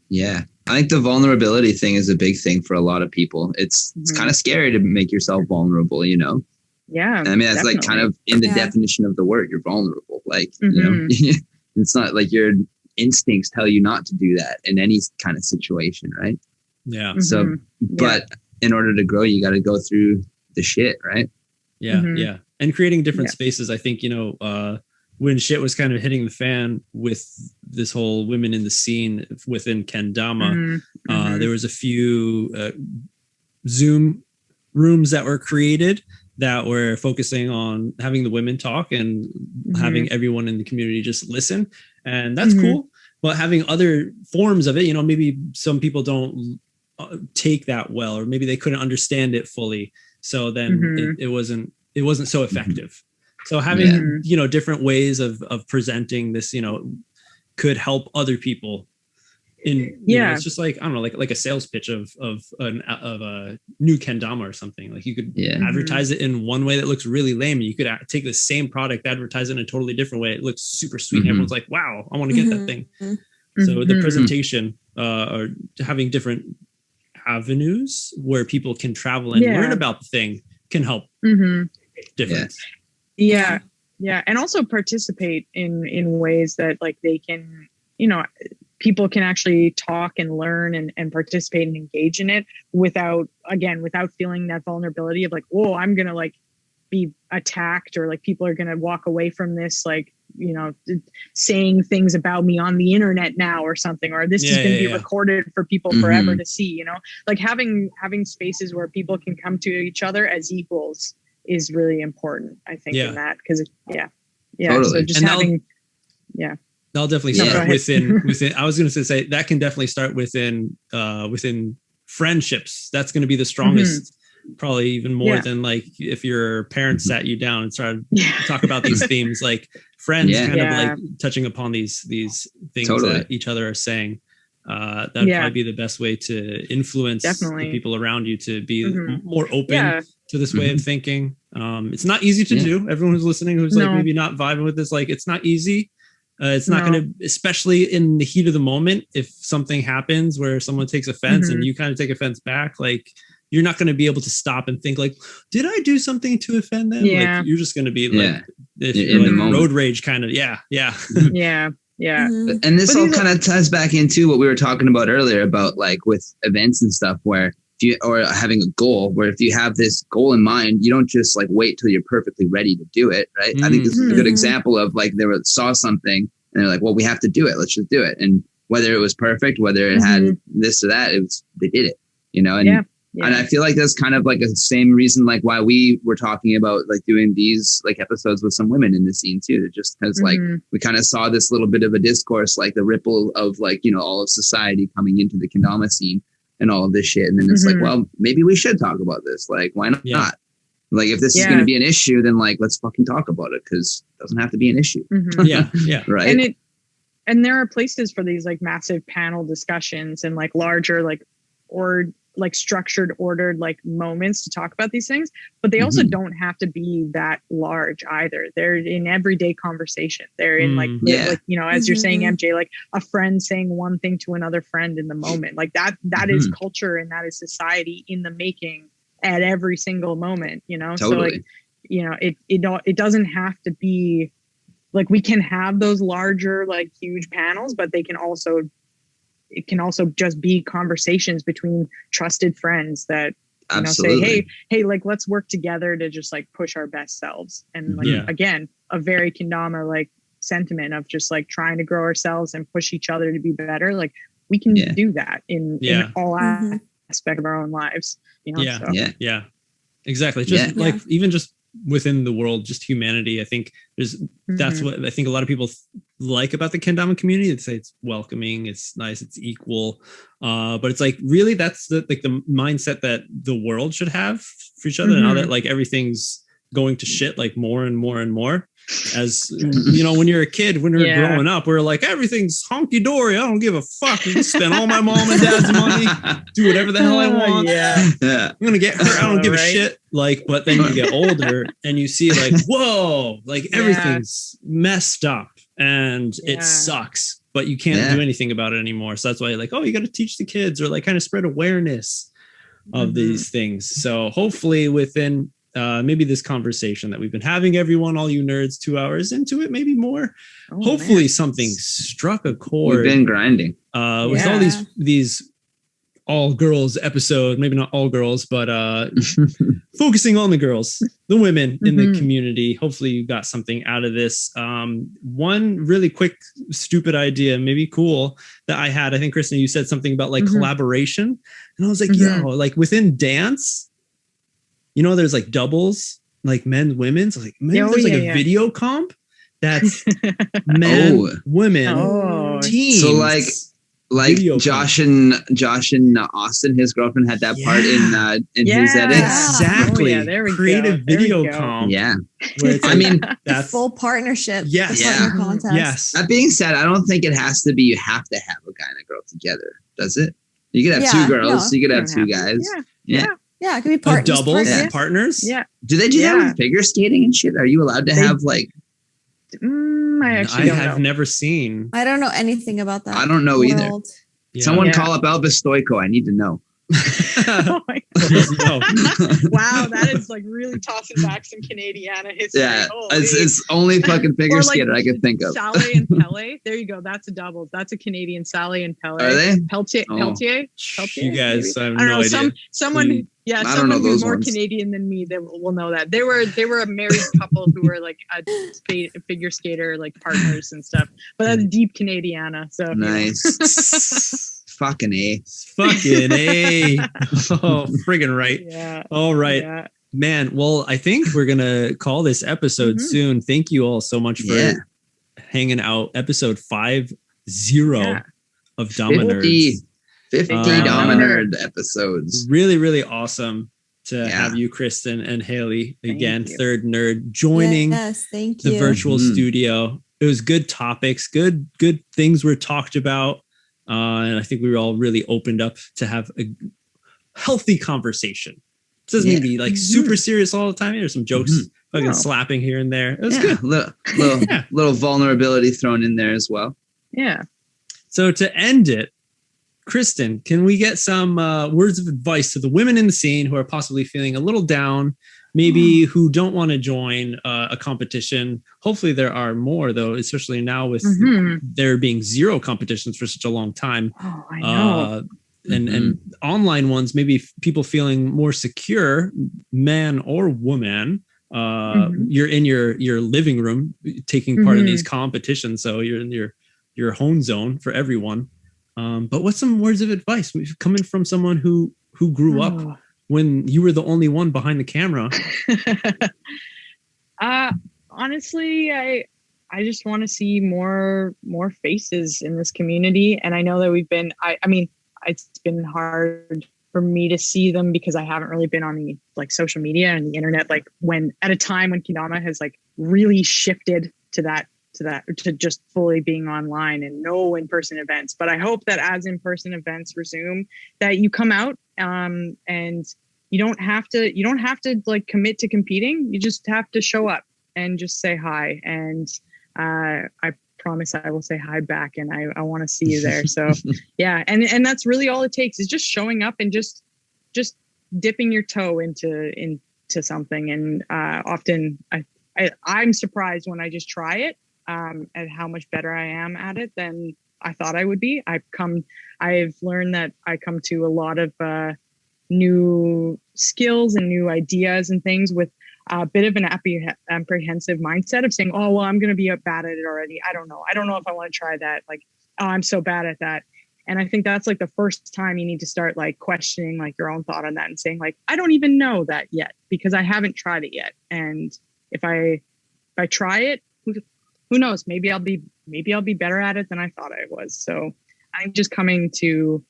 Yeah. I think the vulnerability thing is a big thing for a lot of people. It's kind of scary to make yourself vulnerable, you know? Yeah. And I mean, that's like kind of in the definition of the word, you're vulnerable. Like, you know, it's not like your instincts tell you not to do that in any kind of situation. Right. Yeah. So, but in order to grow, you got to go through the shit, right? Yeah. Yeah. And creating different spaces. I think, you know, when shit was kind of hitting the fan with this whole women in the scene within Kendama, there was a few Zoom rooms that were created that were focusing on having the women talk and having everyone in the community just listen. And that's cool. But having other forms of it, you know, maybe some people don't take that well, or maybe they couldn't understand it fully. So then it wasn't so effective. So having, you know, different ways of presenting this, you know, could help other people in, you know, it's just like, I don't know, like a sales pitch of a new kendama or something. Like you could advertise it in one way that looks really lame. You could take the same product, advertise it in a totally different way. It looks super sweet. And everyone's like, wow, I want to get that thing. So the presentation or having different avenues where people can travel and learn about the thing can help difference. Yeah. And also participate in ways that like they can, you know, people can actually talk and learn and participate and engage in it without feeling that vulnerability of like, oh, I'm going to like be attacked, or like people are going to walk away from this, like, you know, saying things about me on the internet now or something, or this is going to be recorded for people forever to see, you know, like having spaces where people can come to each other as equals is really important, I think, in that, because totally. So just That'll definitely start within. I was going to say that can definitely start within friendships. That's going to be the strongest, probably even more than like if your parents sat you down and started to talk about these themes, like friends kind of like touching upon these things that each other are saying. That'd probably be the best way to influence the people around you to be more open to this way of thinking. It's not easy to do. Everyone who's listening who's like maybe not vibing with this, like it's not easy. It's not going to, especially in the heat of the moment, if something happens where someone takes offense and you kind of take offense back, like you're not going to be able to stop and think like, did I do something to offend them? Like you're just going to be like, in the moment. Road rage kind of. Yeah. And this all kind of ties back into what we were talking about earlier about like with events and stuff where or having a goal where if you have this goal in mind, you don't just like wait till you're perfectly ready to do it. Right. I think this is a good example of like saw something and they're like, well, we have to do it. Let's just do it. And whether it was perfect, whether it had this or that, they did it, you know, and And I feel like that's kind of like the same reason like why we were talking about like doing these like episodes with some women in the scene too, just because like we kind of saw this little bit of a discourse, like the ripple of like, you know, all of society coming into the kendama scene and all of this shit. And then it's like, well, maybe we should talk about this. Like, why not? Like, if this is going to be an issue, then like, let's fucking talk about it, because it doesn't have to be an issue. Right. And there are places for these like massive panel discussions and like larger, like, or like structured, ordered like moments to talk about these things, but they also don't have to be that large either. They're in everyday conversation. They're in like, you know, as you're saying, MJ, like a friend saying one thing to another friend in the moment, like that is culture and that is society in the making at every single moment, you know? Totally. So like, you know, it doesn't have to be like, we can have those larger, like huge panels, but it can also just be conversations between trusted friends that, you know, say, hey, like, let's work together to just like push our best selves. And like, again, a very kendama like sentiment of just like trying to grow ourselves and push each other to be better. Like we can do that in all aspect of our own lives, you know? Exactly. Just like, even just within the world, just humanity. I think that's what I think a lot of people like about the kendama community. They say it's welcoming, it's nice, it's equal. But it's like, really, that's the mindset that the world should have for each other. Now that like everything's going to shit like more and more and more. As you know, when you're a kid, when you're growing up, we're like, everything's honky dory. I don't give a fuck. I spend all my mom and dad's money, do whatever the hell I want. I'm gonna get hurt. I don't give a shit. Like, but then you get older and you see like, whoa, like everything's messed up and it sucks, but you can't do anything about it anymore. So that's why like, oh, you got to teach the kids or like kind of spread awareness of these things. So hopefully within maybe this conversation that we've been having, everyone, all you nerds, 2 hours into it, maybe more. Hopefully something struck a chord. We've been grinding with all these all girls episode, maybe not all girls, but focusing on the girls, the women in the community. Hopefully you got something out of this. One really quick, stupid idea, maybe cool, that I had. I think, Kristin, you said something about like collaboration. And I was like, yo, like within dance, you know, there's like doubles, like men, women. So like, maybe there's like a video comp that's men, women, teams. So like Josh and Austin, his girlfriend, had that part in his edit. Exactly. There we Creative go. video comp. Yeah. I mean, that's full partnership. Yes. Contest. Yes. That being said, I don't think it has to be, you have to have a guy and a girl together. Does it? You could have two girls. No, you could have two guys. Yeah, it could be partners. Doubles, partners. Yeah. Do they do that with figure skating and shit? Are you allowed to have like? I have never seen. I don't know anything about that. I don't know either. Yeah. Someone call up Elvis Stoico. I need to know. Oh my God. Wow, that is like really tossing back some Canadiana history. Yeah, it's only fucking figure skater I could think of. Sally and Pele. There you go. That's a double. That's a Canadian. Sally and Pele. Are they? Peltier. You guys, I have no idea. Someone who's more Canadian than me, they will know that. They were a married couple who were like a figure skater, like partners and stuff. But that's deep Canadiana. So nice. Fucking A. Oh, friggin' right. Yeah. All right. Yeah. Man, well, I think we're going to call this episode soon. Thank you all so much for hanging out. Episode 50 of Dama Nerds. 50 Dama Nerd episodes. Really, really awesome to have you, Kristin and Haley, again, third nerd, joining the virtual studio. It was good topics, good things were talked about. And I think we were all really opened up to have a healthy conversation. It doesn't need to be like super serious all the time. There's some jokes, fucking slapping here and there. It was good. Little vulnerability thrown in there as well. Yeah. So to end it, Kristin, can we get some words of advice to the women in the scene who are possibly feeling a little down, maybe who don't want to join a competition? Hopefully there are more, though, especially now with there being zero competitions for such a long time. Oh, I know. And online ones, maybe people feeling more secure, man or woman. You're in your living room taking part in these competitions, so you're in your home zone for everyone. But what's some words of advice coming from someone who who grew up when you were the only one behind the camera? Honestly, I just want to see more faces in this community. And I know that we've been, I mean, it's been hard for me to see them because I haven't really been on the like social media and the internet, like when at a time when Kendama has like really shifted to just fully being online and no in-person events. But I hope that as in-person events resume, that you come out and you don't have to like commit to competing. You just have to show up and just say hi. And I promise I will say hi back, and I want to see you there. So yeah. And that's really all it takes, is just showing up and just dipping your toe into something. And often I'm surprised when I just try it, at how much better I am at it than I thought I would be. I've learned that I come to a lot of new skills and new ideas and things with a bit of an apprehensive mindset of saying, oh, well, I'm going to be bad at it already. I don't know if I want to try that. Like, oh, I'm so bad at that. And I think that's like the first time you need to start like questioning like your own thought on that and saying like, I don't even know that yet because I haven't tried it yet. And if I try it, who knows? Maybe I'll be better at it than I thought I was. So I'm just coming to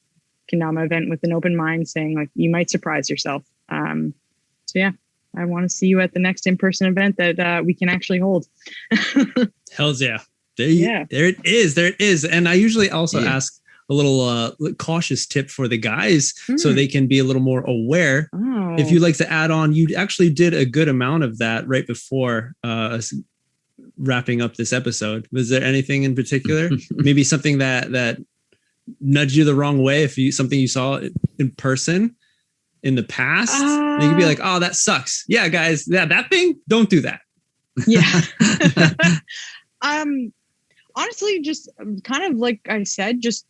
Kendama event with an open mind, saying like, you might surprise yourself. So yeah, I want to see you at the next in-person event that we can actually hold. Hells yeah. There it is. And I usually also ask a little cautious tip for the guys so they can be a little more aware. Oh. If you'd like to add on, you actually did a good amount of that right before us wrapping up this episode. Was there anything in particular? Maybe something that nudged you the wrong way, something you saw in person in the past? You could be like, oh, that sucks. Yeah, guys, that thing, don't do that. Yeah. Honestly, just kind of like I said, just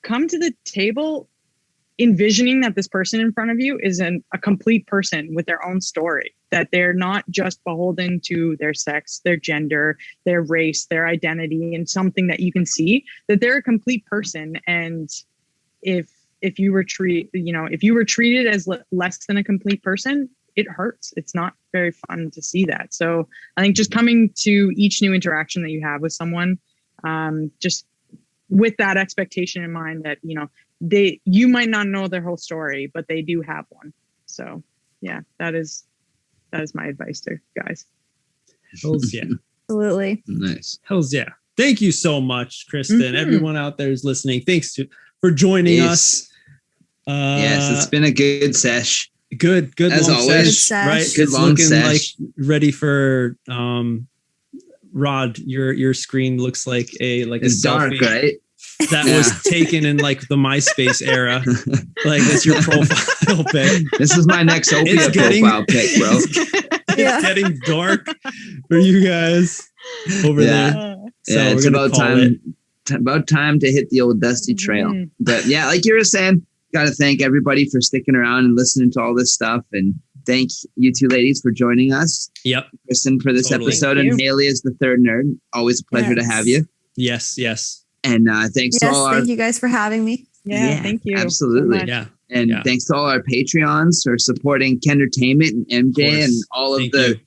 come to the table envisioning that this person in front of you is a complete person with their own story, that they're not just beholden to their sex, their gender, their race, their identity, and something that you can see, that they're a complete person. And if you were treated as less than a complete person, it hurts. It's not very fun to see that. So I think just coming to each new interaction that you have with someone, just with that expectation in mind that, you might not know their whole story, but they do have one. So yeah, that is my advice to guys. Hells yeah. Absolutely. Nice. Hells yeah. Thank you so much, Kristin. Mm-hmm. Everyone out there is listening. Thanks for joining us. Yes, it's been a good sesh. Good as long always. Sesh, right? Good it's long looking sesh. Like ready for Rod. Your screen looks like a it's selfie. Dark, right? That was taken in like the MySpace era. Like that's your profile pic. This is my next Opia profile pic, bro. It's getting dark for you guys over there. So it's about time to hit the old dusty trail. Mm-hmm. But yeah, like you were saying, got to thank everybody for sticking around and listening to all this stuff. And thank you two ladies for joining us. Yep. Kristin for this episode, and Haley is the third nerd. Always a pleasure to have you. Yes. And thanks to all thank you guys for having me. Yeah, thank you. Absolutely. So and thanks to all our Patreons for supporting Kendertainment and MJ and all of the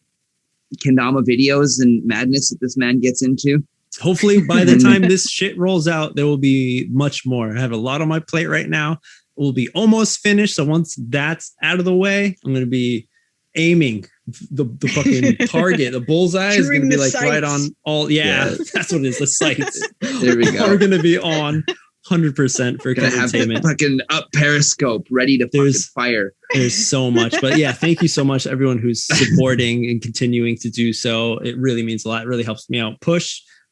Kendama videos and madness that this man gets into. Hopefully by the time this shit rolls out, there will be much more. I have a lot on my plate right now. It will be almost finished. So once that's out of the way, I'm going to be aiming the fucking target. The bullseye is going to be like sights. Right on all. Yeah, that's what it is. The sights. There we go. We're going to be on 100% for entertainment. Fucking up Periscope, ready to fucking fire. There's so much, but yeah, thank you so much, everyone who's supporting and continuing to do so. It really means a lot. It really helps me out,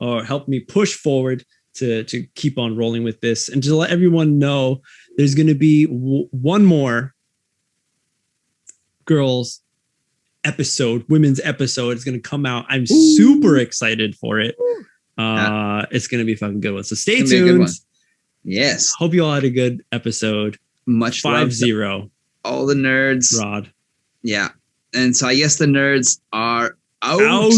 help me push forward to keep on rolling with this, and to let everyone know there's going to be one more girls episode, women's episode. It's going to come out. I'm super excited for it. It's going to be a fucking good one. So stay tuned. Yes. Hope you all had a good episode. Much 5-0. All the nerds. Rod. Yeah. And so I guess the nerds are out.